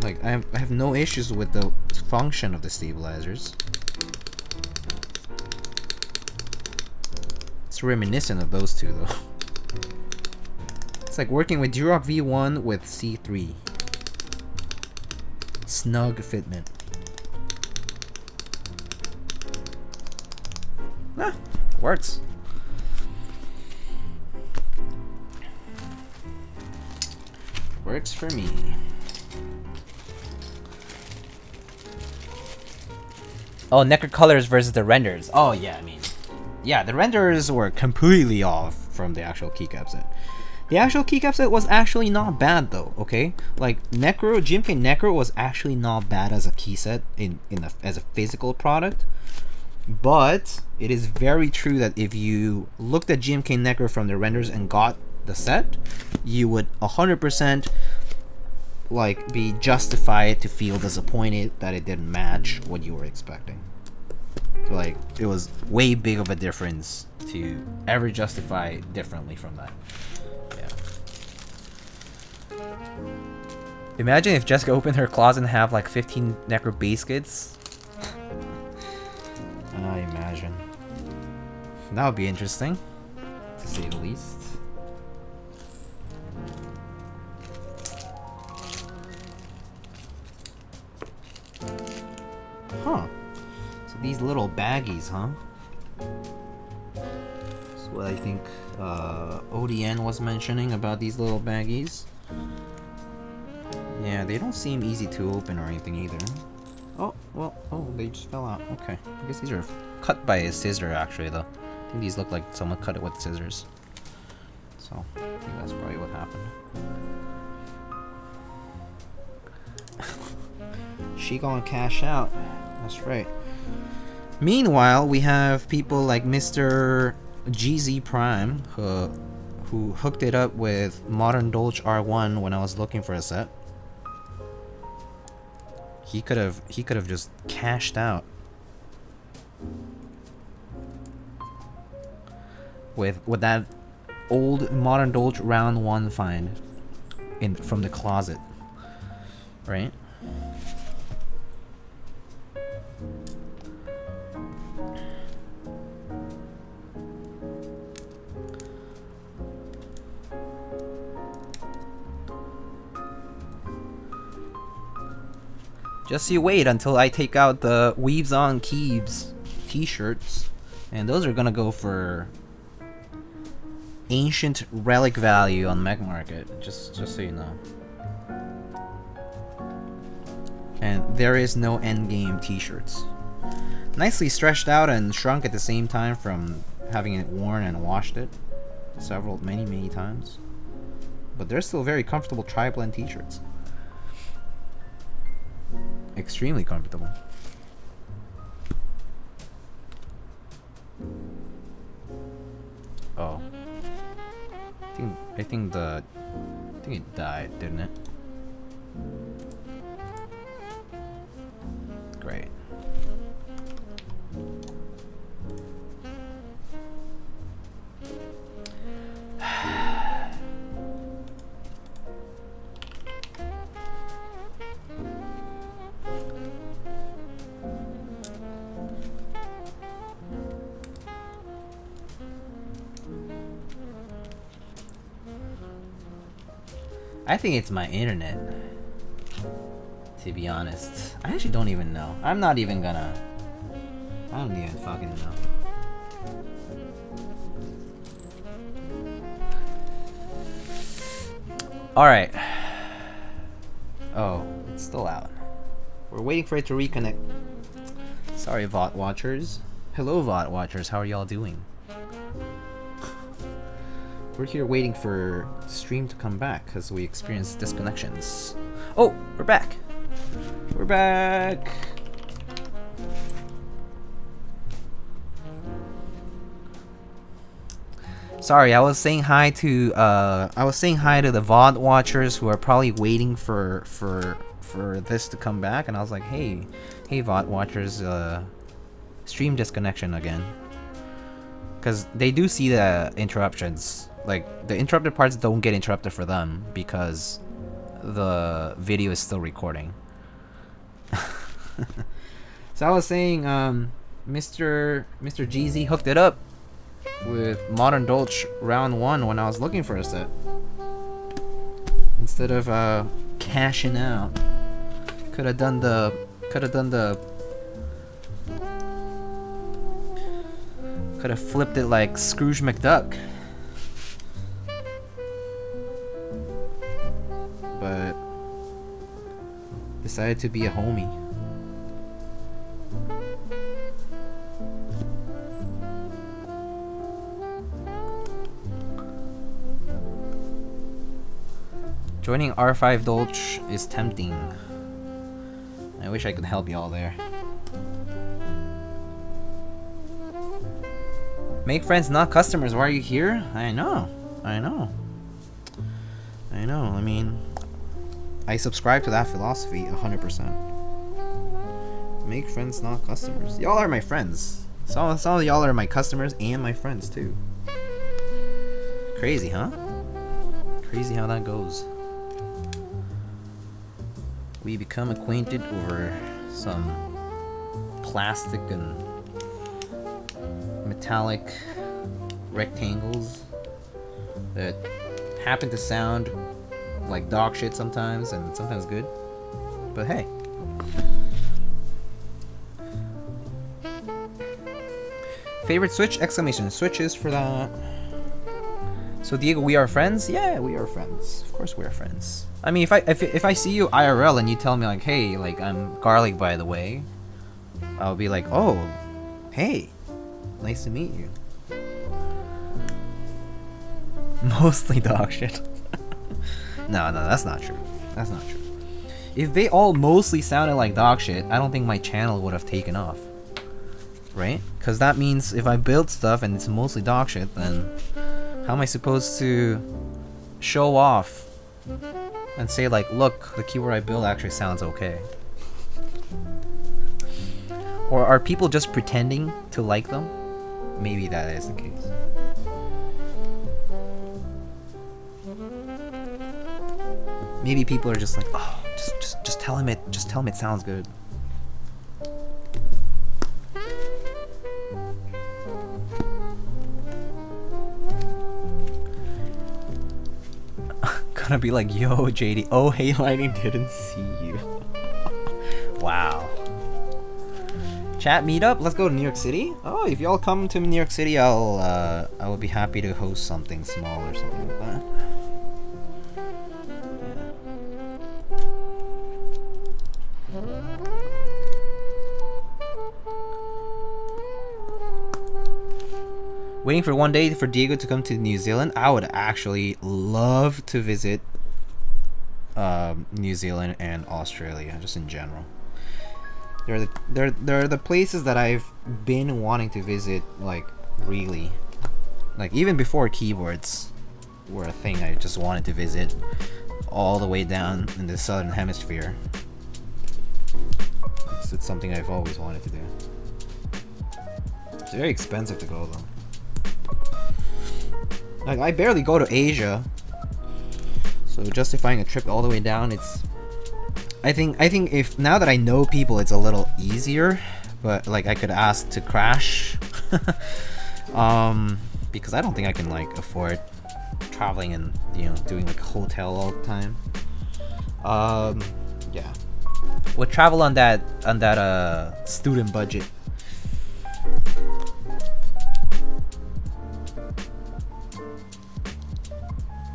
Like I have no issues with the function of the stabilizers. It's reminiscent of those two though. It's like working with Durock V1 with C3. Snug fitment. Ah, works. Works for me. Oh, Necker colors versus the renders. Oh yeah, I mean, yeah, the renders were completely off from the actual keycap set. The actual keycap set was actually not bad though. Okay, like GMK Necro was actually not bad as a key set as a physical product. But it is very true that if you looked at GMK Necro from the renders and got the set, you would 100% like be justified to feel disappointed that it didn't match what you were expecting. Like it was way big of a difference to ever justify differently from that. Yeah. Imagine if Jessica opened her closet and have like 15 Necro base kits. I imagine. That would be interesting, to say the least. Huh. So these little baggies, huh? That's what I think ODN was mentioning about these little baggies. Yeah, they don't seem easy to open or anything either. Oh, well, oh, they just fell out. Okay. I guess these are cut by a scissor, actually, though. I think these look like someone cut it with scissors. So, I think that's probably what happened. She gonna cash out. That's right. Meanwhile, we have people like Mr. GZ Prime, who hooked it up with Modern Dolch R1 when I was looking for a set. He could have just cashed out with that old Modern Dolch round 1 find from the closet, right? Just you wait until I take out the Weaves on Keebs t-shirts, and those are gonna go for ancient relic value on Mech Market, just so you know. And there is no endgame t-shirts. Nicely stretched out and shrunk at the same time from having it worn and washed it many times. But they're still very comfortable tri-blend t-shirts. Extremely comfortable. Oh. I think it died, didn't it? Great. I think it's my internet. To be honest, I actually don't even know. I don't even fucking know. Alright. Oh, it's still out. We're waiting for it to reconnect. Sorry, VOD watchers. Hello, VOD watchers. How are y'all doing? We're here waiting for the stream to come back because we experienced disconnections. Oh, we're back. We're back. Sorry, I was saying hi to the VOD watchers who are probably waiting for this to come back, and I was like, hey VOD watchers, stream disconnection again. Because they do see the interruptions. Like, the interrupted parts don't get interrupted for them because the video is still recording. So I was saying, Mr. GZ hooked it up with Modern Dolch round 1 when I was looking for a set. Instead of cashing out. Could have done the could have flipped it like Scrooge McDuck. But decided to be a homie. Joining R5 Dolch is tempting. I wish I could help y'all there. Make friends, not customers. Why are you here? I know. I mean, I subscribe to that philosophy 100%. Make friends, not customers. Y'all are my friends. Some of y'all are my customers and my friends too. Crazy, huh? Crazy how that goes. We become acquainted over some plastic and metallic rectangles that happen to sound like dog shit sometimes and sometimes good. But hey. Favorite Switch? Exclamation. Switches for that. So Diego, we are friends? Yeah, we are friends. Of course we are friends. I mean, if I see you IRL and you tell me like, hey, like I'm Garlic by the way, I'll be like, oh, hey, nice to meet you. Mostly dog shit. No, that's not true. That's not true. If they all mostly sounded like dog shit, I don't think my channel would have taken off. Right? Because that means if I build stuff and it's mostly dog shit, then how am I supposed to show off and say like, look, the keyboard I built actually sounds okay? Or are people just pretending to like them? Maybe that is the case. Maybe people are just like, oh, just tell him it sounds good. Gonna be like, yo, JD. Oh, hey, Lightning didn't see you. Wow. Chat meetup. Let's go to New York City. Oh, if y'all come to New York City, I will be happy to host something small or something like that. Waiting for one day for Diego to come to New Zealand. I would actually love to visit New Zealand and Australia, just in general. They're the places that I've been wanting to visit, like, really. Like, even before keyboards were a thing, I just wanted to visit all the way down in the southern hemisphere. It's something I've always wanted to do. It's very expensive to go, though. Like, I barely go to Asia, so justifying a trip all the way down, it's... I think if now that I know people, it's a little easier, but like I could ask to crash, because I don't think I can like afford traveling and doing like a hotel all the time. Yeah, we'll travel on that student budget.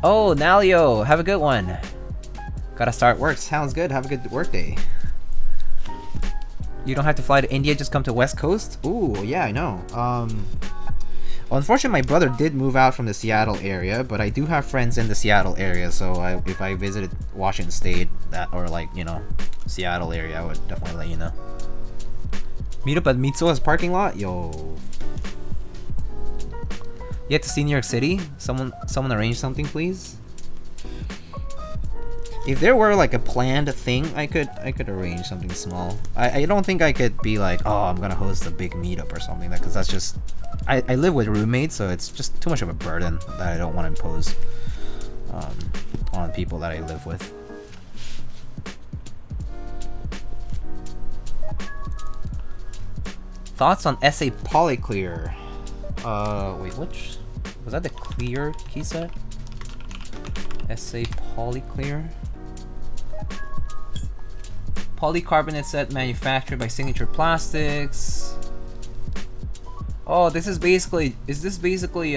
Oh, Nalio, have a good one. Gotta start work. Sounds good. Have a good work day. You don't have to fly to India, just come to West Coast? Ooh, yeah, I know. Unfortunately, my brother did move out from the Seattle area, but I do have friends in the Seattle area, so if I visited Washington State, or like, Seattle area, I would definitely let you know. Meet up at Mitsuha's parking lot? Yo. You have to see New York City? Someone arrange something, please? If there were like a planned thing, I could arrange something small. I don't think I could be like, oh, I'm gonna host a big meetup or something, because that's just... I live with roommates, so it's just too much of a burden that I don't want to impose on people that I live with. Thoughts on SA Polyclear? Wait, which... Was that the clear key set? SA Polyclear? Polycarbonate set manufactured by Signature Plastics. Oh, this is basically... Is this basically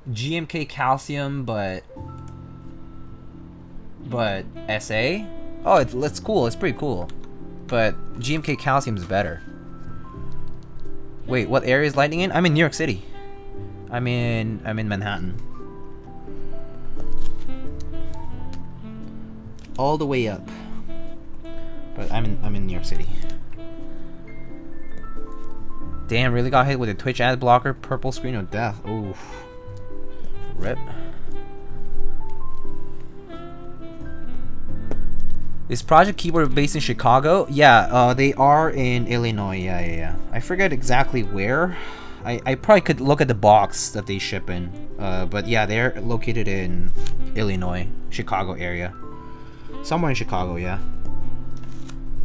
GMK calcium, but SA? Oh, it's cool. It's pretty cool. But GMK calcium is better. Wait, what area is Lightning in? I'm in New York City. I'm in Manhattan. All the way up. But I'm in New York City. Damn, really got hit with a Twitch ad blocker, purple screen of death. Oof. Rip. Is Project Keyboard based in Chicago? Yeah, they are in Illinois. Yeah. I forget exactly where. I probably could look at the box that they ship in. But yeah, they're located in Illinois, Chicago area. Somewhere in Chicago, yeah.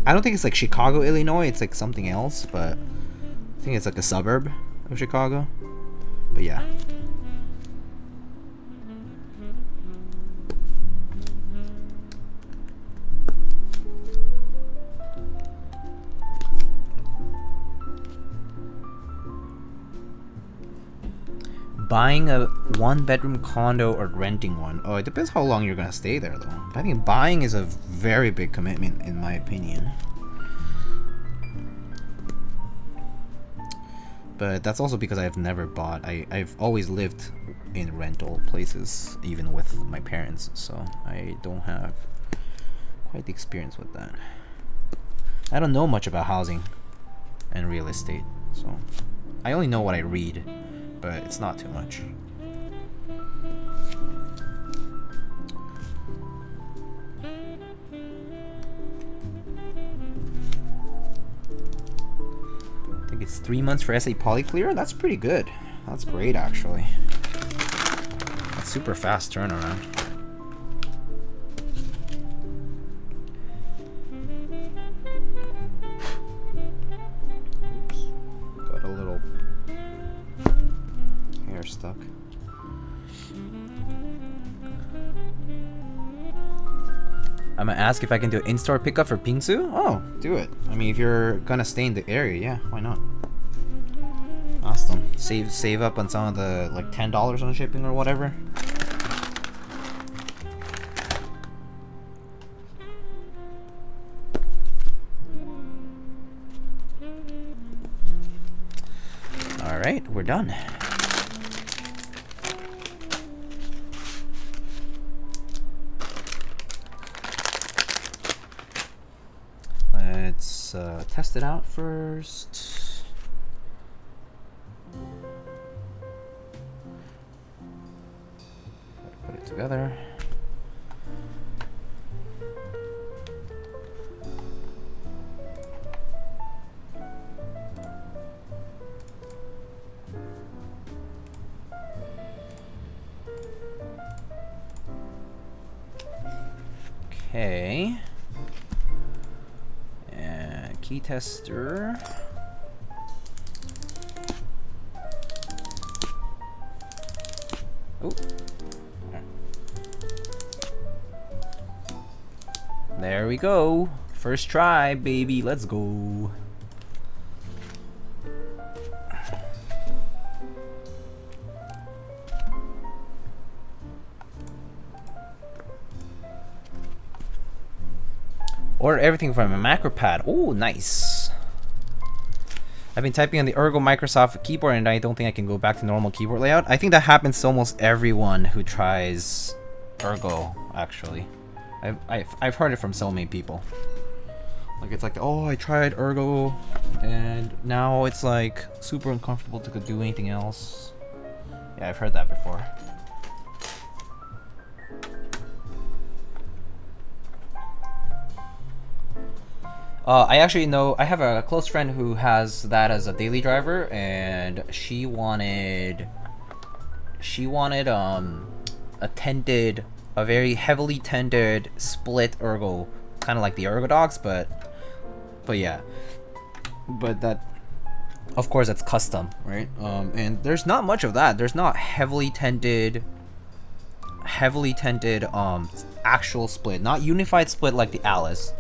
I don't think it's like Chicago, Illinois. It's like something else, but I think it's like a suburb of Chicago. But yeah. Buying a one-bedroom condo or renting one? Oh, it depends how long you're gonna stay there, though. I think buying is a very big commitment, in my opinion. But that's also because I've never bought. I've always lived in rental places, even with my parents, so I don't have quite the experience with that. I don't know much about housing and real estate, so I only know what I read. But it's not too much. I think it's 3 months for SA Polyclear. That's pretty good. That's great, actually. That's super fast turnaround. Oops. Got a little stuck. I'm gonna ask if I can do an in-store pickup for Pingsu. Oh, do it. I mean, if you're gonna stay in the area, yeah, why not? Awesome. Save up on some of the like $10 on shipping or whatever. All right, we're done. Let's test it out first. Put it together. Okay. Key tester. Ooh. There we go. First try, baby. Let's go. Order everything from a macro pad. Oh, nice. I've been typing on the Ergo Microsoft keyboard and I don't think I can go back to normal keyboard layout. I think that happens to almost everyone who tries Ergo, actually. I've heard it from so many people. Like, it's like, oh, I tried Ergo and now it's like super uncomfortable to do anything else. Yeah, I've heard that before. I actually know, I have a close friend who has that as a daily driver, and she wanted a very heavily tended split ergo, kind of like the Ergodox, but yeah, but that, of course, that's custom, right? And there's not much of that. There's not heavily tended actual split, not unified split like the Alice.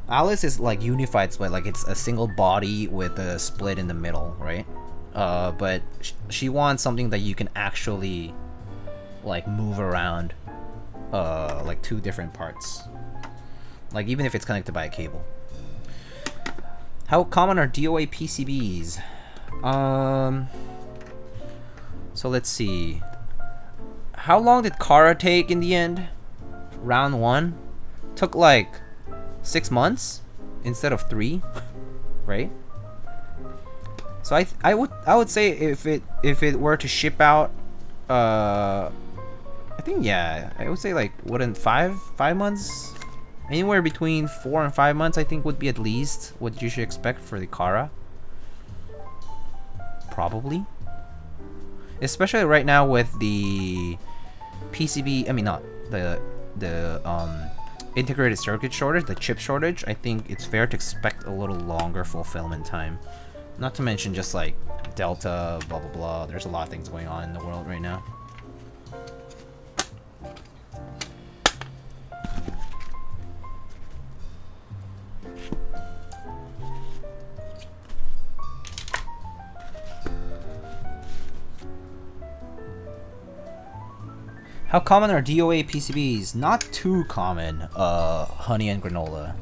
Alice is like unified split, like it's a single body with a split in the middle, right? But she wants something that you can actually like move around, like two different parts, like even if it's connected by a cable. How common are DOA PCBs? So let's see. How long did Kara take in the end? Round 1 took like 6 months instead of 3, right? So I would say if it were to ship out, I think, yeah, I would say like wouldn't 5 months, anywhere between 4 and 5 months, I think would be at least what you should expect for the Kara. Probably, especially right now with the PCB. I mean, not the integrated circuit shortage, the chip shortage. I think it's fair to expect a little longer fulfillment time. Not to mention just like Delta, blah blah blah. There's a lot of things going on in the world right now. How common are DOA PCBs? Not too common, honey and granola.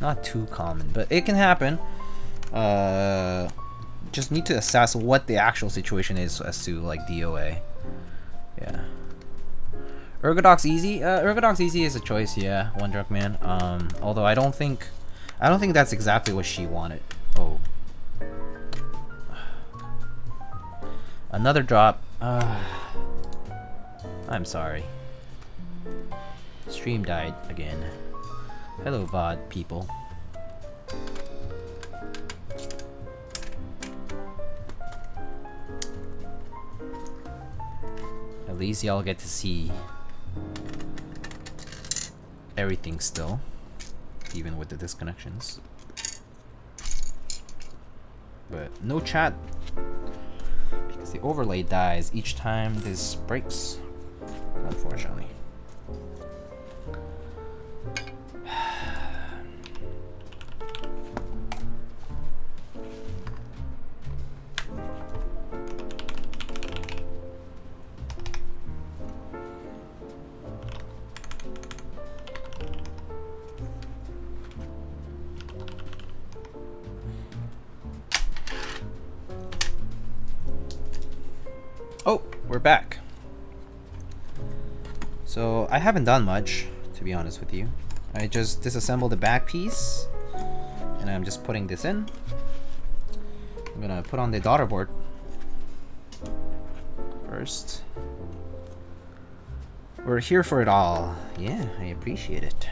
Not too common, but it can happen. Just need to assess what the actual situation is as to like DOA. Yeah. Ergodox Easy? Ergodox Easy is a choice, yeah, One Drunk Man. Although I don't think that's exactly what she wanted. Oh. Another drop. I'm sorry. Stream died again. Hello, VOD people. At least y'all get to see everything still, even with the disconnections. But no chat, because the overlay dies each time this breaks. Unfortunately. Oh, we're back. So I haven't done much, to be honest with you. I just disassembled the back piece, and I'm just putting this in. I'm gonna put on the daughter board first. We're here for it all. Yeah, I appreciate it.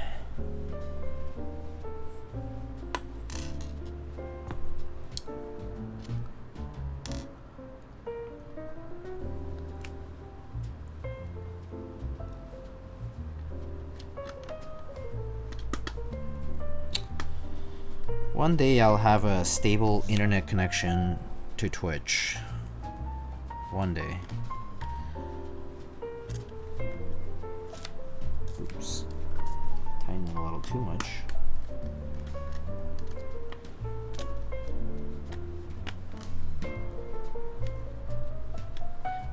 One day I'll have a stable internet connection to Twitch. One day. shining a little too much.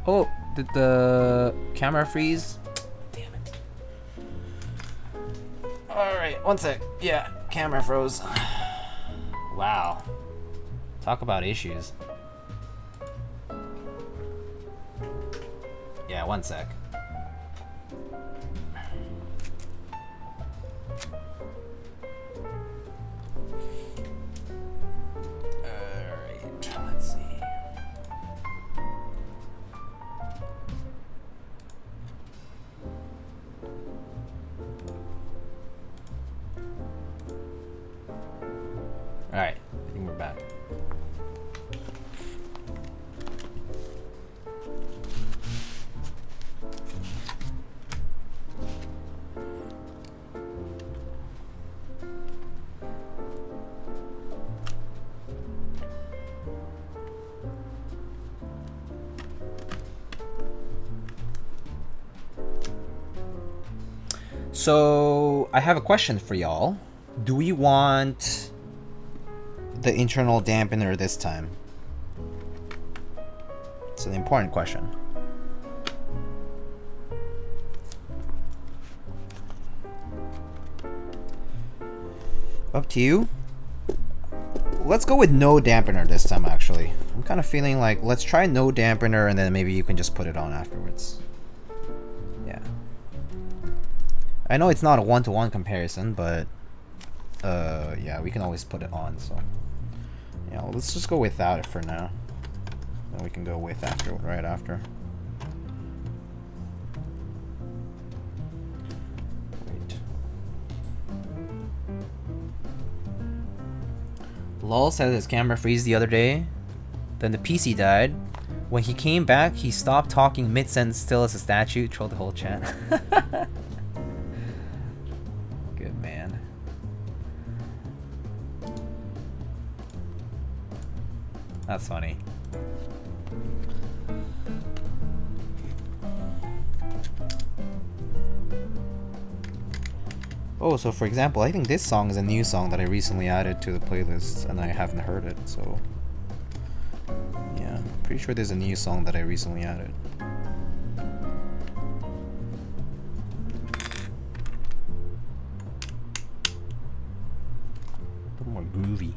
Oh, did the camera freeze? Damn it. Alright, one sec. Yeah, camera froze. Wow. Talk about issues. Yeah, one sec. Alright, let's see. Alright, I think we're back. So I have a question for y'all. Do we want the internal dampener this time? It's an important question. Up to you. Let's go with no dampener this time, actually. I'm kind of feeling like let's try no dampener and then maybe you can just put it on afterwards. Yeah. I know it's not a one-to-one comparison, but yeah, we can always put it on, so yeah, well, let's just go without it for now. Then we can go with after, right after. Wait. Lol said his camera freezed the other day, then the PC died. When he came back, he stopped talking mid-sentence still as a statue, trolled the whole chat. Good man. That's funny. Oh, so for example, I think this song is a new song that I recently added to the playlist and I haven't heard it, so yeah, pretty sure there's a new song that I recently added. A little more groovy.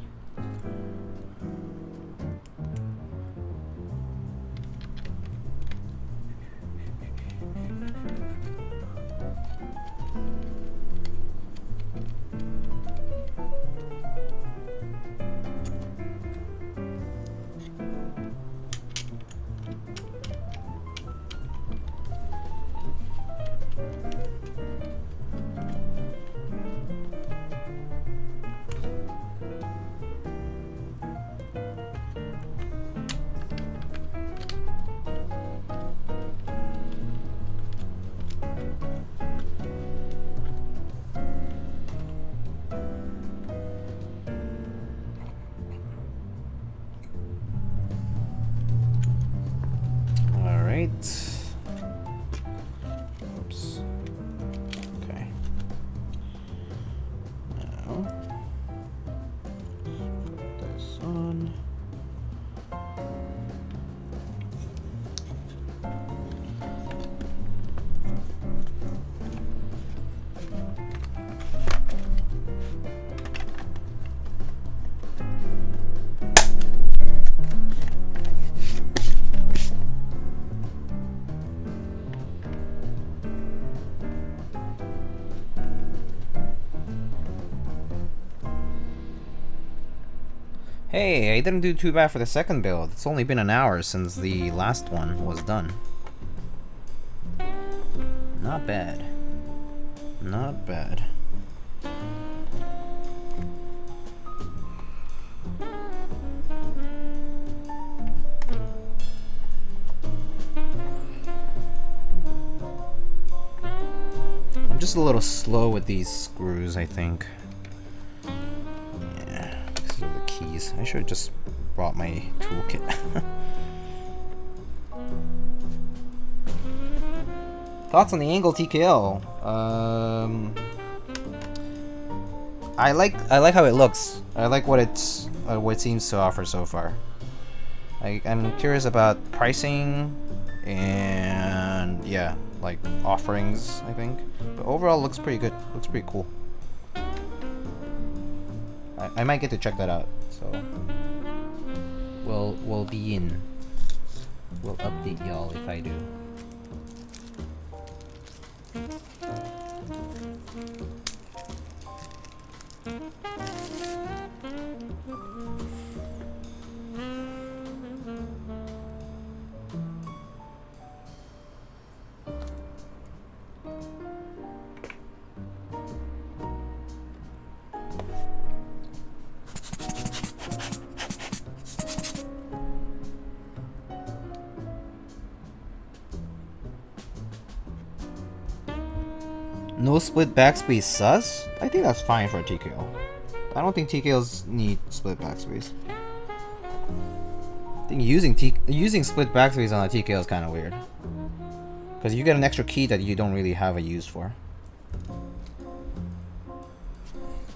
Oops. Okay. Now, put this on. Hey, I didn't do too bad for the second build. It's only been an hour since the last one was done. Not bad. Not bad. I'm just a little slow with these screws, I think. Keys. I should have just brought my toolkit. Thoughts on the angle TKL? I like how it looks. I like what it seems to offer so far. I'm curious about pricing and yeah, like offerings, I think. But overall, looks pretty good. Looks pretty cool. I might get to check that out. So we'll be in. We'll update y'all if I do. No split backspace sus? I think that's fine for a TKO. I don't think TKOs need split backspace. I think using split backspace on a TKO is kind of weird. Because you get an extra key that you don't really have a use for.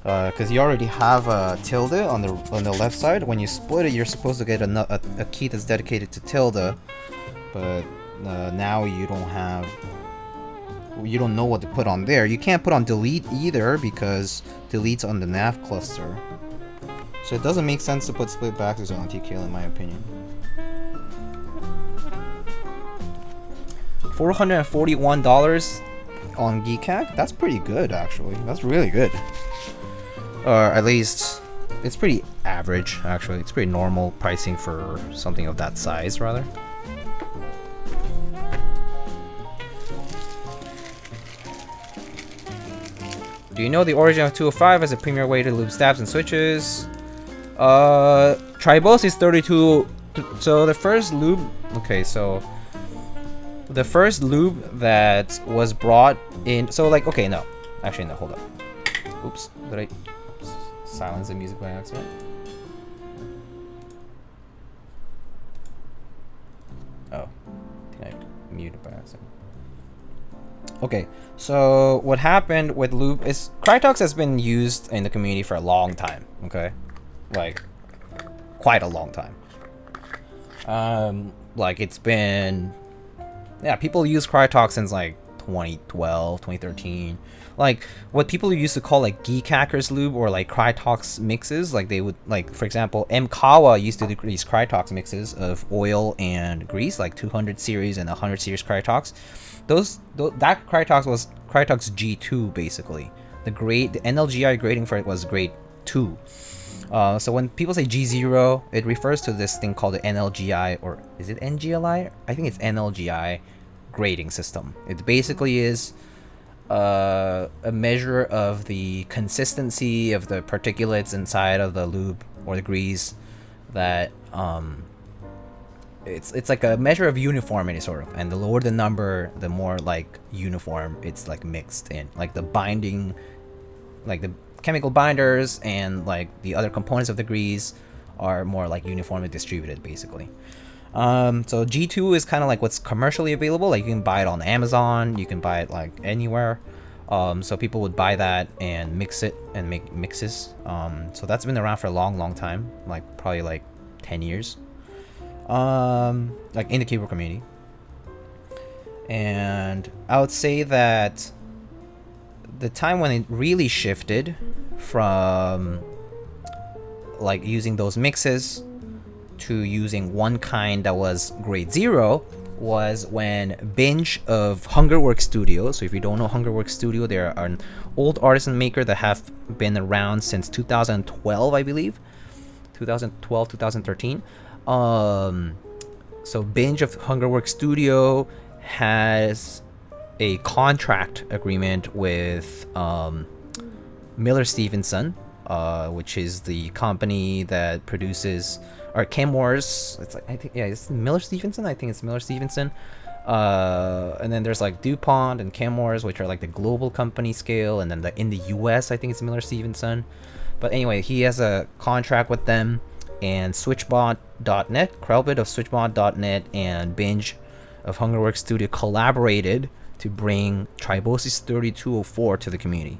Because you already have a tilde on the left side. When you split it, you're supposed to get a key that's dedicated to tilde. But now you don't have... You don't know what to put on there. You can't put on delete either because delete's on the nav cluster. So it doesn't make sense to put split backspace on TKL in my opinion. $441 on Keycaps? That's pretty good actually. That's really good. Or at least it's pretty average actually. It's pretty normal pricing for something of that size rather. Do you know the origin of 205 as a premier way to lube stabs and switches? Tribos is 32. So the first lube. Okay, so the first lube that was brought in. So like, okay, no, actually no. Hold up. Oops, did I silence the music by accident? Oh, I think I muted by accident. Okay, so what happened with lube is Krytox has been used in the community for a long time, okay? Like, quite a long time. Like it's been... Yeah, people use Krytox since like 2012, 2013. Like, what people used to call like Geekhackers lube or like Krytox mixes, like they would, like, for example, MKawa used to do these Krytox mixes of oil and grease, like 200 series and 100 series Krytox. That Krytox was Krytox G2 basically. The NLGI grading for it was grade 2. So when people say G0, it refers to this thing called the NLGI, or is it NGLI? I think it's NLGI grading system. It basically is a measure of the consistency of the particulates inside of the lube or the grease that it's like a measure of uniformity sort of, and the lower the number, the more like uniform it's like mixed in, like the binding, like the chemical binders and like the other components of the grease are more like uniformly distributed basically. So G2 is kind of like what's commercially available, like you can buy it on Amazon, you can buy it like anywhere. So people would buy that and mix it and make mixes. So that's been around for a long time, like probably like 10 years. Like in the keyboard community. And I would say that the time when it really shifted from like using those mixes to using one kind that was grade 0 was when Binge of Hungerworks Studio. So if you don't know Hungerworks Studio, they're an old artisan maker that have been around since 2012, I believe. 2012, 2013. So Binge of Hungerworks Studio has a contract agreement with Miller Stevenson, which is the company that produces or Chemours. It's like, I think, yeah, it's Miller Stevenson. I think it's Miller Stevenson. And then there's like DuPont and Chemours, which are like the global company scale, and then in the US I think it's Miller Stevenson. But anyway, he has a contract with them, and Switchbot.net, Krelbit of Switchbot.net, and Binge of Hungerworks Studio collaborated to bring Tribosis 3204 to the community.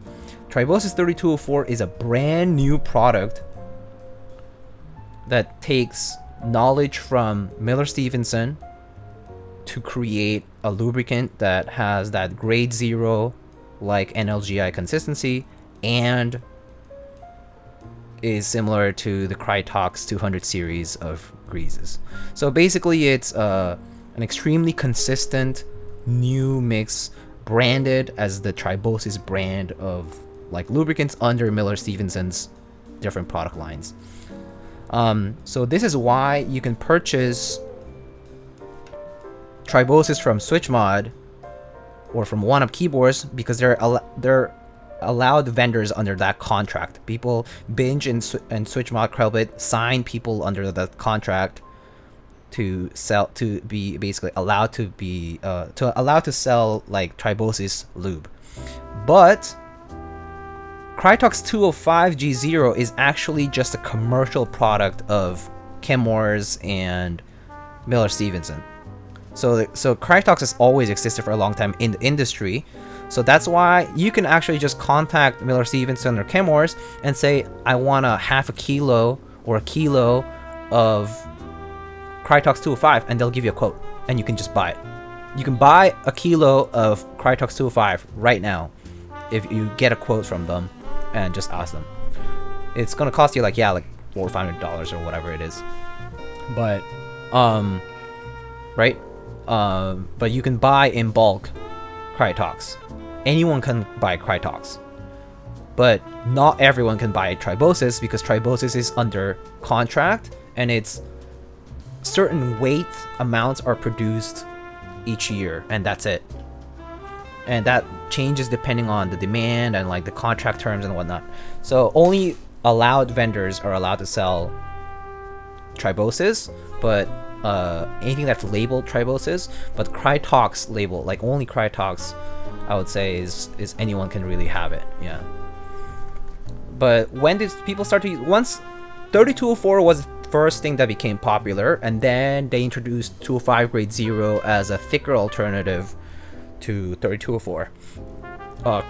Tribosys 3204 is a brand new product that takes knowledge from Miller-Stevenson to create a lubricant that has that grade 0 like NLGI consistency and is similar to the Krytox 200 series of greases. So basically it's an extremely consistent new mix branded as the Tribosys brand of like lubricants under Miller-Stevenson's different product lines. So this is why you can purchase Tribosys from SwitchMod or from One Up Keyboards, because they're allowed vendors under that contract. People Binge and SwitchMod Krelbit sign people under that contract to sell, to be basically allowed to be to sell like Tribosys lube. But Krytox 205 G0 is actually just a commercial product of Chemours and Miller-Stevenson. So Krytox has always existed for a long time in the industry. So that's why you can actually just contact Miller-Stevenson or Chemours and say, I want a half a kilo or a kilo of Krytox 205, and they'll give you a quote, and you can just buy it. You can buy a kilo of Krytox 205 right now if you get a quote from them and just ask them. It's gonna cost you like $400 or $500 or whatever it is. But right? But you can buy in bulk Krytox. Anyone can buy Krytox. But not everyone can buy Tribosys, because Tribosys is under contract and it's certain weight amounts are produced each year, and that's it. And that changes depending on the demand and like the contract terms and whatnot. So only allowed vendors are allowed to sell Tribosys, but anything that's labeled Tribosys, but Krytox label, like only Krytox, I would say is anyone can really have it. Yeah. But when did people start to use? Once 3204 was the first thing that became popular, and then they introduced 205 grade 0 as a thicker alternative to 3204.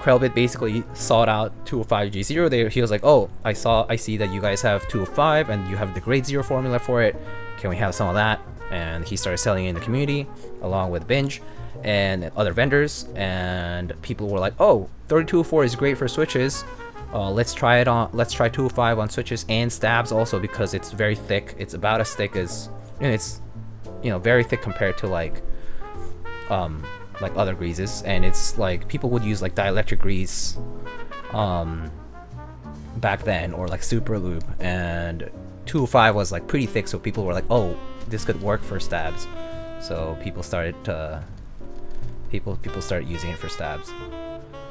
Krelbit basically sought out 205 G0. He was like, oh, I see that you guys have 205 and you have the grade 0 formula for it. Can we have some of that? And he started selling it in the community along with Binge and other vendors, and people were like, oh, 3204 is great for switches. Let's try it on. Let's try 205 on switches and stabs also, because it's very thick. It's about as thick as, it's very thick compared to like other greases, and it's like people would use like dielectric grease back then, or like super lube, and 205 was like pretty thick, so people were like, oh, this could work for stabs. So people started using it for stabs.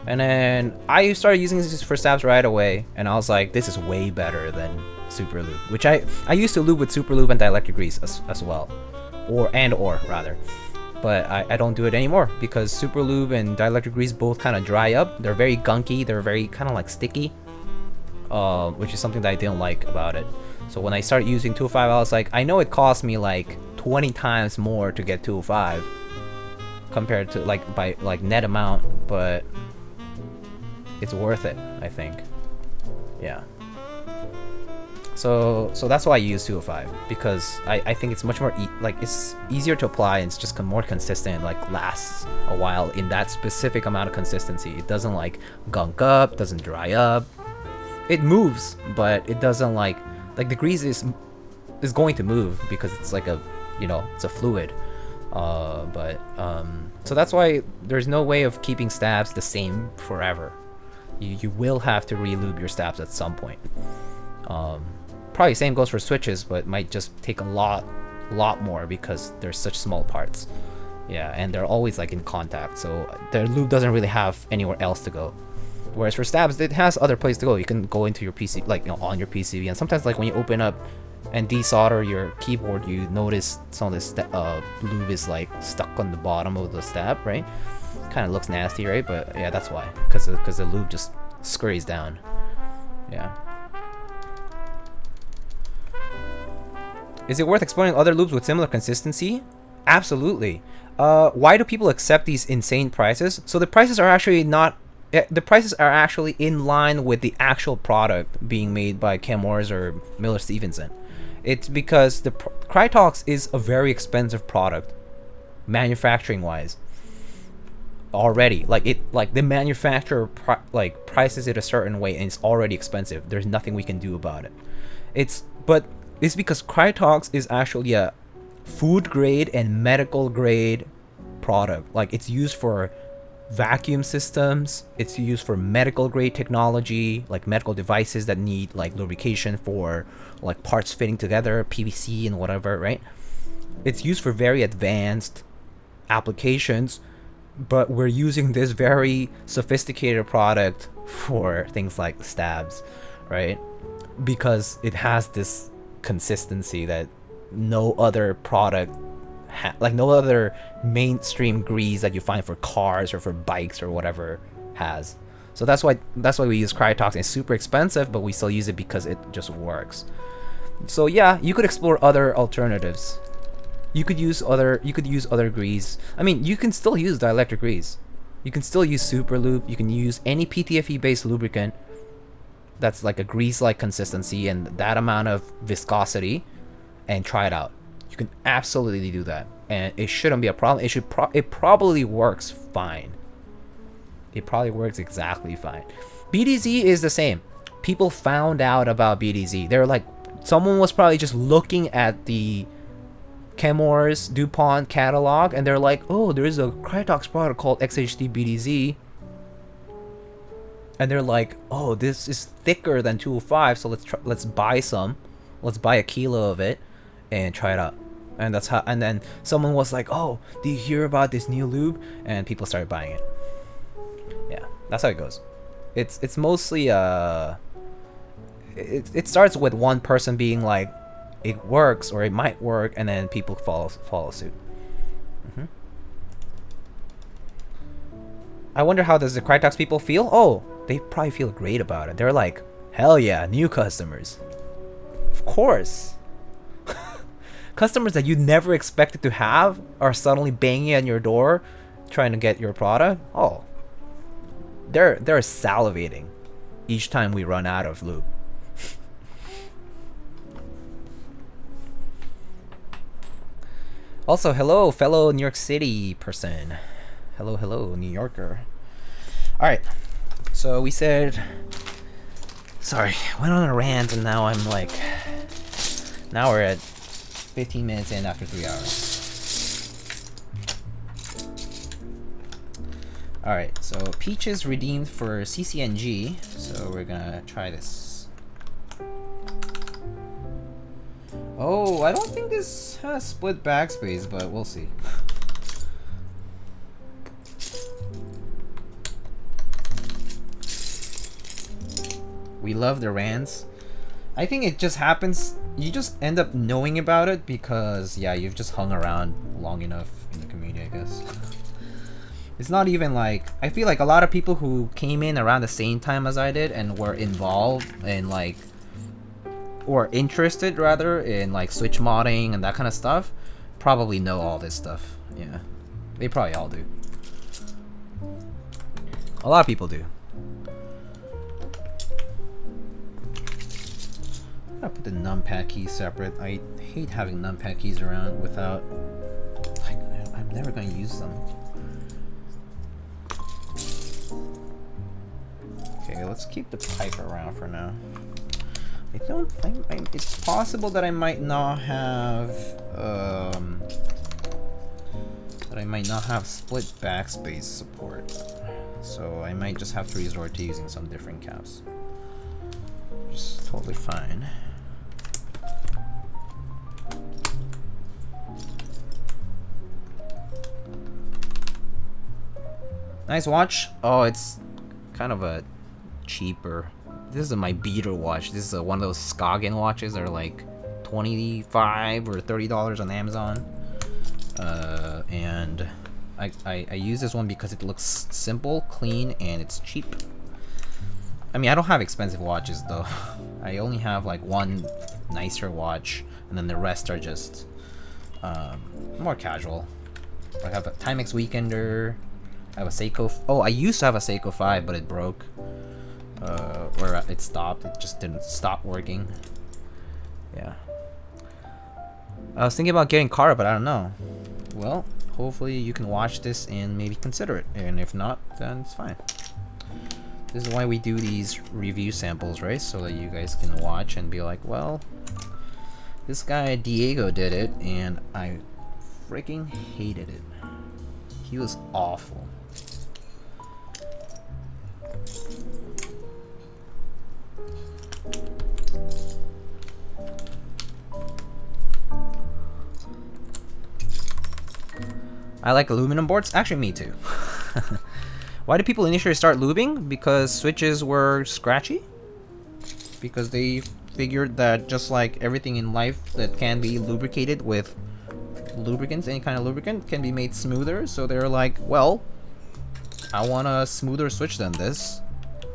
And then I started using this for stabs right away, and I was like, this is way better than super lube, which I used to lube with super lube and dielectric grease as well, or rather. But I don't do it anymore, because super lube and dielectric grease both kind of dry up. They're very gunky, they're very kind of like sticky, which is something that I didn't like about it. So when I started using 205, I was like, I know it cost me like 20 times more to get 205 compared to like by like net amount, but it's worth it, I think. Yeah. So that's why I use 205, because I think it's much more it's easier to apply, and it's just more consistent, like lasts a while in that specific amount of consistency. It doesn't like gunk up, doesn't dry up. It moves, but it doesn't like the grease is going to move because it's like a it's a fluid. So that's why there's no way of keeping stabs the same forever. You will have to re-lube your stabs at some point. Probably same goes for switches, but it might just take a lot more because they're such small parts. Yeah, and they're always like in contact, so their lube doesn't really have anywhere else to go. Whereas for stabs, it has other places to go. You can go into your PC, like on your PCB, and sometimes like when you open up and desolder your keyboard, you notice some of this lube is like stuck on the bottom of the stab, right? Kind of looks nasty, right? But yeah, that's why, because the lube just scurries down. Yeah. Is it worth exploring other lubes with similar consistency? Absolutely. Why do people accept these insane prices? So the prices are actually not the prices are actually in line with the actual product being made by Chemours or Miller Stevenson. It's because the Krytox is a very expensive product, manufacturing wise. Already, like the manufacturer prices it a certain way, and it's already expensive. There's nothing we can do about it. But it's because Krytox is actually a food grade and medical grade product. Like, it's used for vacuum systems, it's used for medical grade technology, like medical devices that need like lubrication for like parts fitting together, PVC and whatever, right? It's used for very advanced applications, but we're using this very sophisticated product for things like stabs, right? Because it has this consistency that no other product like no other mainstream grease that you find for cars or for bikes or whatever has. So that's why we use Krytox. It's super expensive, but we still use it because it just works. So yeah, you could explore other alternatives. You could use other grease. I mean, you can still use dielectric grease. You can still use super lube. You can use any PTFE based lubricant that's like a grease like consistency and that amount of viscosity, and try it out. You can absolutely do that, and it shouldn't be a problem. It probably works fine. It probably works exactly fine. BDZ is the same. People found out about BDZ. They're like, someone was probably just looking at the Chemours DuPont catalog, and they're like, oh, there is a Krytox product called XHD BDZ, and they're like, oh, this is thicker than 205, so let's buy some. Let's buy a kilo of it and try it out. And that's how. And then someone was like, oh, do you hear about this new lube? And people started buying it. Yeah, that's how it goes. It's mostly it starts with one person being like, it works or it might work, and then people follow suit. I wonder how does the Krytox people feel? Oh, they probably feel great about it. They're like, hell yeah, new customers. Of course. Customers that you never expected to have are suddenly banging on your door trying to get your product. Oh, they're salivating each time we run out of lube. Also, hello, fellow New York City person. Hello, New Yorker. Alright, so we said... Sorry, went on a rant and now I'm like... Now we're at 15 minutes in after 3 hours. Alright, so Peaches redeemed for CCNG, so we're gonna try this. Oh, I don't think this has split backspace, but we'll see. We love the rants. I think it just happens, you just end up knowing about it because, yeah, you've just hung around long enough in the community, I guess. It's not even like, I feel like a lot of people who came in around the same time as I did and were involved in like, or interested rather, in like switch modding and that kind of stuff, probably know all this stuff. Yeah, they probably all do. A lot of people do. I'll put the numpad keys separate. I hate having numpad keys around without... Like, I'm never going to use them. Okay, let's keep the pipe around for now. It's possible that I might not have... that I might not have split backspace support. So I might just have to resort to using some different caps. Which is totally fine. Nice watch. Oh, it's kind of a cheaper. This is my beater watch. This is one of those Skagen watches that are like $25 or $30 on Amazon. And I use this one because it looks simple, clean, and it's cheap. I mean, I don't have expensive watches though. I only have like one nicer watch, and then the rest are just more casual. I have a Timex Weekender, I have a Seiko. Oh, I used to have a Seiko 5, but it broke. Or it stopped. It just didn't stop working. Yeah. I was thinking about getting Kara, but I don't know. Well, hopefully you can watch this and maybe consider it. And if not, then it's fine. This is why we do these review samples, right? So that you guys can watch and be like, well, this guy Diego did it, and I freaking hated it. He was awful. I like aluminum boards. Actually, me too. Why did people initially start lubing? Because switches were scratchy? Because they figured that just like everything in life that can be lubricated with lubricants, any kind of lubricant, can be made smoother. So they're like, well, I want a smoother switch than this.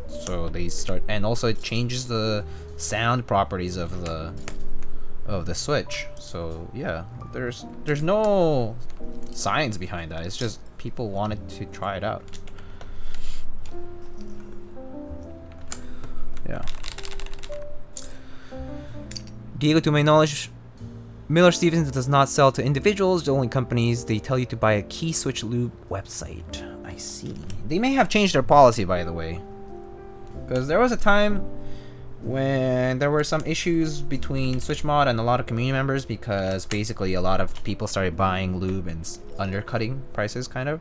So they start, and also it changes the sound properties of the switch. So yeah, there's no science behind that. It's just people wanted to try it out. Yeah. Diego, to my knowledge, Miller Stevens does not sell to individuals. The only companies they tell you to buy a key switch lube website. I see. They may have changed their policy, by the way, because there was a time when there were some issues between SwitchMod and a lot of community members, because basically a lot of people started buying lube and undercutting prices, kind of.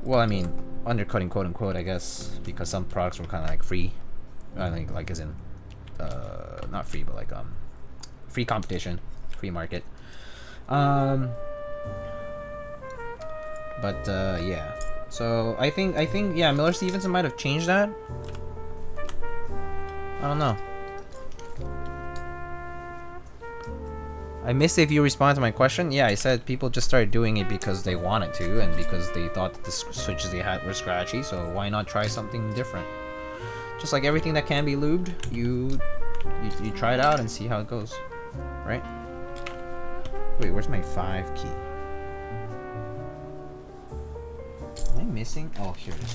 Well, I mean, undercutting, quote unquote, I guess, because some products were kind of like free. I think, like, as in, not free, but like free competition, free market. But yeah. So I think yeah, Miller Stevenson might have changed that. I don't know. I missed if you responded to my question. Yeah, I said people just started doing it because they wanted to and because they thought that the switches they had were scratchy, so why not try something different? Just like everything that can be lubed, you try it out and see how it goes, right? Wait, where's my 5 key? Am I missing? Oh, here it is.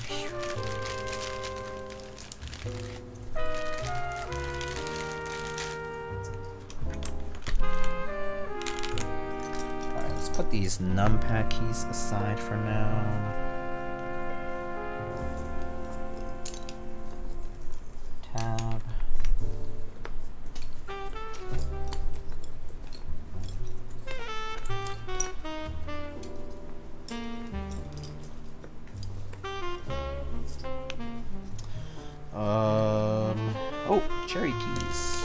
Alright, let's put these numpad keys aside for now. Tab. Oh, cherry keys.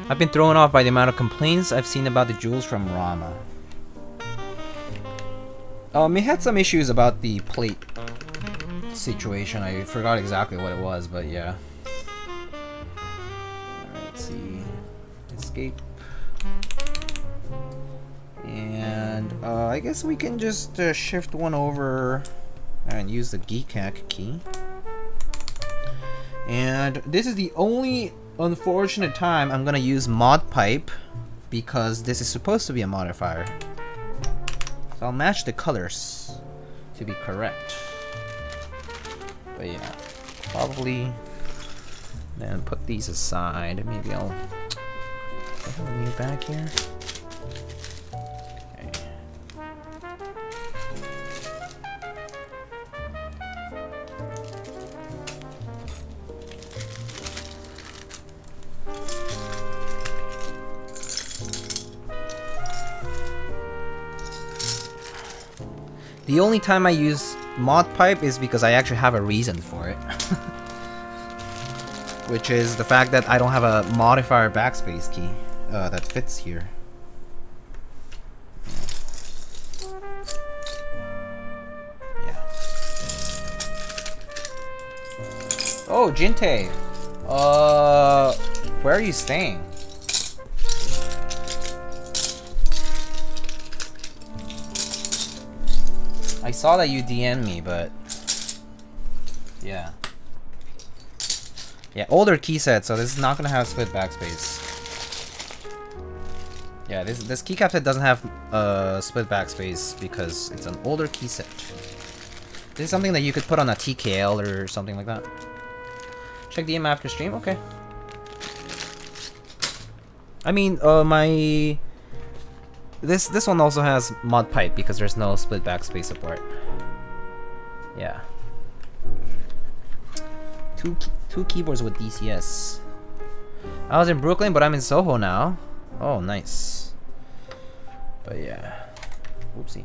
I've been thrown off by the amount of complaints I've seen about the jewels from RAMA. It had some issues about the plate situation. I forgot exactly what it was, but yeah. Alright, let's see. Escape. And I guess we can just shift one over and use the GMK key. And this is the only unfortunate time I'm gonna use mod pipe, because this is supposed to be a modifier. So I'll match the colors to be correct. But yeah, probably then put these aside. Maybe I'll have a new bag here. Okay. The only time I use mod pipe is because I actually have a reason for it. Which is the fact that I don't have a modifier backspace key that fits here. Yeah. Oh, Jinte! Where are you staying? I saw that you DM'd me, but Yeah. Yeah, older key set, so this is not gonna have split backspace. Yeah, this keycap set doesn't have split backspace because it's an older key set. This is something that you could put on a TKL or something like that. Check DM after stream, okay. I mean, this one also has mod pipe because there's no split backspace support. Yeah. Two keyboards with DCS. I was in Brooklyn, but I'm in Soho now. Oh, nice. But yeah. Oopsie.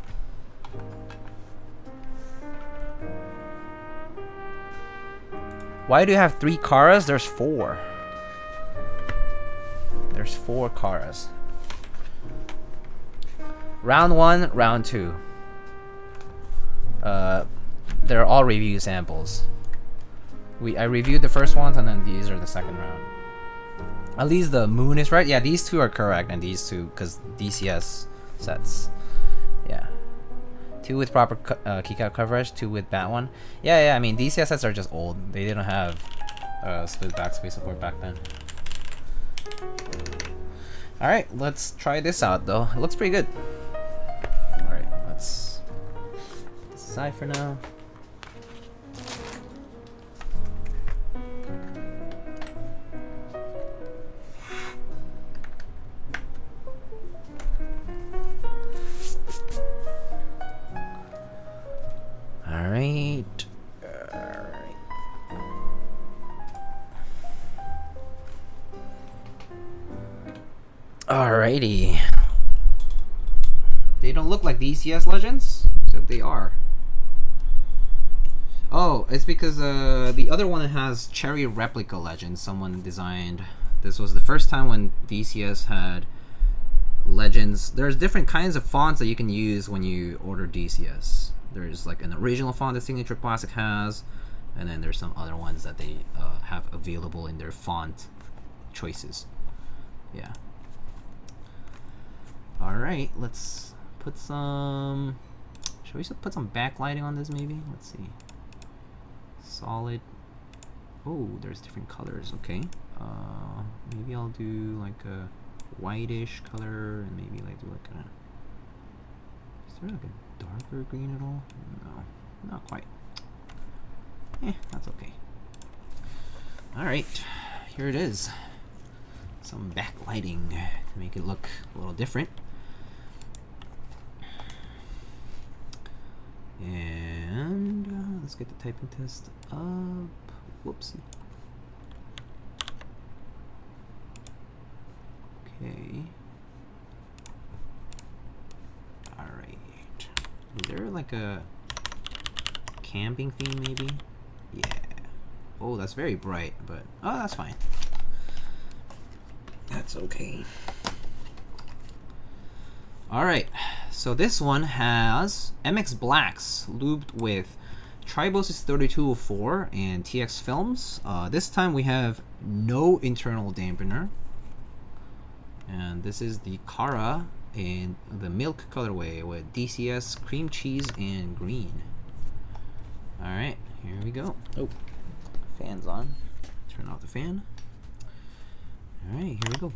Why do you have 3 Karas? There's 4. There's 4 Karas. Round 1, round 2. They're all review samples. I reviewed the first ones, and then these are the second round. At least the moon is right. Yeah, these 2 are correct, and these 2, because DCS sets. Yeah. 2 with proper keycap coverage, 2 with that one. Yeah, I mean, DCS sets are just old. They didn't have split backspace support back then. Alright, let's try this out, though. It looks pretty good. Alright, let's aside for now. Alright. Alrighty. They don't look like DCS Legends, except they are. Oh, it's because the other one has Cherry Replica Legends someone designed. This was the first time when DCS had Legends. There's different kinds of fonts that you can use when you order DCS. There's like an original font that Signature Plastic has, and then there's some other ones that they have available in their font choices. Yeah. Alright, let's put some... Should we put some backlighting on this maybe? Let's see. Solid. Oh, there's different colors. Okay. Maybe I'll do like a whitish color, and maybe like do like a... Is there like a darker green at all? No, not quite. That's okay. Alright, here it is. Some backlighting to make it look a little different. And let's get the typing test up. Whoopsie. Okay. Alright. Is there like a camping theme maybe? Yeah. Oh, that's very bright, but oh, that's fine. That's okay. Alright, so this one has MX Blacks lubed with Tribosys 3204 and TX films. This time we have no internal dampener. And this is the Kara in the milk colorway with DCS, cream cheese, and green. Alright, here we go. Oh, fan's on. Turn off the fan. Alright, here we go.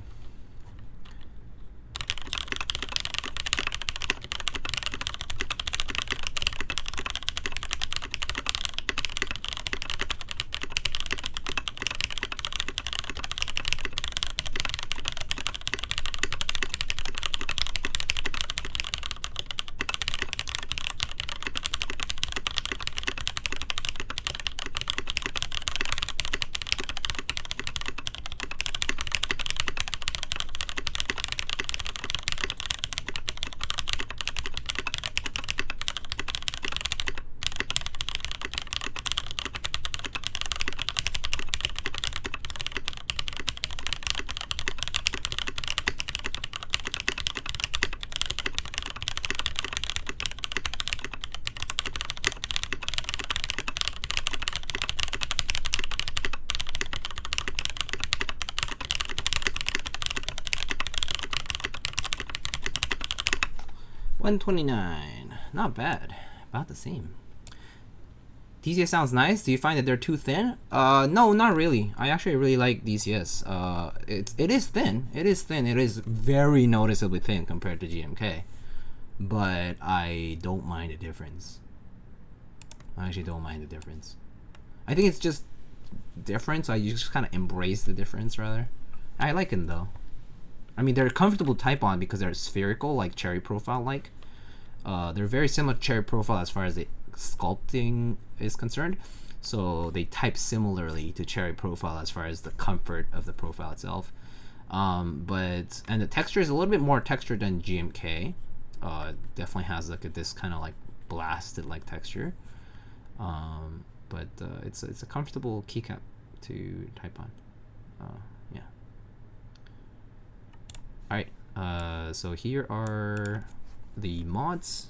$129, not bad, about the same. DCS sounds nice. Do you find that they're too thin? No, not really. I actually really like DCS. It is thin. It is thin. It is very noticeably thin compared to GMK. But I don't mind the difference. I actually don't mind the difference. I think it's just different, so you just kind of embrace the difference rather. I like them though. I mean, they're comfortable to type on because they're spherical, like Cherry Profile like. They're very similar to Cherry Profile as far as the sculpting is concerned. So they type similarly to Cherry Profile as far as the comfort of the profile itself. And the texture is a little bit more textured than GMK. Definitely has like this kind of like blasted like texture. But it's a comfortable keycap to type on. Yeah. All right. So here are the mods.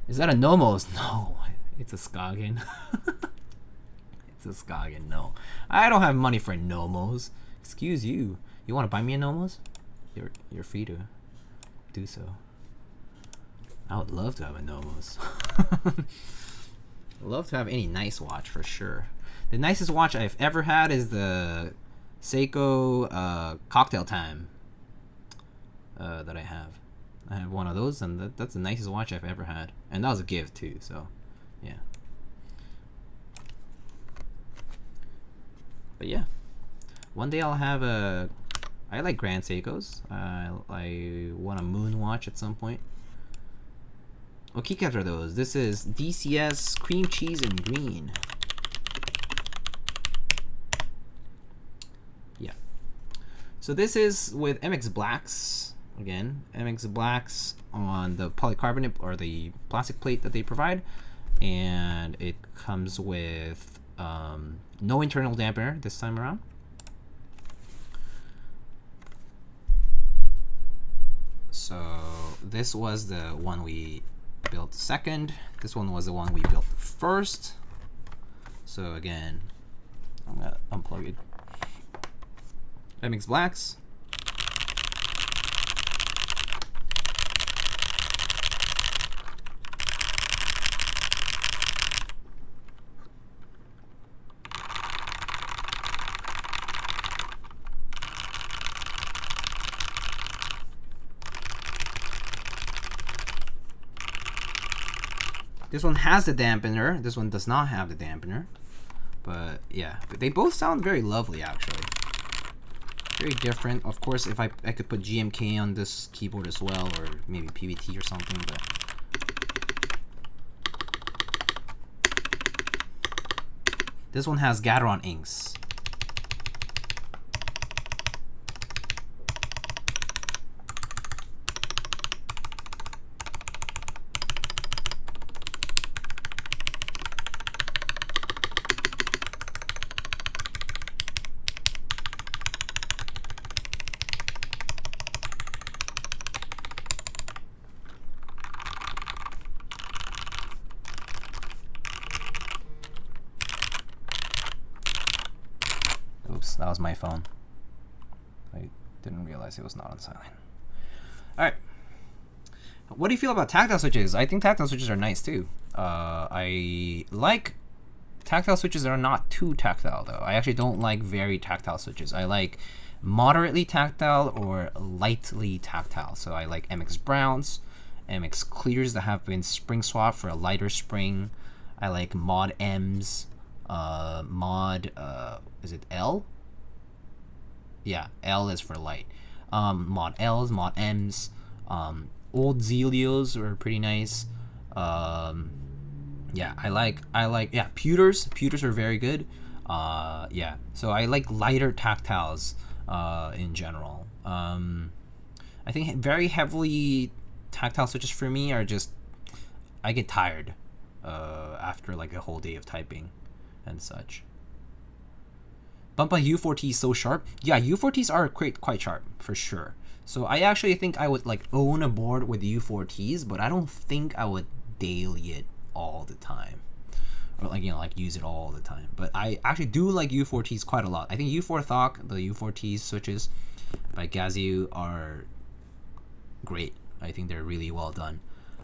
Is that a Nomos? No, it's a Skagen. It's a Skagen, no. I don't have money for Nomos. Excuse you. You want to buy me a Nomos? You're free to do so. I would love to have a Nomos. I'd love to have any nice watch for sure. The nicest watch I've ever had is the Seiko Cocktail Time that I have. I have one of those, and that's the nicest watch I've ever had. And that was a gift too, so yeah. But yeah, one day I'll have a. I like Grand Seikos. I want a moon watch at some point. What keycaps are those? This is DCS cream cheese and green. Yeah. So this is with MX Blacks. Again, MX Blacks on the polycarbonate or the plastic plate that they provide, and it comes with no internal dampener this time around. So this was the one we built second. This one was the one we built first. So again, I'm gonna unplug it. MX Blacks. This one has the dampener. This one does not have the dampener. But yeah, but they both sound very lovely actually. Very different. Of course, if I could put GMK on this keyboard as well, or maybe PVT or something, but this one has Gateron inks. Oops, that was my phone. I didn't realize it was not on silent. Alright. What do you feel about tactile switches? I think tactile switches are nice too. I like tactile switches that are not too tactile though. I actually don't like very tactile switches. I like moderately tactile or lightly tactile. So I like MX Browns, MX Clears that have been spring swapped for a lighter spring. I like Mod M's, Mod, is it L? Yeah, L is for light. Mod Ls, Mod Ms, old Zelios were pretty nice. Yeah, I like yeah, pewters are very good. Yeah, so I like lighter tactiles in general. I think very heavily tactile switches for me are just, I get tired after like a whole day of typing and such. Bump on U4T is so sharp. Yeah, U4Ts are quite sharp for sure. So I actually think I would like own a board with U4Ts, but I don't think I would daily it all the time, or like, you know, like use it all the time. But I actually do like U4Ts quite a lot. I think U4 Thok, the U4T switches by Gazoo are great. I think they're really well done,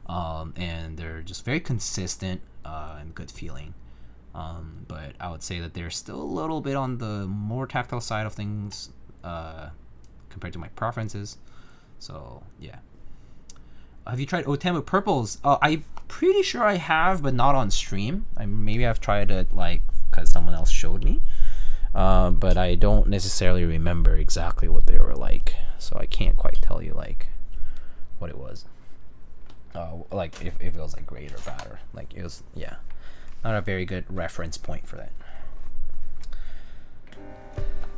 and they're just very consistent and good feeling. But I would say that they're still a little bit on the more tactile side of things compared to my preferences. So yeah. Have you tried O10 with purples? I'm pretty sure I have, but not on stream. Maybe I've tried it like because someone else showed me, but I don't necessarily remember exactly what they were like, so I can't quite tell you like what it was. Like if it was like great or bad, or like it was, yeah, not a very good reference point for that.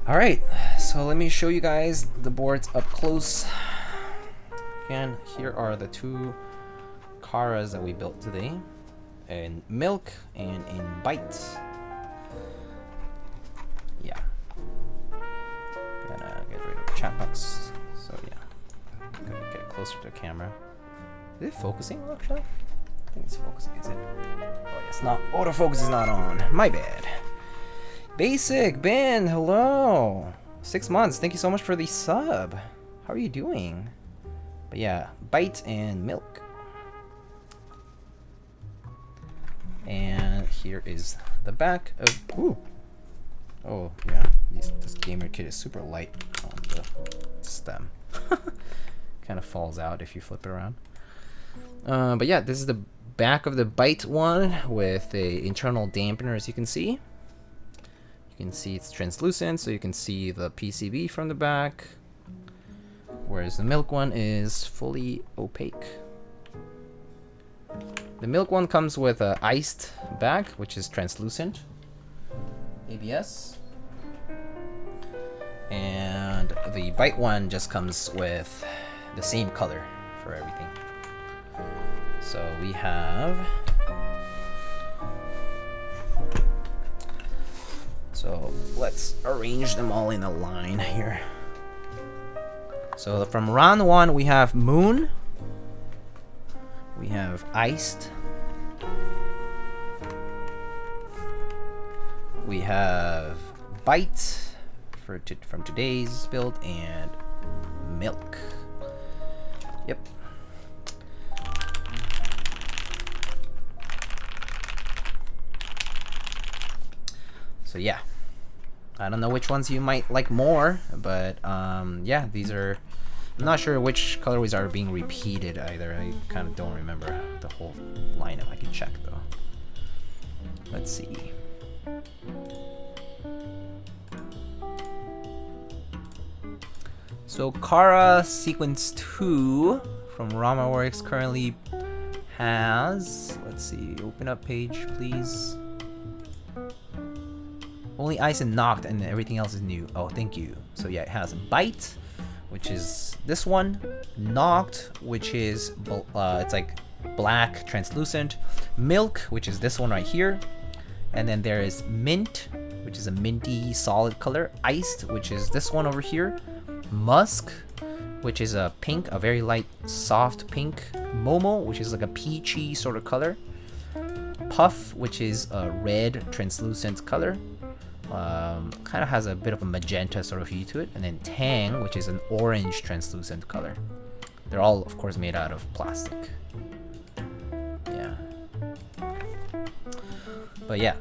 All right, so let me show you guys the boards up close. Again, here are the two Karas that we built today, in Milk and in BYTE. Yeah. Gonna get rid of the chat box. So yeah, gonna get closer to the camera. Is it focusing actually? I think it's focusing, is it? Oh, it's not. Autofocus is not on. My bad. Basic Ben, hello. 6 months. Thank you so much for the sub. How are you doing? But yeah, BYTE and Milk. And here is the back of. Ooh. Oh yeah, this gamer kit is super light on the stem. Kind of falls out if you flip it around. But yeah, this is the back of the BYTE one with a internal dampener, as you can see. You can see it's translucent, so you can see the PCB from the back. Whereas the Milk one is fully opaque. The Milk one comes with an iced back, which is translucent ABS. And the BYTE one just comes with the same color for everything. So we have... So let's arrange them all in a line here. So from round one, we have Moon. We have Iced. We have BYTE from today's build, and Milk. Yep. So yeah, I don't know which ones you might like more, but yeah, these are. I'm not sure which colorways are being repeated either. I kind of don't remember the whole lineup. I can check though. Let's see. So Kara Sequence 2 from RAMA Works currently has, let's see, open up page please. Only Ice and Knocked and everything else is new. Oh, thank you. So yeah, it has BYTE, which is this one, Knocked, which is it's like black translucent, Milk, which is this one right here, and then there is Mint, which is a minty solid color, Iced, which is this one over here, Musk, which is a pink, a very light soft pink, Momo, which is like a peachy sort of color, Puff, which is a red translucent color, kind of has a bit of a magenta sort of hue to it, and then Tang, which is an orange translucent color. They're all, of course, made out of plastic. Yeah. But yeah,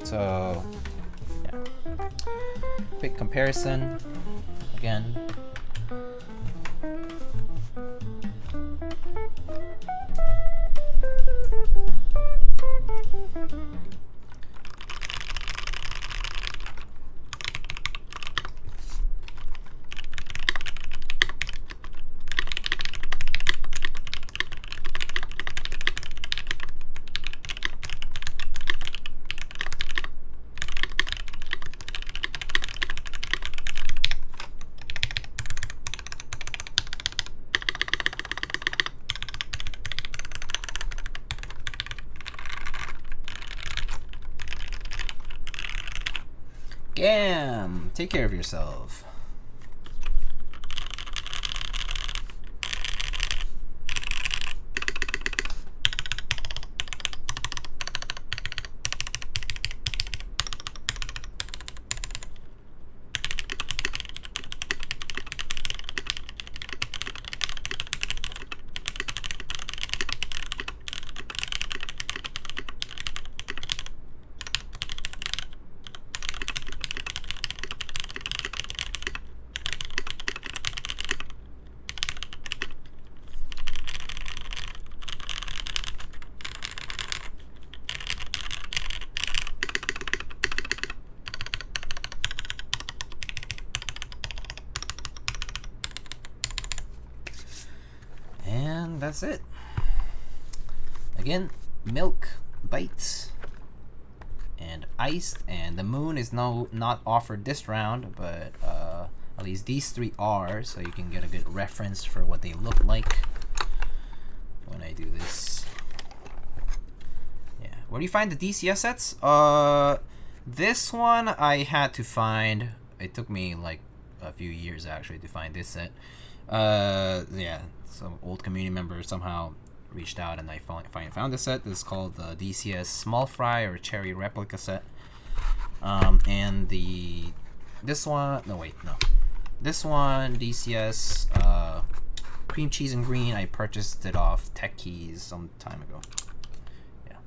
so yeah, quick comparison again. Gam, take care of yourself. And that's it. Again, milk, bites, and iced, and the moon is not offered this round, but at least these three are, so you can get a good reference for what they look like when I do this. Yeah, where do you find the DCS sets? This one I had to find. It took me like a few years actually to find this set. Yeah, some old community member somehow reached out and I found this set. This is called the DCS Small Fry or Cherry Replica set. And this one, this one, DCS Cream Cheese and Green, I purchased it off Tech Keys some time ago. Yeah.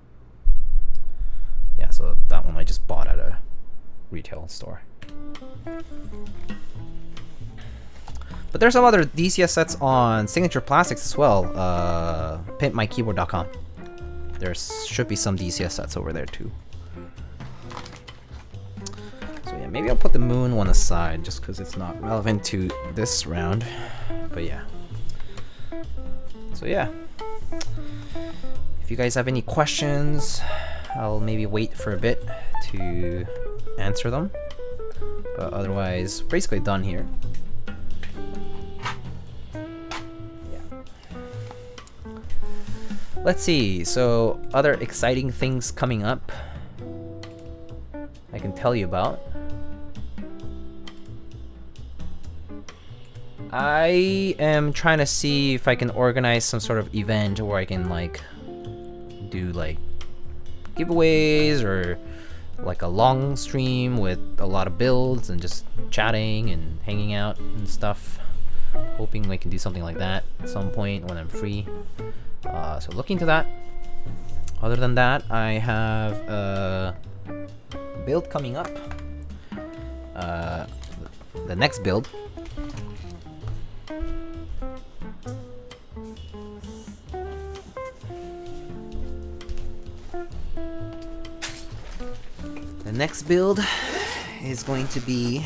Yeah, so that one I just bought at a retail store. But there's some other DCS sets on Signature Plastics as well. PimpMyKeyboard.com. There should be some DCS sets over there too. So yeah, maybe I'll put the moon one aside just because it's not relevant to this round. But yeah. So yeah. If you guys have any questions, I'll maybe wait for a bit to answer them. But otherwise, basically done here. Let's see, so other exciting things coming up I can tell you about. I am trying to see if I can organize some sort of event where I can like do like giveaways or like a long stream with a lot of builds and just chatting and hanging out and stuff. Hoping we can do something like that at some point when I'm free. So look into that. Other than that, I have a build coming up. The next build. The next build is going to be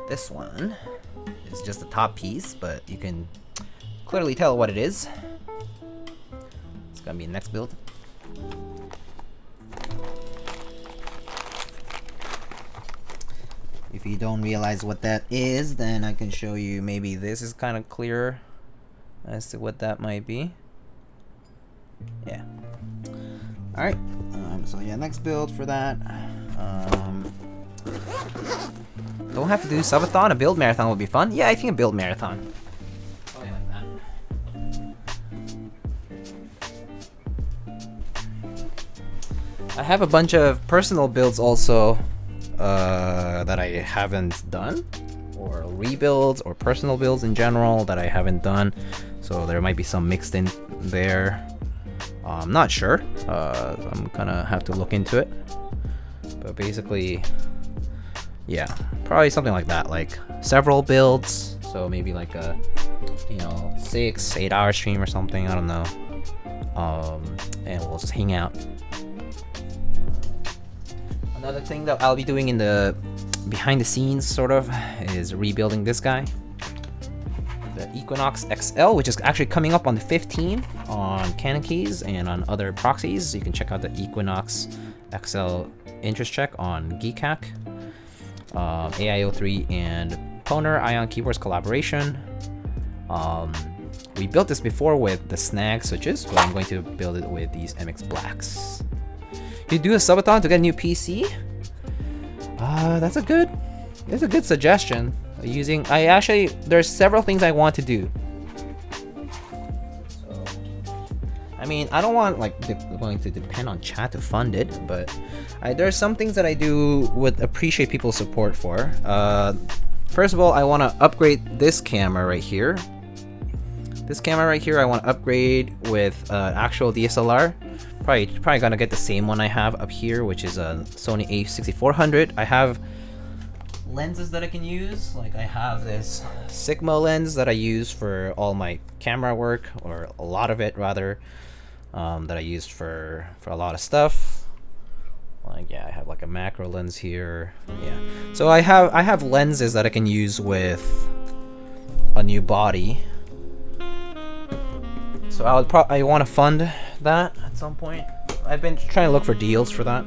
this one. It's just the top piece, but you can clearly tell what it is. It's gonna be the next build. If you don't realize what that is, then I can show you. Maybe this is kind of clearer as to what that might be. Yeah. All right. So yeah, next build for that. Don't have to do subathon. A build marathon would be fun. Yeah, I think a build marathon. Something like that. I have a bunch of personal builds also that I haven't done, or rebuilds, or personal builds in general that I haven't done. So there might be some mixed in there. I'm not sure. I'm gonna have to look into it. But basically, yeah, probably something like that, like several builds. So maybe like a, 6-8 hour stream or something. I don't know. And we'll just hang out. Another thing that I'll be doing in the behind the scenes sort of is rebuilding this guy, the Equinox XL, which is actually coming up on the 15th on Canon Keys and on other proxies. You can check out the Equinox XL interest check on Keycaps. AIO3 and Poner Ion Keyboards collaboration. We built this before with the snag switches, but I'm going to build it with these MX Blacks. You do a subathon to get a new PC? That's a good suggestion. There's several things I want to do. So, I mean, I don't want going to depend on chat to fund it, but there's some things that I would appreciate people's support for. First of all, I want to upgrade this camera right here. This camera right here, I want to upgrade with actual DSLR. Probably gonna get the same one I have up here, which is a Sony a6400. I have lenses that I can use. Like I have this Sigma lens that I use for all my camera work, or a lot of it rather, that I used for a lot of stuff. Like yeah, I have like a macro lens here. Yeah, so I have lenses that I can use with a new body. So I want to fund that at some point. I've been trying to look for deals for that.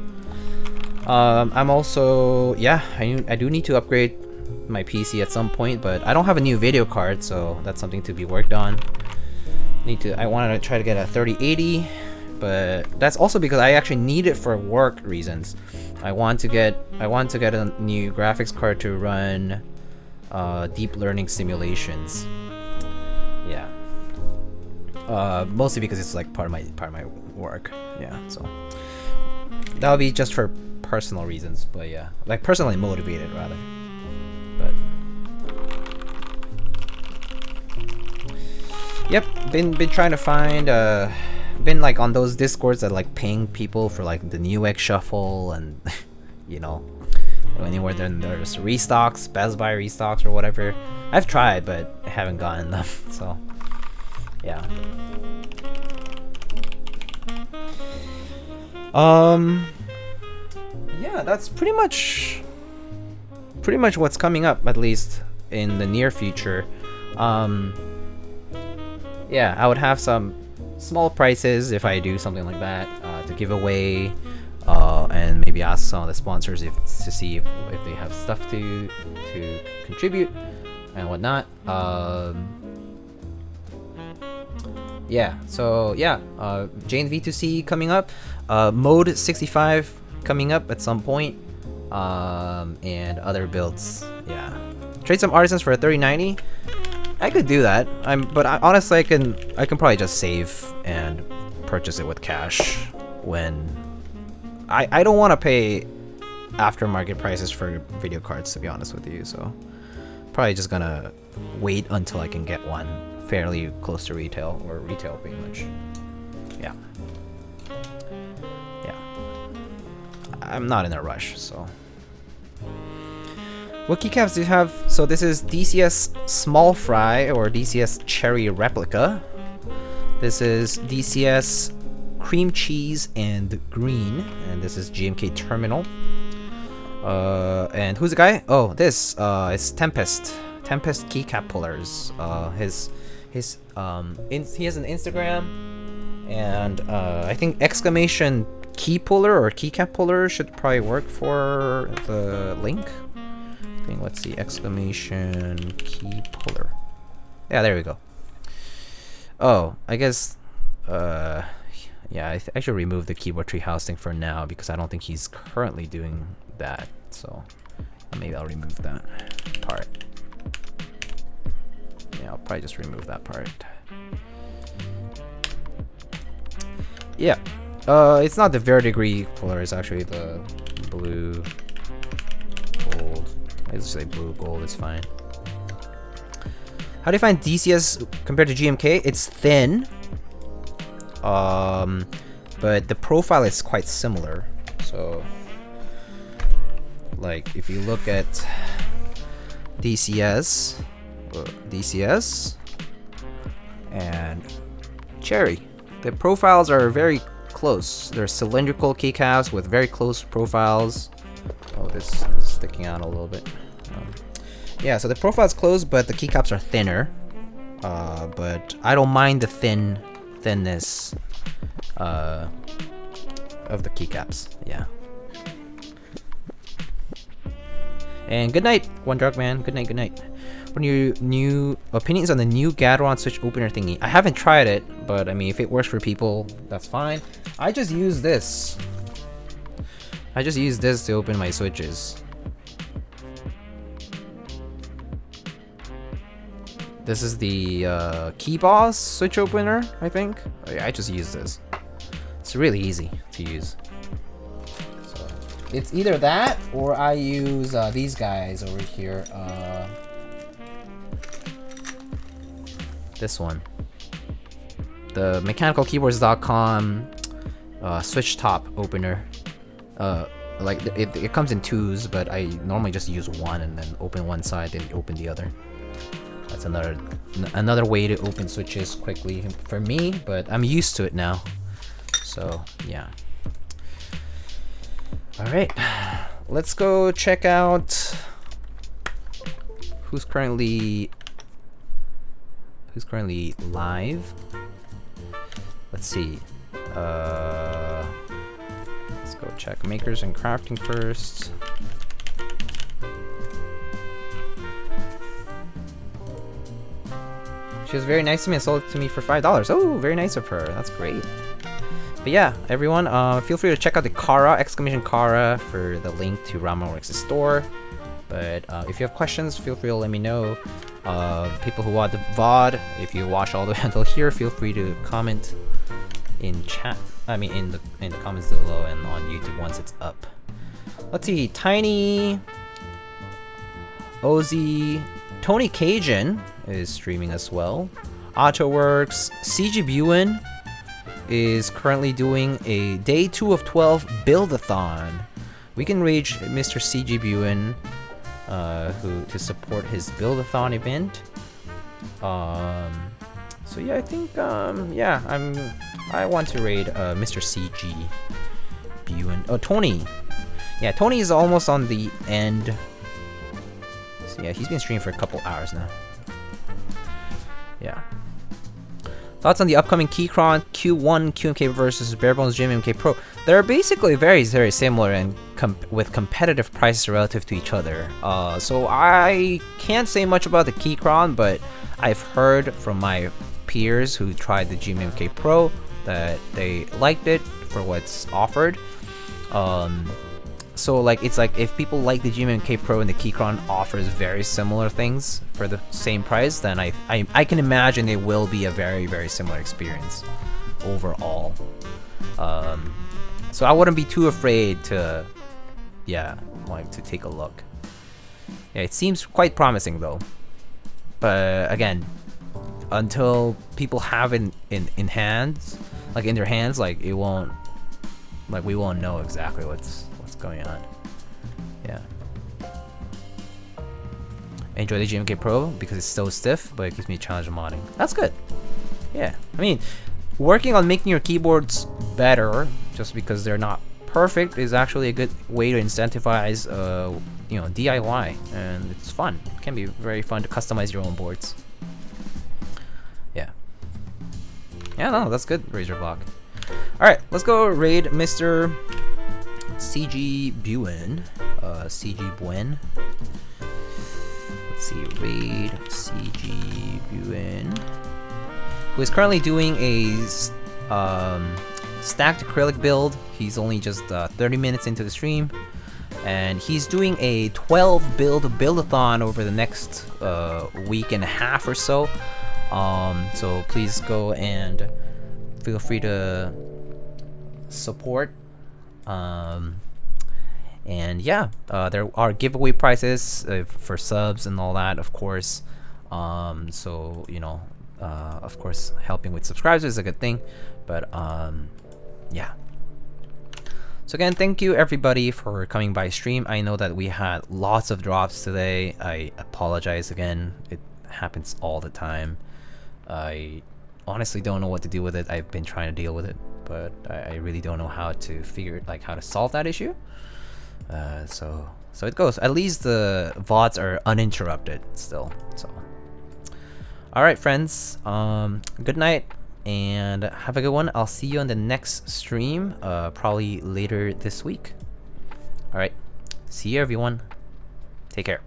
I'm also, yeah, I do need to upgrade my PC at some point, but I don't have a new video card, so that's something to be worked on. I want to try to get a 3080, but that's also because I actually need it for work reasons. I want to get a new graphics card to run deep learning simulations. Yeah. Mostly because it's like part of my work. Yeah, so that would be just for personal reasons, but yeah, like personally motivated rather. But yep, been trying to find been like on those discords that like ping people for like the Newegg shuffle and you know, anywhere there's restocks, Best Buy restocks or whatever. I've tried, but I haven't gotten them. So yeah. Yeah, that's pretty much what's coming up, at least in the near future. Yeah, I would have some small prices if I do something like that to give away, and maybe ask some of the sponsors to see if they have stuff to contribute and whatnot. Yeah, so yeah, Jane V2C coming up, Mode 65 coming up at some point, and other builds. Yeah, trade some artisans for a 3090. I could do that. Honestly, I can probably just save and purchase it with cash when I don't want to pay aftermarket prices for video cards, to be honest with you. So probably just gonna wait until I can get one fairly close to retail, or retail pretty much. Yeah. Yeah. I'm not in a rush, so. What keycaps do you have? So this is DCS Small Fry, or DCS Cherry Replica. This is DCS Cream Cheese and Green, and this is GMK Terminal. And who's the guy? Oh, this is Tempest keycap pullers. He has an Instagram, and I think exclamation key puller or keycap puller should probably work for the link. I think, let's see, exclamation key puller. Yeah, there we go. Oh, I guess, yeah, I should remove the keyboard treehouse thing for now because I don't think he's currently doing that. So maybe I'll remove that part. Yeah, I'll probably just remove that part. Yeah, it's not the verdigris puller, it's actually the blue gold. I just say blue gold, it's fine. How do you find DCS compared to GMK? It's thin, but the profile is quite similar. So, like, if you look at DCS and Cherry, the profiles are very close. They're cylindrical keycaps with very close profiles. Oh, this is sticking out a little bit. Yeah, so the profile's close, but the keycaps are thinner. But I don't mind the thinness of the keycaps. Yeah. And good night, One Drug Man. Good night, good night. What are your new opinions on the new Gateron switch opener thingy? I haven't tried it, but I mean, if it works for people, that's fine. I just use this. I just use this to open my switches. This is the Key Boss switch opener, I think. Oh, yeah, I just use this. It's really easy to use. So it's either that or I use these guys over here. This one. The mechanicalkeyboards.com switch top opener. Like it comes in twos, but I normally just use one and then open one side, then open the other. That's another way to open switches quickly for me, but I'm used to it now. So yeah. All right, let's go check out who's currently live. Let's see. Let's go check makers and crafting first. She was very nice to me and sold it to me for $5. Oh, very nice of her. That's great. But yeah, everyone, feel free to check out the Kara, !Kara, for the link to RAMAworks' store. But if you have questions, feel free to let me know. People who watch the VOD, if you watch all the way until here, feel free to comment in chat. I mean, in the comments below and on YouTube once it's up. Let's see, Tiny, Ozzy, Tony Cajun is streaming as well. AutoWorks, CG Buin is currently doing a day 2 of 12 build-a-thon. We can reach Mr. CG Buin to support his build-a-thon event. So yeah, I think yeah, I want to raid Mr. CG Buin. Oh, Tony. Yeah, Tony is almost on the end. So yeah, he's been streaming for a couple hours now. Yeah. Thoughts on the upcoming Keychron Q1 QMK versus Barebones GMK Pro? They're basically very, very similar and with competitive prices relative to each other. So I can't say much about the Keychron, but I've heard from my peers who tried the GMK Pro that they liked it for what's offered. So like it's like if people like the GMK Pro and the Keychron offers very similar things for the same price, then I can imagine it will be a very, very similar experience overall. So I wouldn't be too afraid to, yeah, like to take a look. Yeah, it seems quite promising though. But again, until people have it in hands, like in their hands, like it won't, like we won't know exactly what's going on. Yeah. I enjoy the GMK Pro because it's so stiff, but it gives me a challenge of modding. That's good. Yeah. I mean, working on making your keyboards better just because they're not perfect is actually a good way to incentivize you know, DIY, and it's fun. It can be very fun to customize your own boards. Yeah. Yeah, no, that's good, Razorblock. Alright, let's go raid Mr. CG Buin. CG Buen. Let's see, raid CG Buin, who is currently doing a stacked acrylic build. He's only just 30 minutes into the stream, and he's doing a 12 build-a-thon over the next week and a half or so. So please go and feel free to support. And yeah, there are giveaway prizes for subs and all that, of course. So you know, of course, helping with subscribers is a good thing, but yeah. So again, thank you everybody for coming by stream. I know that we had lots of drops today. I apologize again. It happens all the time. I honestly don't know what to do with it. I've been trying to deal with it, but I really don't know how to figure, like, how to solve that issue. So it goes. At least the VODs are uninterrupted still. So, all right, friends. Good night and have a good one. I'll see you on the next stream, probably later this week. All right. See you, everyone. Take care.